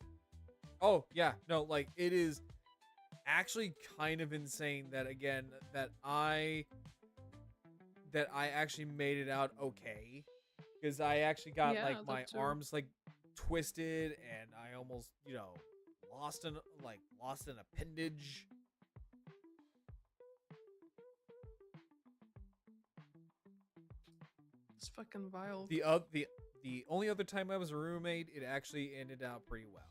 Oh yeah. No, like it is actually kind of insane that again that I actually made it out okay, because I actually got Yeah, like that my too. arms like twisted and I almost lost an appendage. It's fucking wild. The only other time I was a roommate, it actually ended out pretty well.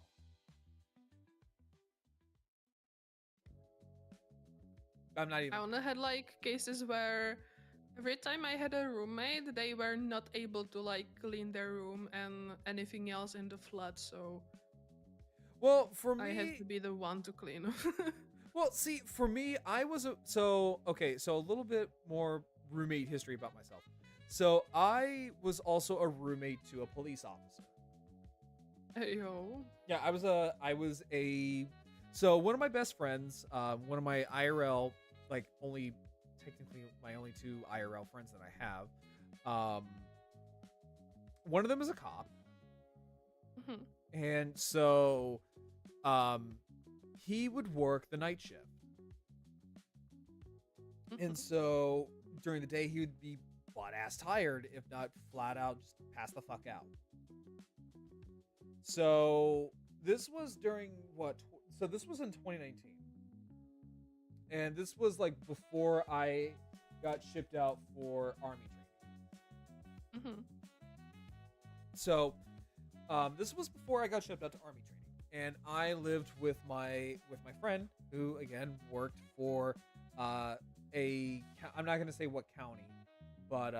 I'm not even. I only had like cases where every time I had a roommate, they were not able to like clean their room and anything else in the flat, so Well, for I had me, to be the one to clean. well, see, for me, I was okay. So a little bit more roommate history about myself. So I was also a roommate to a police officer. Hey, yo. Yeah, I was a so one of my best friends, one of my IRL, like only technically my only two IRL friends that I have. One of them is a cop, Mhm. and so he would work the night shift. And Mhm. so during the day he would be butt ass tired, if not flat out just pass the fuck out. So this was during what? So this was in 2019, and this was like before I got shipped out for army training. Mhm. So this was before I got shipped out to army training, and I lived with my friend who again worked for I'm not gonna say what county, but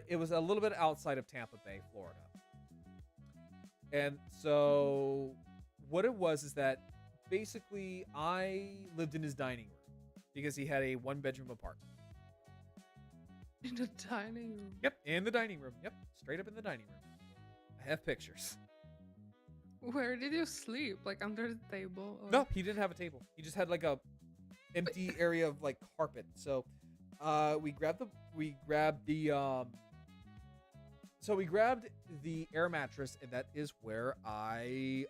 it was a little bit outside of Tampa Bay, Florida. And so what it was is that basically I lived in his dining room because he had a 1-bedroom apartment. In the dining room. Yep, in the dining room. Yep, straight up in the dining room. I have pictures. Where did you sleep? Like under the table? Or... No, he didn't have a table. He just had like a empty area of like carpet. So we grabbed the air mattress, and that is where I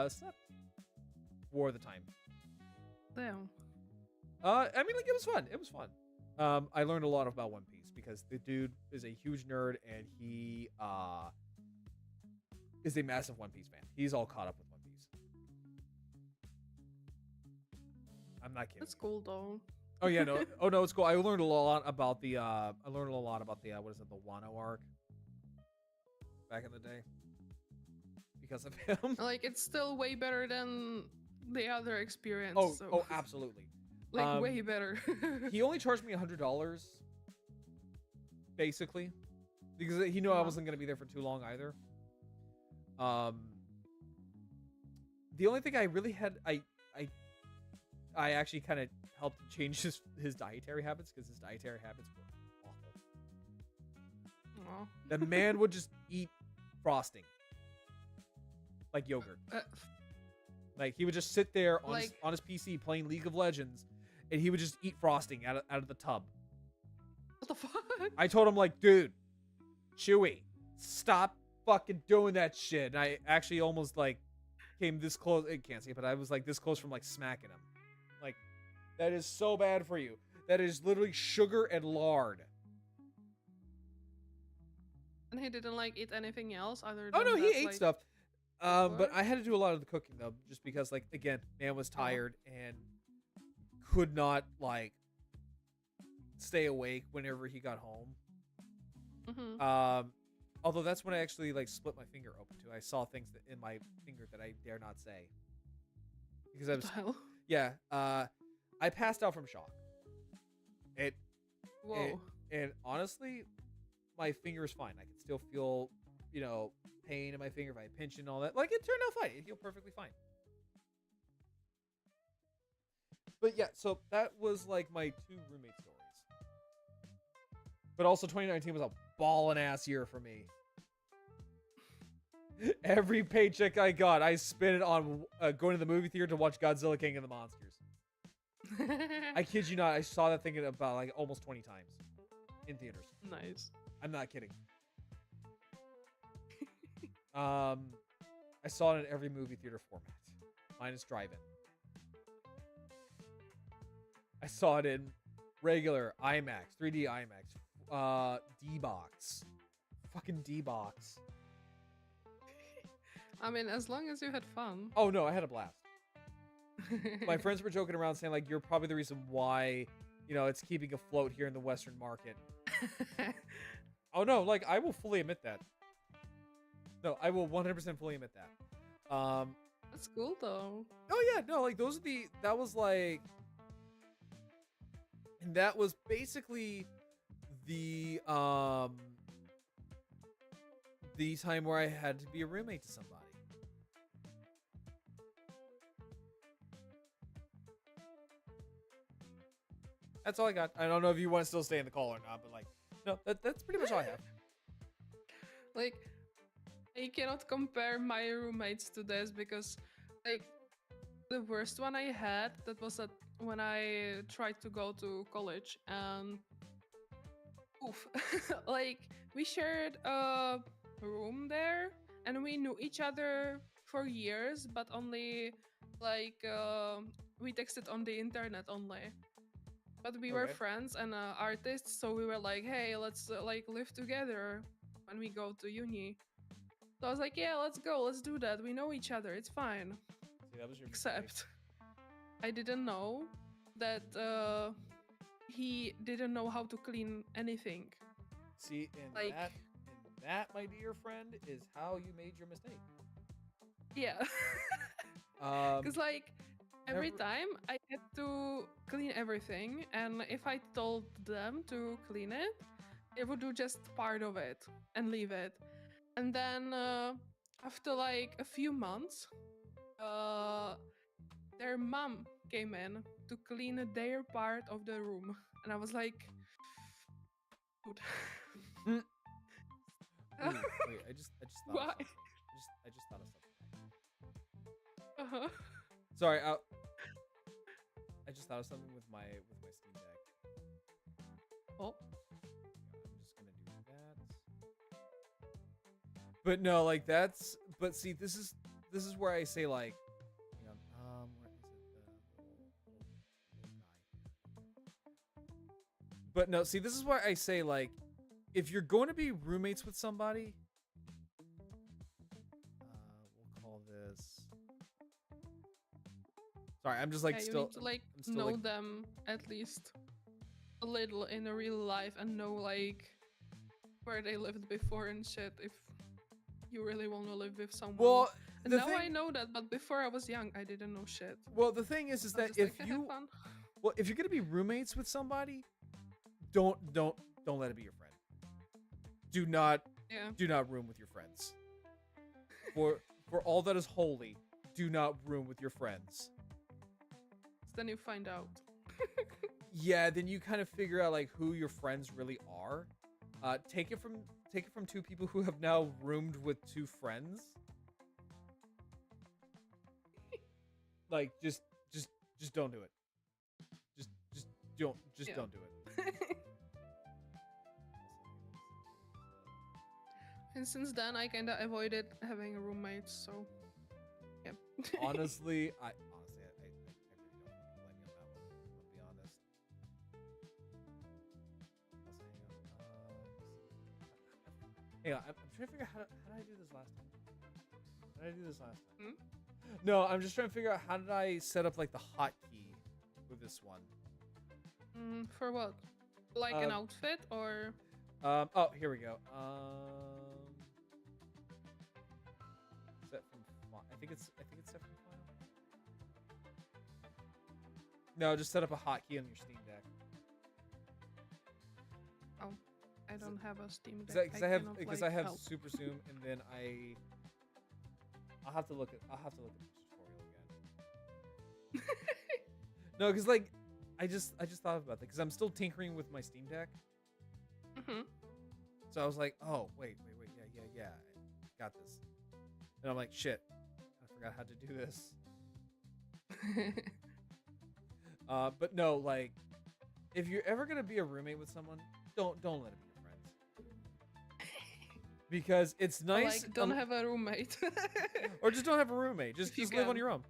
slept for the time. Damn. I mean, like, it was fun. It was fun. I learned a lot about One Piece because the dude is a huge nerd, and he is a massive One Piece fan. He's all caught up with One Piece. I'm not kidding. That's cool though. Oh yeah, no. Oh no, it's cool. I learned a lot about the what is it, the Wano arc back in the day because of him. Like it's still way better than the other experience. Oh, so. oh, absolutely. Like way better. He only charged me $100, basically, because he knew I wasn't gonna be there for too long either. The only thing I really had, I actually kind of helped change his dietary habits because his dietary habits were awful. Aw. The man would just eat frosting, like yogurt. Like he would just sit there on Like- his PC playing League of Legends, and he would just eat frosting out of the tub. What the fuck? I told him, like, dude, Chewy, stop fucking doing that shit. And I actually almost like came this close. I can't see it, but I was like this close from like smacking him. Like, that is so bad for you. That is literally sugar and lard. And he didn't like eat anything else other Oh than no, he that, ate like- stuff. But What? I had to do a lot of the cooking though, just because like again, man was tired and could not like stay awake whenever he got home. Mhm. Although that's when I actually like split my finger open too. I saw things in my finger that I dare not say because I What was the hell? yeah. I passed out from shock. Whoa. And honestly, my finger is fine. I can still feel, pain in my finger if I pinch it and all that. Like, it turned out fine. It healed perfectly fine. But yeah, so that was like my 2 roommate stories. But also 2019 was a ballin' ass year for me. Every paycheck I got, I spent it on going to the movie theater to watch Godzilla King of the Monsters. I kid you not, I saw that thing about like almost 20 times in theaters. Nice. I'm not kidding. I saw it in every movie theater format, minus drive-in. I saw it in regular IMAX, 3D IMAX, D-Box, fucking D-Box. I mean, as long as you had fun. Oh no, I had a blast. My friends were joking around saying like, you're probably the reason why, you know, it's keeping afloat here in the Western market. Oh no, like I will fully admit that. No, I will 100% fully admit that. That's cool though. Oh yeah, no, like those are that was like, and that was basically the time where I had to be a roommate to somebody. That's all I got. I don't know if you want to still stay in the call or not, but like, no, that's pretty much all I have. Like, I cannot compare my roommates to this because, like, the worst one I had, that was when I tried to go to college, and oof, like we shared a room there, and we knew each other for years, but only like we texted on the internet only. But we were Okay. friends and artists, so we were like, hey, let's like live together when we go to uni. So I was like, yeah, let's go, let's do that. We know each other, it's fine. See, that was your mistake. Except I didn't know that he didn't know how to clean anything. See, and like- that, my dear friend, is how you made your mistake. Yeah. Because like every time I had to clean everything, and if I told them to clean it, they would do just part of it and leave it. And then after like a few months, their mom came in to clean their part of the room, and I was like, dude. Ooh, wait, I just thought Why? of something. I just thought of something. Uh-huh. Sorry, I just thought of something with my Steam Deck. Oh. I'm just gonna do that. But no, like that's. But see, this is where I say like, hang on, where is it? The little guy here. But no, see, this is where I say like, if you're going to be roommates with somebody, we'll call this. Sorry, I'm just like Yeah, you still. need to like I'm still, know like, them at least a little in a real life and know like where they lived before and shit if you really want to live with someone. Well, and the now I thing, know that, but before I was young, I didn't know shit. well, the thing is I was that just if like, you, have fun. well, if you're gonna be roommates with somebody, don't let it be your friend. Do not room with your friends. For all that is holy, do not room with your friends. Then you find out. Yeah, then you kind of figure out like who your friends really are. Take it from two people who have now roomed with two friends. Like just don't do it. Just Yeah. don't do it. And since then, I kind of avoided having roommates, so yeah. Honestly, I really don't blame you on that one. I'll be honest. Hang on, I'm trying to figure out how did I do this last time? Hmm? No, I'm just trying to figure out how did I set up like the hotkey with this one. For what? Like an outfit or? Oh, here we go. Set from I think it's set from file. No, just set up a hotkey on your Steam Deck. Oh, I don't have a Steam Deck. Because I have Super Zoom, and then I'll have to look at this tutorial again. No, because like I just thought about that because I'm still tinkering with my Steam Deck. Mhm. So I was like, oh, wait, yeah, got this. And I'm like, shit, I forgot how to do this. But no, like, if you're ever gonna be a roommate with someone, don't let it be your friends, because it's Or, nice. like, don't have a roommate. Or just don't have a roommate. Just If you live on can. your own.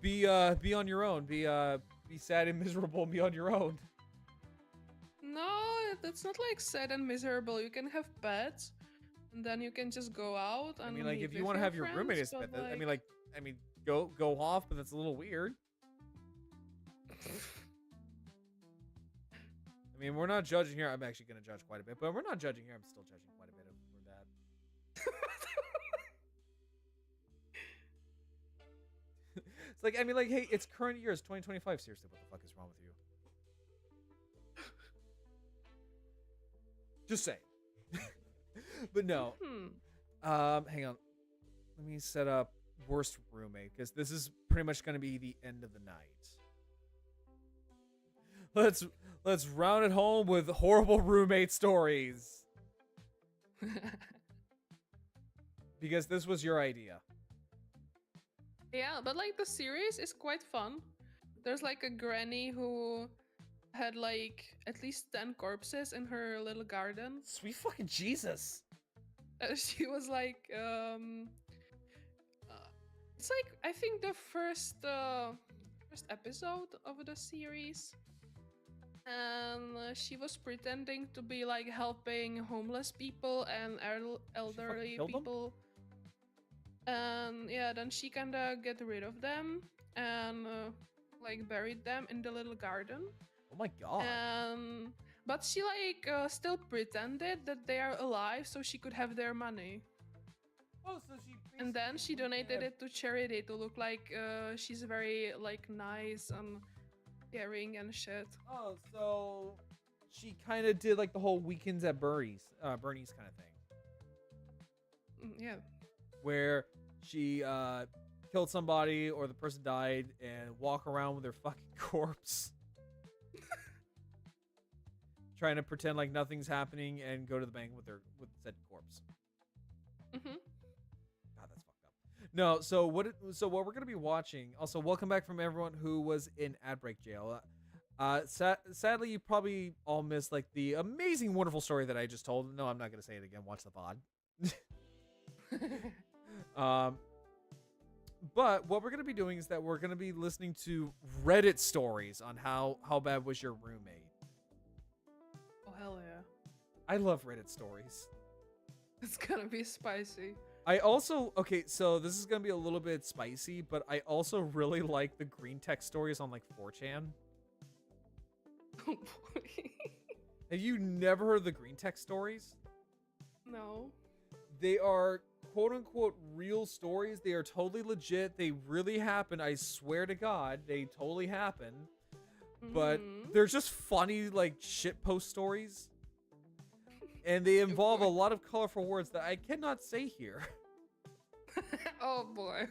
Be on your own. Be sad and miserable and be on your own. No, that's not like sad and miserable. You can have pets, and then you can just go out and I mean, like, meet if you with want to your have your roommate friends, as pet, but, I mean, like, go off, but that's a little weird. I mean, we're not judging here. I'm actually gonna judge quite a bit, but we're not judging here. I'm still judging quite a bit for that. It's like, I mean, like, hey, it's current year. It's 2025. Seriously, what the fuck is wrong with you? Just saying. But no. Hang on. Let me set up worst roommate, because this is pretty much going to be the end of the night. Let's round it home with horrible roommate stories, because this was your idea. Yeah, but like the series is quite fun. There's like a granny who had like at least 10 corpses in her little garden. Sweet fucking Jesus. She was like, it's like I think the first episode of the series, and she was pretending to be like helping homeless people and elderly killed them? people. And yeah, then she kinda get rid of them and like buried them in the little garden. Oh my god. But she like still pretended that they are alive so she could have their money. Oh, so she And then she donated it to charity to look like she's very like nice and caring and shit. Oh, so she kind of did like the whole weekends at Bernie's kind of thing, Yeah. where she killed somebody or the person died and walk around with their fucking corpse, trying to pretend like nothing's happening and go to the bank with said corpse. Mhm. God, that's fucked up. No, so what we're gonna be watching. Also, welcome back from everyone who was in ad break jail. Sadly, you probably all missed like the amazing, wonderful story that I just told. No, I'm not gonna say it again. Watch the VOD. But what we're gonna be doing is that we're gonna be listening to Reddit stories on how bad was your roommate. Oh hell yeah. I love Reddit stories. It's gonna be spicy. I also, okay, so this is gonna be a little bit spicy, but I also really like the green text stories on like 4chan. Oh boy. Have you never heard of the green text stories? No. They are quote unquote real stories. They are totally legit. They really happen. I swear to God, they totally happen. But Mhm. they're just funny, like, shitpost stories. And they involve a lot of colorful words that I cannot say here. Oh boy.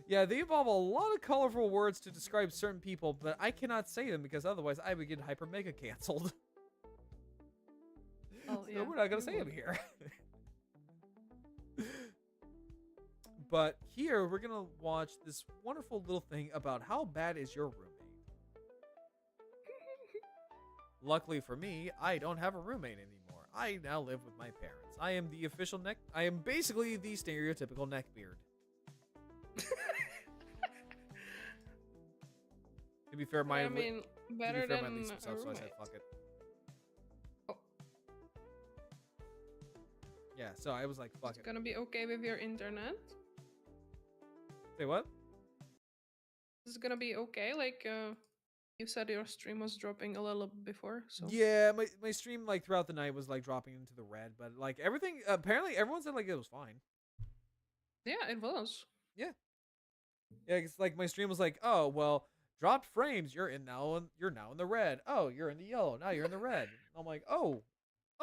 Yeah, they involve a lot of colorful words to describe certain people, but I cannot say them because otherwise I would get hyper mega canceled. Oh, So yeah, we're not gonna you say them would. here. But here we're gonna watch this wonderful little thing about how bad is your roommate. Luckily for me, I don't have a roommate anymore. I now live with my parents. I am the official I am basically the stereotypical neckbeard. To be fair, I mean, better than my lease was a up, so I said roommate. fuck it. Oh. Yeah, so I was like, fuck It's it. gonna be okay with your internet. Say what? It's gonna be okay. Like you said, your stream was dropping a little before, so Yeah, my stream like throughout the night was like dropping into the red, but like everything apparently everyone said like it was fine. yeah, it was. Yeah, it's like my stream was like, oh well, dropped frames. You're now in the red. Oh, you're in the yellow. Now you're in the red. I'm like, oh,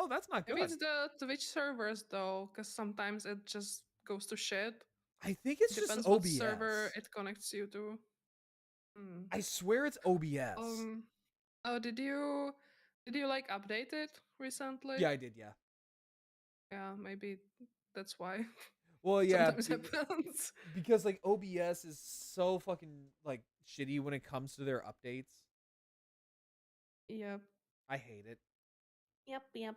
that's not good. Maybe it's the Twitch servers though, because sometimes it just goes to shit. I think it's Depends just what OBS. server it connects you to. Hmm. I swear it's OBS. Oh, did you Did you like update it recently? Yeah, I did. Yeah. Yeah, maybe that's why. Well, yeah, Sometimes happens. because like OBS is so fucking like shitty when it comes to their updates. Yep. I hate it. Yep, yep.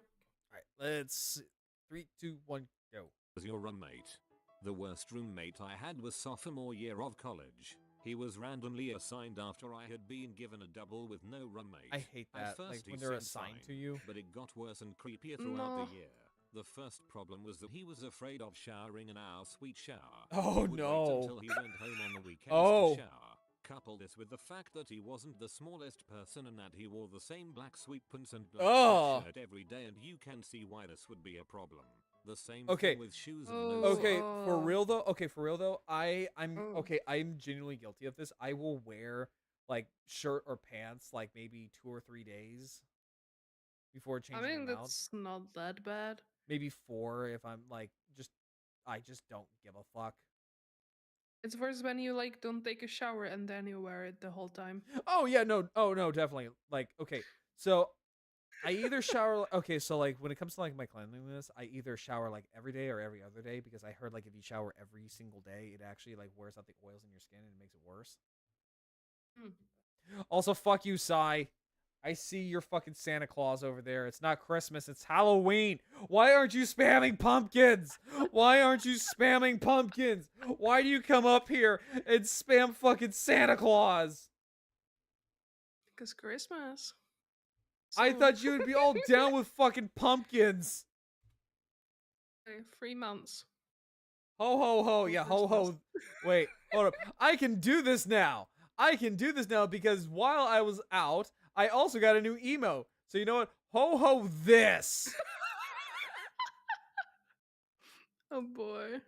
All right, let's 3, 2, 1, go. Was your roommate? The worst roommate I had was sophomore year of college. He was randomly assigned after I had been given a double with no roommate. I hate that. At first Like he when they're seemed assigned to fine, you. but it got worse and creepier throughout No. the year. The first problem was that he was afraid of showering in our sweet shower. Oh, He would no. wait until he went home on the weekends Oh. to shower. Couple this with the fact that he wasn't the smallest person and that he wore the same black sweatpants and black Oh. sweatshirt every day, and you can see why this would be a problem. The same Okay. thing with shoes and Oh, no Okay, socks. for real though. Okay, for real though. I'm Oh. okay. I'm genuinely guilty of this. I will wear like shirt or pants like maybe 2 or 3 days before I changing mean, them out. that's not that bad. Maybe 4 if I'm like I just don't give a fuck. It's worse when you like don't take a shower and then you wear it the whole time. Oh yeah, no. Oh no, definitely. Like okay, so I either shower. Okay, so like when it comes to like my cleanliness, I either shower like every day or every other day because I heard like if you shower every single day, it actually like wears out the oils in your skin and it makes it worse. Hmm. Also, fuck you, Sai. I see your fucking Santa Claus over there. It's not Christmas, it's Halloween. Why aren't you spamming pumpkins? Why aren't you spamming pumpkins? Why do you come up here and spam fucking Santa Claus? Because Christmas. I So- thought you would be all down with fucking pumpkins. Okay, 3 months. Ho ho ho, For yeah, ho ho. Christmas. Wait, hold up. I can do this now. I can do this now because while I was out, I also got a new emo. So you know what? Ho ho this. Oh boy.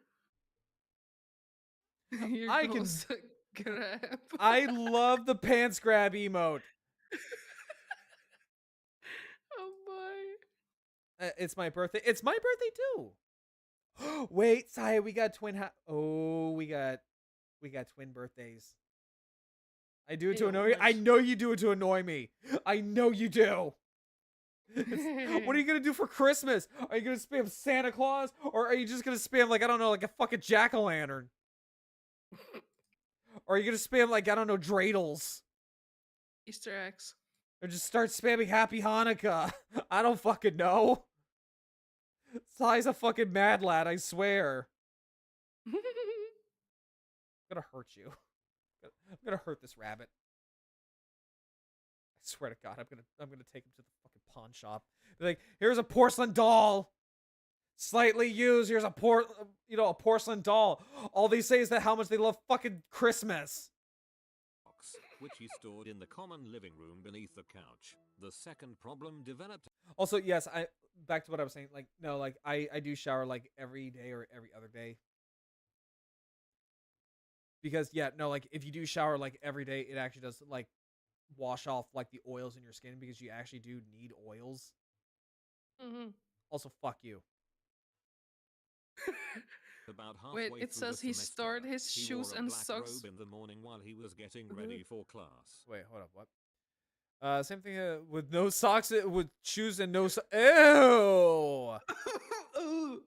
Here I can- goes the grab. I love the pants grab emote. Oh boy. It's my birthday. It's my birthday too. Wait, Saya, we got twin we got twin birthdays. I do it to Hey, annoy you. I nice. know you do it to annoy me. I know you do. What are you gonna do for Christmas? Are you gonna spam Santa Claus, or are you just gonna spam like I don't know, like a fucking jack-o'-lantern? Or are you gonna spam like I don't know, dreidels? Easter eggs. Or just start spamming Happy Hanukkah? I don't fucking know. Sai's a fucking mad lad, I swear. I'm gonna hurt you. I'm gonna hurt this rabbit. I swear to God, I'm gonna take him to the fucking pawn shop. Be like, here's a porcelain doll, slightly used. Here's a porcelain doll. All they say is that how much they love fucking Christmas. Box, which he stored in the common living room beneath the couch. The second problem developed. Also, yes, back to what I was saying. Like, no, like I do shower like every day or every other day. Because yeah, no, like if you do shower like every day, it actually does like wash off like the oils in your skin because you actually do need oils. Mhm. Also, fuck you. About halfway Wait, it through the says he semester, stored his he shoes wore a and black socks. robe in the morning while he was getting ready for class. Wait, hold up, what? Same thing with no socks, with shoes and no Ew! Ooh.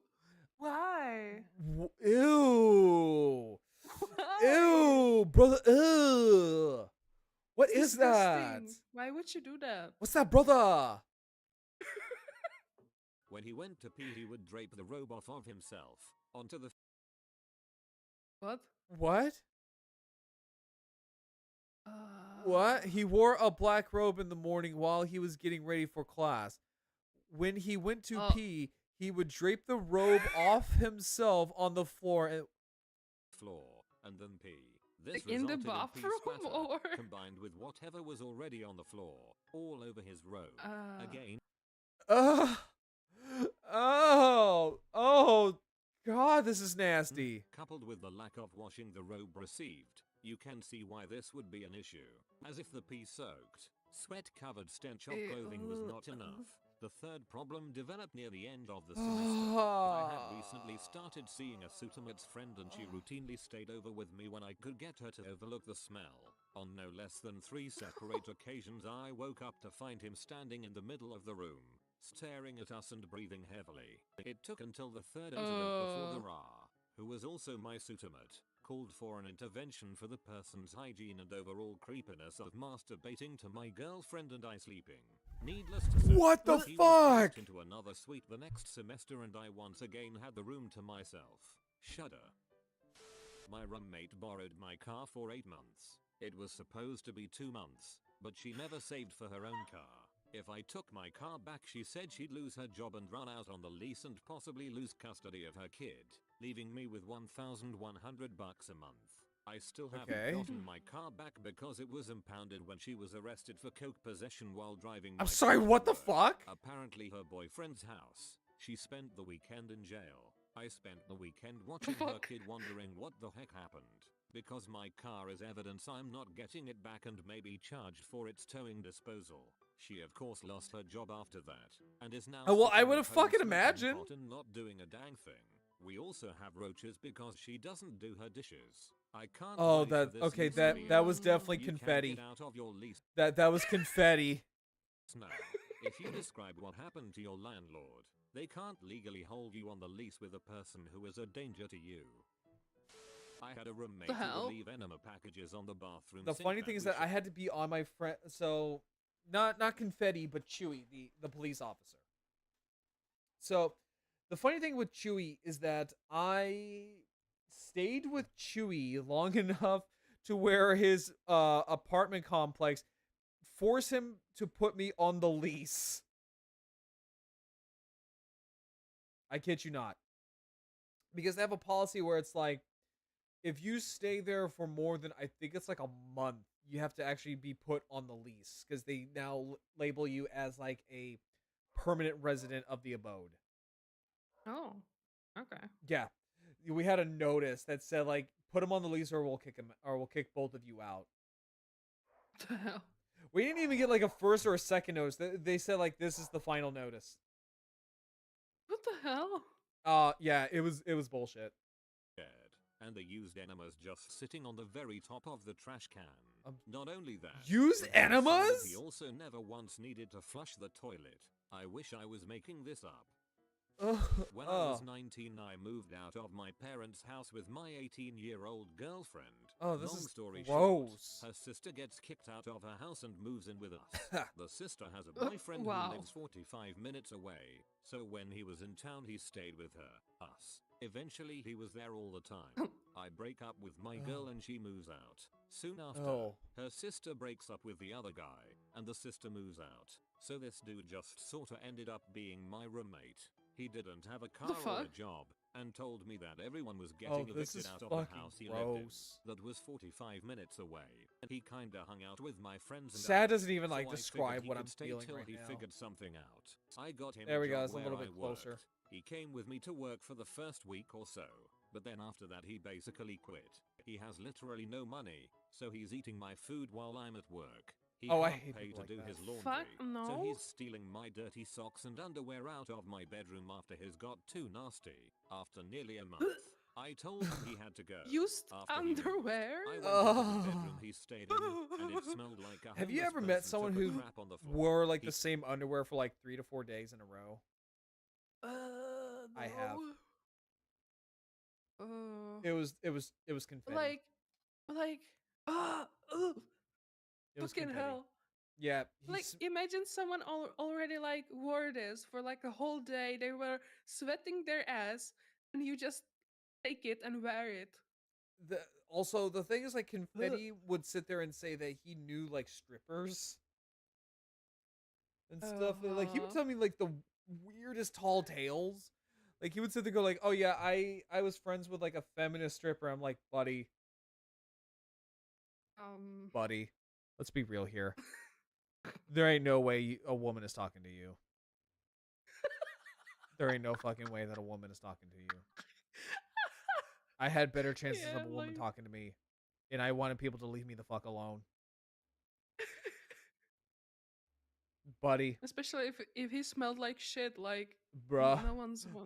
Why? Ew! Why? Ew, brother! Ew! What is that? Disgusting. Why would you do that? What's that, brother? When he went to pee, he would drape the robe off of himself onto the What? What? Uh, What? He wore a black robe in the morning while he was getting ready for class. When he went to Oh. pee, he would drape the robe off himself on the floor and floor and then pee. This Like in the resulted in pee bathroom, splatter, or? combined with whatever was already on the floor, all over his robe. Again, oh, God, this is nasty. coupled with the lack of washing the robe received, you can see why this would be an issue. As if the pee soaked, sweat-covered stench of clothing was not enough. The third problem developed near the end of the semester. I had recently started seeing a Sutamate's friend and she routinely stayed over with me when I could get her to overlook the smell. On no less than 3 separate occasions I woke up to find him standing in the middle of the room, staring at us and breathing heavily. It took until the third incident before the Ra, who was also my Sutamate, called for an intervention for the person's hygiene and overall creepiness of masturbating to my girlfriend and I sleeping. Needless to say, What the he was fuck? placed into another suite the next semester and I once again had the room to myself. Shudder. My roommate borrowed my car for 8 months. It was supposed to be 2 months, but she never saved for her own car. If I took my car back, she said she'd lose her job and run out on the lease and possibly lose custody of her kid, leaving me with $1,100 a month. I still haven't gotten my car back because it was impounded when she was arrested for coke possession while driving my I'm sorry, car what to the work. fuck? Apparently her boyfriend's house. She spent the weekend in jail. I spent the weekend watching her kid wondering what the heck happened. Because my car is evidence I'm not getting it back and may be charged for its towing disposal. She of course lost her job after that, and is now Oh, well, I sitting would at have home fucking smoking imagined. pot and not doing a dang thing. We also have roaches because she doesn't do her dishes. I can't Oh, wait for that this okay. lease That to be that over. was definitely You can confetti. get out of your lease That was confetti. now. If you describe what happened to your landlord, they can't legally hold you on the lease with a person who is a danger to you. I had a roommate The who hell? would leave enema packages on the bathroom The sink funny thing is we that I had to be on my friend. So, not confetti, but Chewy, the police officer. So, the funny thing with Chewy is that I stayed with Chewy long enough to where his apartment complex forced him to put me on the lease. I kid you not. Because they have a policy where it's like, if you stay there for more than, I think it's like a month, you have to actually be put on the lease because they now label you as like a permanent resident of the abode. Oh, okay. Yeah, we had a notice that said like, put him on the lease or we'll kick him, or we'll kick both of you out. The hell? We didn't even get like a first or a second notice. They said like, this is the final notice. What the hell? Yeah, it was bullshit. dead, and they used enemas just sitting on the very top of the trash can. Not only that, Used but he decided enemas? He also never once needed to flush the toilet. I wish I was making this up. When I was 19, I moved out of my parents' house with my 18-year-old girlfriend. Oh, this Long is story gross. short, her sister gets kicked out of her house and moves in with us. The sister has a boyfriend Wow. who lives 45 minutes away, so when he was in town he stayed with her, us. Eventually he was there all the time. I break up with my girl and she moves out. Soon after, her sister breaks up with the other guy, and the sister moves out. So this dude just sorta ended up being my roommate. He didn't have a car or a job, and told me that everyone was getting evicted out of the house he lived in. That was 45 minutes away, and he kinda hung out with my friends. And Sad doesn't even so like I describe figured he what could I'm stay feeling till right he now. figured something out. I got him There a we go, job it's a where little I bit closer. worked. He came with me to work for the first week or so, but then after that he basically quit. He has literally no money, so he's eating my food while I'm at work. He I can't hate pay people to like do that. his laundry, Fuck so no. he's stealing my dirty socks and underwear out of my bedroom after his got too nasty. After nearly a month, I told him he had to go. Used After he moved, underwear? I went into the bedroom he stayed in, and it smelled like a Have you homeless ever met person someone took a who crap on the floor. wore like He- the same underwear for like 3 to 4 days in a row? No. I have. Uh, It was confetti. like, ah, ugh, It was fucking confetti. hell. Yeah, Like, imagine someone already like wore this for like a whole day. They were sweating their ass, and you just take it and wear it. also the thing is like confetti would sit there and say that he knew like strippers and stuff. Like he would tell me like the weirdest tall tales. Like he would sit there and go like, "Oh yeah, I was friends with like a feminist stripper." I'm like, "Buddy, buddy, let's be real here. There ain't no way a woman is talking to you. There ain't no fucking way that a woman is talking to you. I had better chances Yeah, of a woman like- talking to me, and I wanted people to leave me the fuck alone." buddy, Especially if he smelled like shit. Like bruh.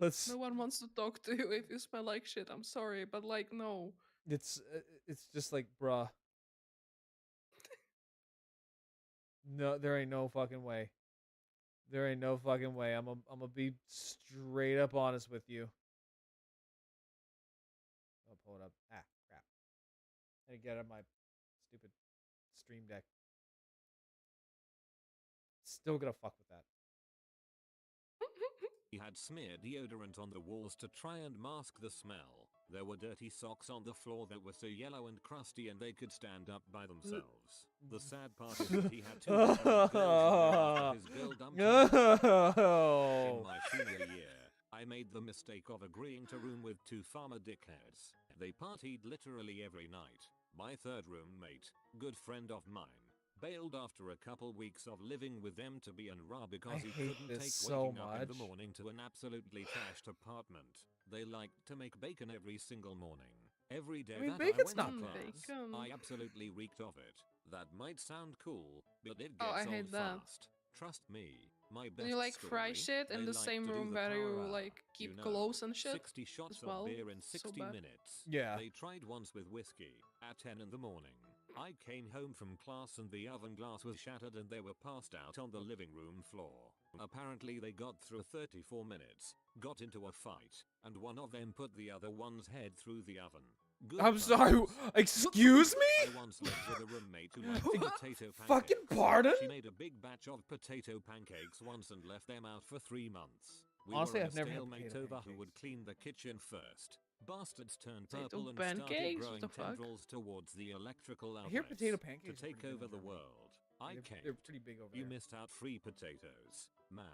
Let's. no one wants to talk to you if you smell like shit. I'm sorry, but like no. It's just like, bruh. No, there ain't no fucking way. There ain't no fucking way. I'm gonna be straight up honest with you. I'll pull it up. Ah, crap. I gotta get out of my stupid stream deck. Still gonna fuck with that. He had smeared deodorant on the walls to try and mask the smell. There were dirty socks on the floor that were so yellow and crusty and they could stand up by themselves. The sad part is that he had two different girls after his girl dumped him. In my senior year, I made the mistake of agreeing to room with two farmer dickheads. They partied literally every night. My third roommate, good friend of mine, bailed after a couple weeks of living with them to be raw because I he hate couldn't this take so waking up in the much. morning to an absolutely trashed apartment. They liked to make bacon every single morning. Every day I mean, that bacon's I went not to bad. class, Bacon. I absolutely reeked of it. That might sound cool, but it Oh, gets I old hate that. fast. Trust me, my best And you like fry story, shit in they the like same to do room the where you power hour, like keep you know, clothes and shit 60 shots as well. of beer in So 60 bad. minutes. Yeah. They tried once with whiskey at 10 in the morning. I came home from class and the oven glass was shattered and they were passed out on the living room floor. Apparently they got through 34 minutes, got into a fight, and one of them put the other one's head through the oven. Good I'm sorry. times. Excuse I me? once lived with a roommate who liked potato pancakes. Fucking pardon? She made a big batch of potato pancakes once and left them out for 3 months. We Honestly, were in I've a never had stalemate potato over who pancakes. would clean the kitchen first. Bastards turned Potato purple and started pancakes? growing What the fuck? tendrils towards the electrical I outlets hear potato to pancakes are take pretty good over in the Germany. world. I They're caved. pretty big over You there. missed out free potatoes, man.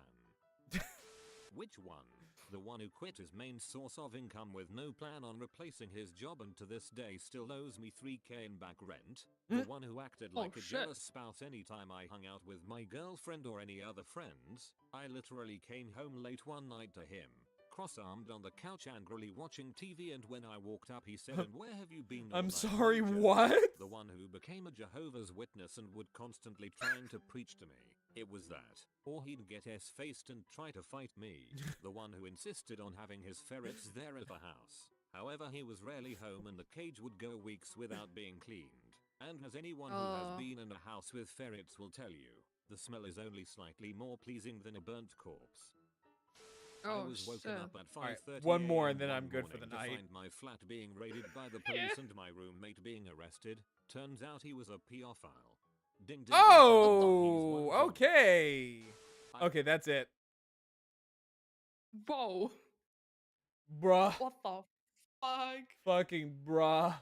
Which one? The one who quit his main source of income with no plan on replacing his job and to this day still owes me 3k in back rent? The one who acted Oh, like a shit. jealous spouse anytime I hung out with my girlfriend or any other friends? I literally came home late one night to him, cross-armed on the couch angrily watching TV, and when I walked up he said, "And where have you been all I'm night, sorry, my Joe?" what? The one who became a Jehovah's Witness and would constantly trying to preach to me. It was that. Or he'd get S-faced and try to fight me. The one who insisted on having his ferrets there at the house. However, he was rarely home and the cage would go weeks without being cleaned. And as anyone who has Oh. been in a house with ferrets will tell you, the smell is only slightly more pleasing than a burnt corpse. I Oh was woken shit. up at Alright, 5:30 one more and a.m. then I'm one good for the morning to night. find my flat being raided by the police and my roommate being arrested. Turns out he was a pedophile. Ding ding. Oh, okay. Okay, that's it. Whoa. Bruh. What the fuck? Fucking bruh.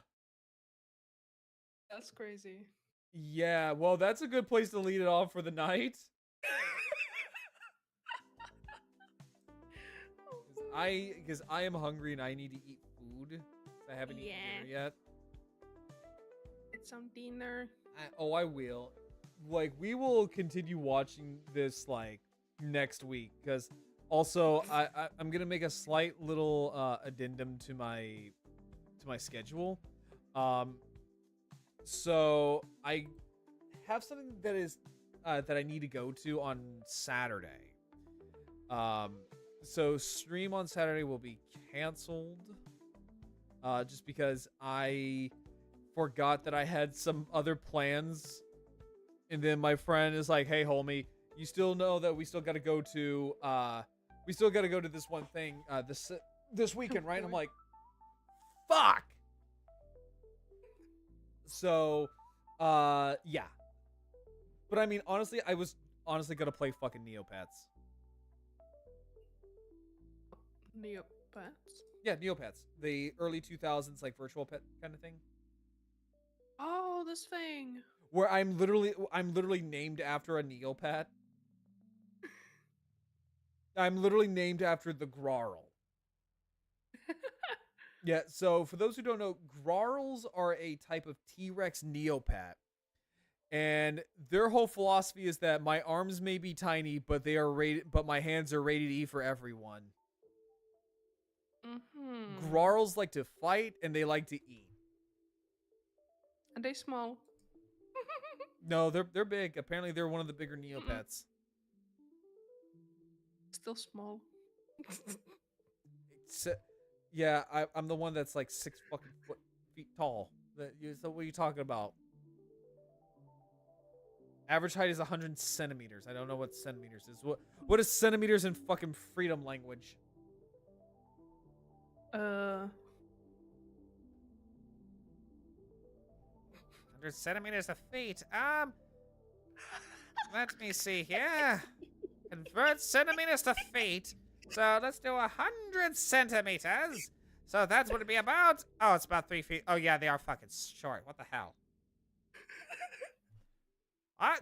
That's crazy. Yeah, well, that's a good place to lead it off for the night. Because I am hungry and I need to eat food. I haven't eaten dinner yet. Get some dinner. I will. Like, we will continue watching this, like, next week. Because also, I'm going to make a slight little addendum to my schedule. So, I have something that is that I need to go to on Saturday. So stream on Saturday will be canceled. Just because I forgot that I had some other plans. And then my friend is like, "Hey, homie, you still know that we still got to go to this one thing this weekend, right?" And I'm like, "Fuck." So, yeah. But I mean, honestly, I was honestly gonna play fucking Neopets. Neopets. Yeah, Neopets. The early 2000s, like, virtual pet kind of thing. Oh, this thing. Where I'm literally named after a Neopet. I'm literally named after the Grarl. Yeah, so for those who don't know, Grarls are a type of T-Rex Neopet. And their whole philosophy is that my arms may be tiny, but my hands are rated E for everyone. Mm-hmm. Grarls like to fight and they like to eat. And they small. No, they're big. Apparently they're one of the bigger Neopets. still small. So, yeah, I'm the one that's like 6 fucking feet tall. So what are you talking about? Average height is 100 centimeters. I don't know what centimeters is. What is centimeters in fucking freedom language? 100 centimeters of feet. Let me see here. Convert centimeters to feet. So let's do 100 centimeters. So that's what it'd be about. Oh, it's about 3 feet. Oh yeah, they are fucking short. What the hell?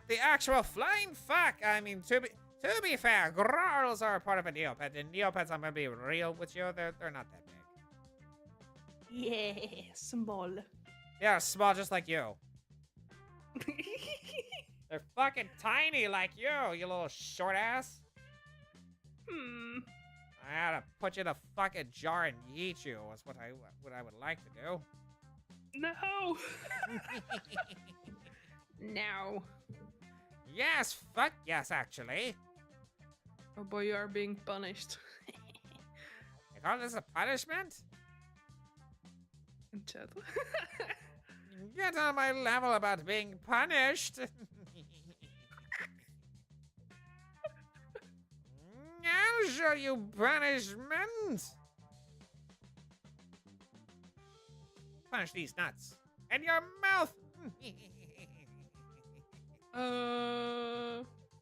The actual flying fuck. I mean, to be fair, growls are part of a Neopet, and Neopets, I'm gonna be real with you, they're not that big. Yeah, small. They are small, just like you. They're fucking tiny, like you little short ass. I ought to put you in a fucking jar and eat you. Is what I would like to do. No. No. Yes, fuck yes, actually. Oh boy, you are being punished. You call this a punishment? In chat. Get on my level about being punished. I'll show you punishment. Punish these nuts. In your mouth.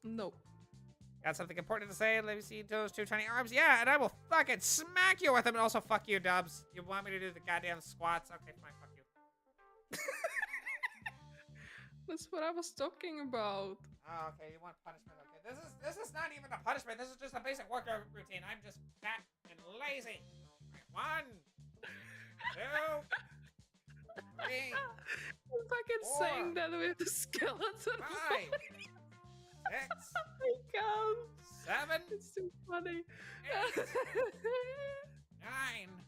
No. Got something important to say? Let me see those 2 tiny arms. Yeah, and I will fucking smack you with them, and also fuck you, Dubs. You want me to do the goddamn squats? Okay, fine, fuck you. That's what I was talking about. Oh, okay, you want punishment? Okay, this is not even a punishment. This is just a basic workout routine. I'm just fat and lazy. 1, 2, 3. I'm fucking 4, saying that with the skeleton. 5, 6. Oh my god. 7. It's too funny. 8, 9,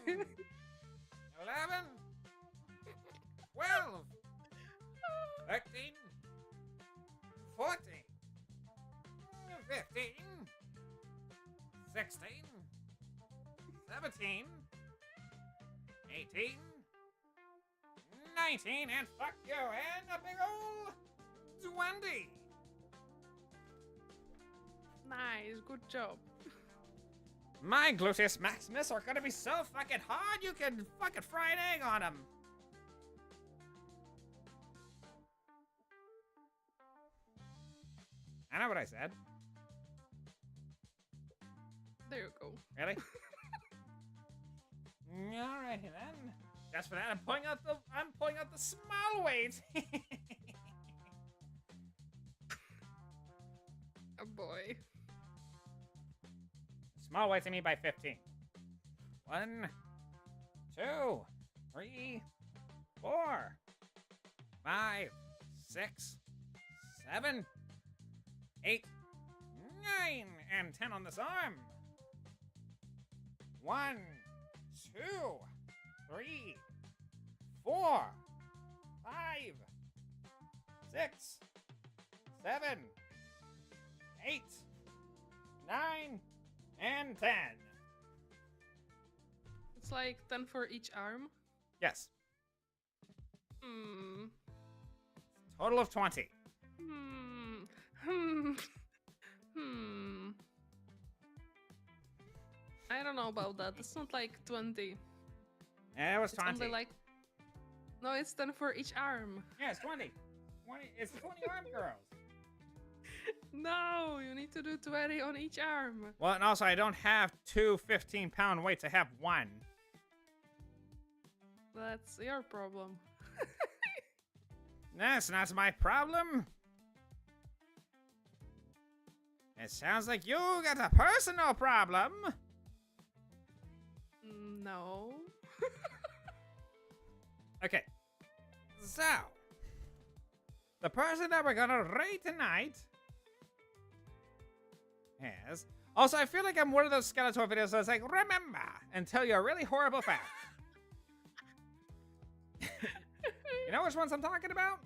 10, 11, 12, 13, 14, 15, 16, 17, 18, 19, and fuck you, and a big ol' 20. Nice, good job. My gluteus maximus are gonna be so fucking hard you can fucking fry an egg on them. I know what I said. There you go. Really? Alrighty then. Just for that, I'm pulling out the small weights. Oh boy. Small weights I mean by 15. 1, 2, 3, 4, 5, 6, 7, 8, 9, and 10 on this arm. 1, 2, 3, 4, 5, 6, 7, 8, 9, and 10. It's like 10 for each arm. Yes. Hmm. Total of 20. I don't know about that. It's not like 20. Yeah, it was It's 20. only like... No, it's 10 for each arm. Yeah, it's 20. It's 20 arm girls. No, you need to do 20 on each arm. Well, and also I don't have 2 15-pound weights. I have 1. That's your problem. That's not my problem. It sounds like you got a personal problem. No. Okay. So, the person that we're gonna rate tonight has... Also, I feel like I'm one of those Skeletor videos that's like, remember, and tell you a really horrible fact. You know which ones I'm talking about?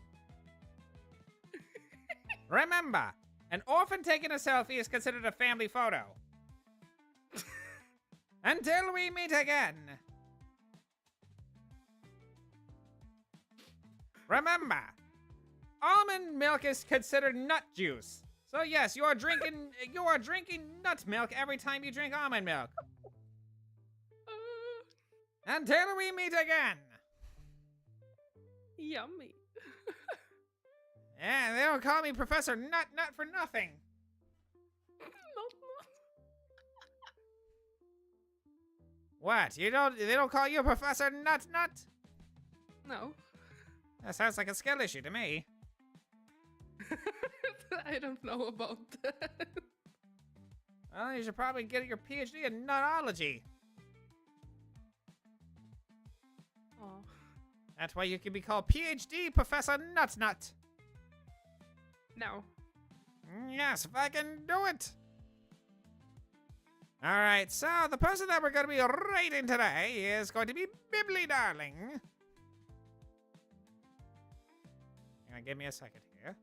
Remember, An orphan taking a selfie is considered a family photo. Until we meet again. Remember, almond milk is considered nut juice. So yes, you are drinking nut milk every time you drink almond milk. Until we meet again. Yummy. Yeah, they don't call me Professor Nut for nothing. Not. What? They don't call you Professor Nut? No. That sounds like a skill issue to me. I don't know about that. Well, you should probably get your PhD in nutology. Oh. That's why you can be called PhD Professor Nut. No. Yes, if I can do it. Alright, so the person that we're going to be rating today is going to be Bibbly Darling. Give me a second here.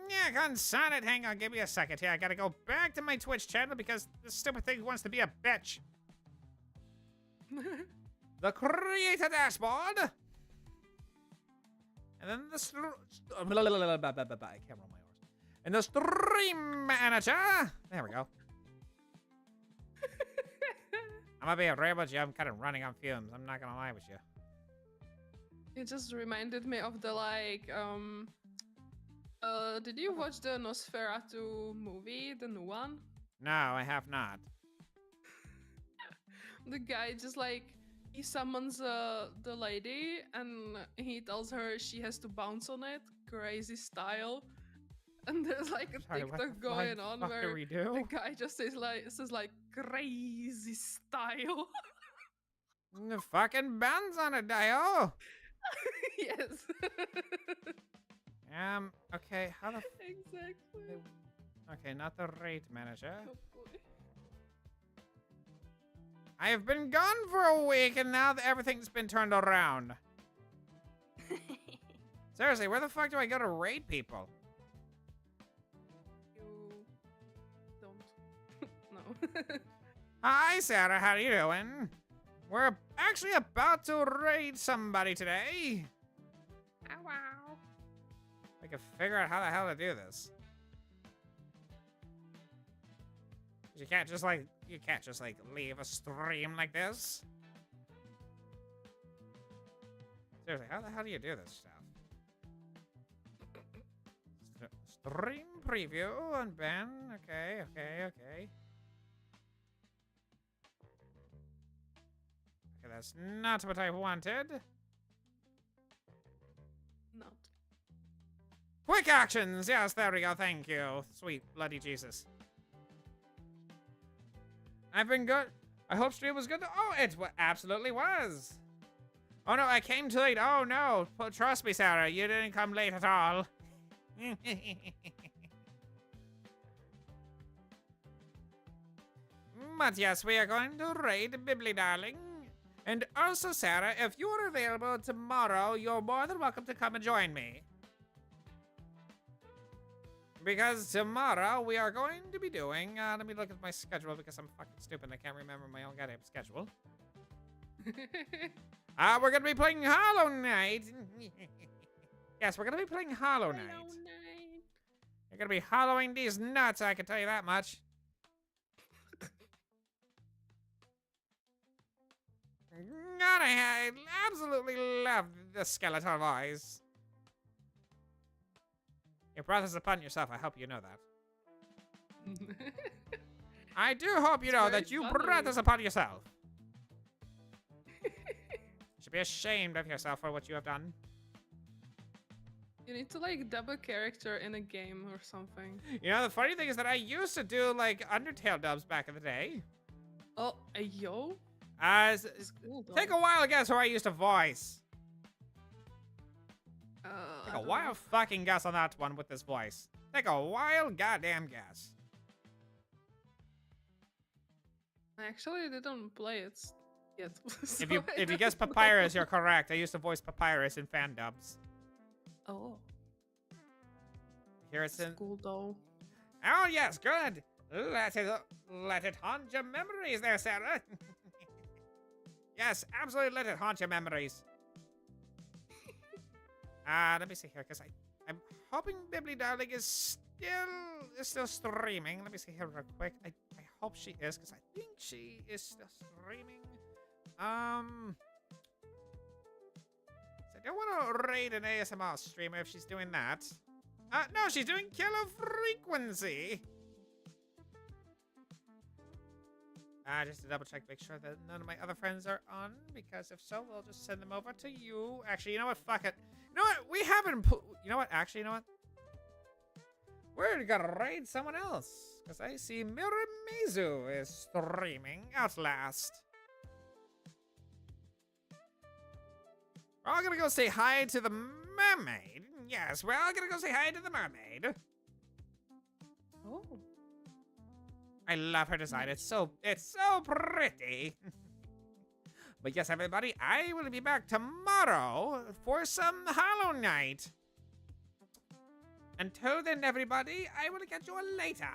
Yeah, concern it. Hang on, give me a second here. I gotta go back to my Twitch channel because this stupid thing wants to be a bitch. The creator dashboard. And then the I can't roll my R's. And the stream manager. There we go. I'm gonna be real with you. I'm kind of running on fumes. I'm not gonna lie with you. It just reminded me of the did you watch the Nosferatu movie, the new one? No, I have not. The guy just he summons the lady and he tells her she has to bounce on it, crazy style. And there's like a Sorry, what TikTok the going on fuck where do we do? the guy just says crazy style. The fucking bounce on it, Dio. Yes. Okay, how the Exactly. Okay, not the rate manager. Oh boy. I have been gone for a week and now that everything's been turned around. Seriously, where the fuck do I go to raid people? You don't. No. Hi, Sarah, how are you doing? We're actually about to raid somebody today. Ow, wow. We can figure out how the hell to do this. You can't just leave a stream like this. Seriously, how the hell do you do this stuff? Stream preview and Ben. Okay. Okay, that's not what I wanted. Not. Quick actions! Yes, there we go, thank you. Sweet bloody Jesus. I've been good. I hope stream was good. Oh, it absolutely was. Oh no, I came too late. Oh no, trust me, Sarah, you didn't come late at all. But yes, we are going to raid Bibbly Darling. And also, Sarah, if you are available tomorrow, you're more than welcome to come and join me. Because tomorrow we are going to be doing, let me look at my schedule because I'm fucking stupid and I can't remember my own goddamn schedule. We're going to be playing Hollow Knight. Yes, we're going to be playing Hollow Knight. You're going to be hollowing these nuts, I can tell you that much. God, I absolutely love the skeletal voice. You brought this upon yourself. I hope you know that. I do hope you know that you brought this upon yourself. You should be ashamed of yourself for what you have done. You need to dub a character in a game or something. You know, the funny thing is that I used to do Undertale dubs back in the day. Oh, yo. Cool, Take a wild guess who I used to voice. Take I a don't wild know. fucking guess on that one with this voice. Take a wild goddamn guess. I actually didn't play it yet. so If I you guess don't know. Papyrus, you're correct. I used to voice Papyrus in fan dubs. Oh. Here it's in. Cool though. Oh yes, good. Let it haunt your memories there, Sarah. Yes, absolutely let it haunt your memories. Let me see here, because I'm hoping Bibbly Darling is still streaming. Let me see here real quick. I hope she is, because I think she is still streaming. I don't want to raid an ASMR streamer if she's doing that. No, she's doing Killer Frequency. Just to double check, make sure that none of my other friends are on, because if so, we'll just send them over to you. Actually, you know what? Fuck it. You know what? We haven't put. You know what? Actually, you know what? We're gonna raid someone else, because I see Miramizu is streaming Outlast. We're all gonna go say hi to the mermaid. Yes, we're all gonna go say hi to the mermaid. Oh. I love her design. It's so pretty. But yes, everybody, I will be back tomorrow for some Hollow Knight. Until then, everybody, I will catch you all later.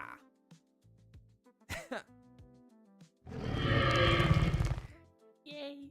Yay.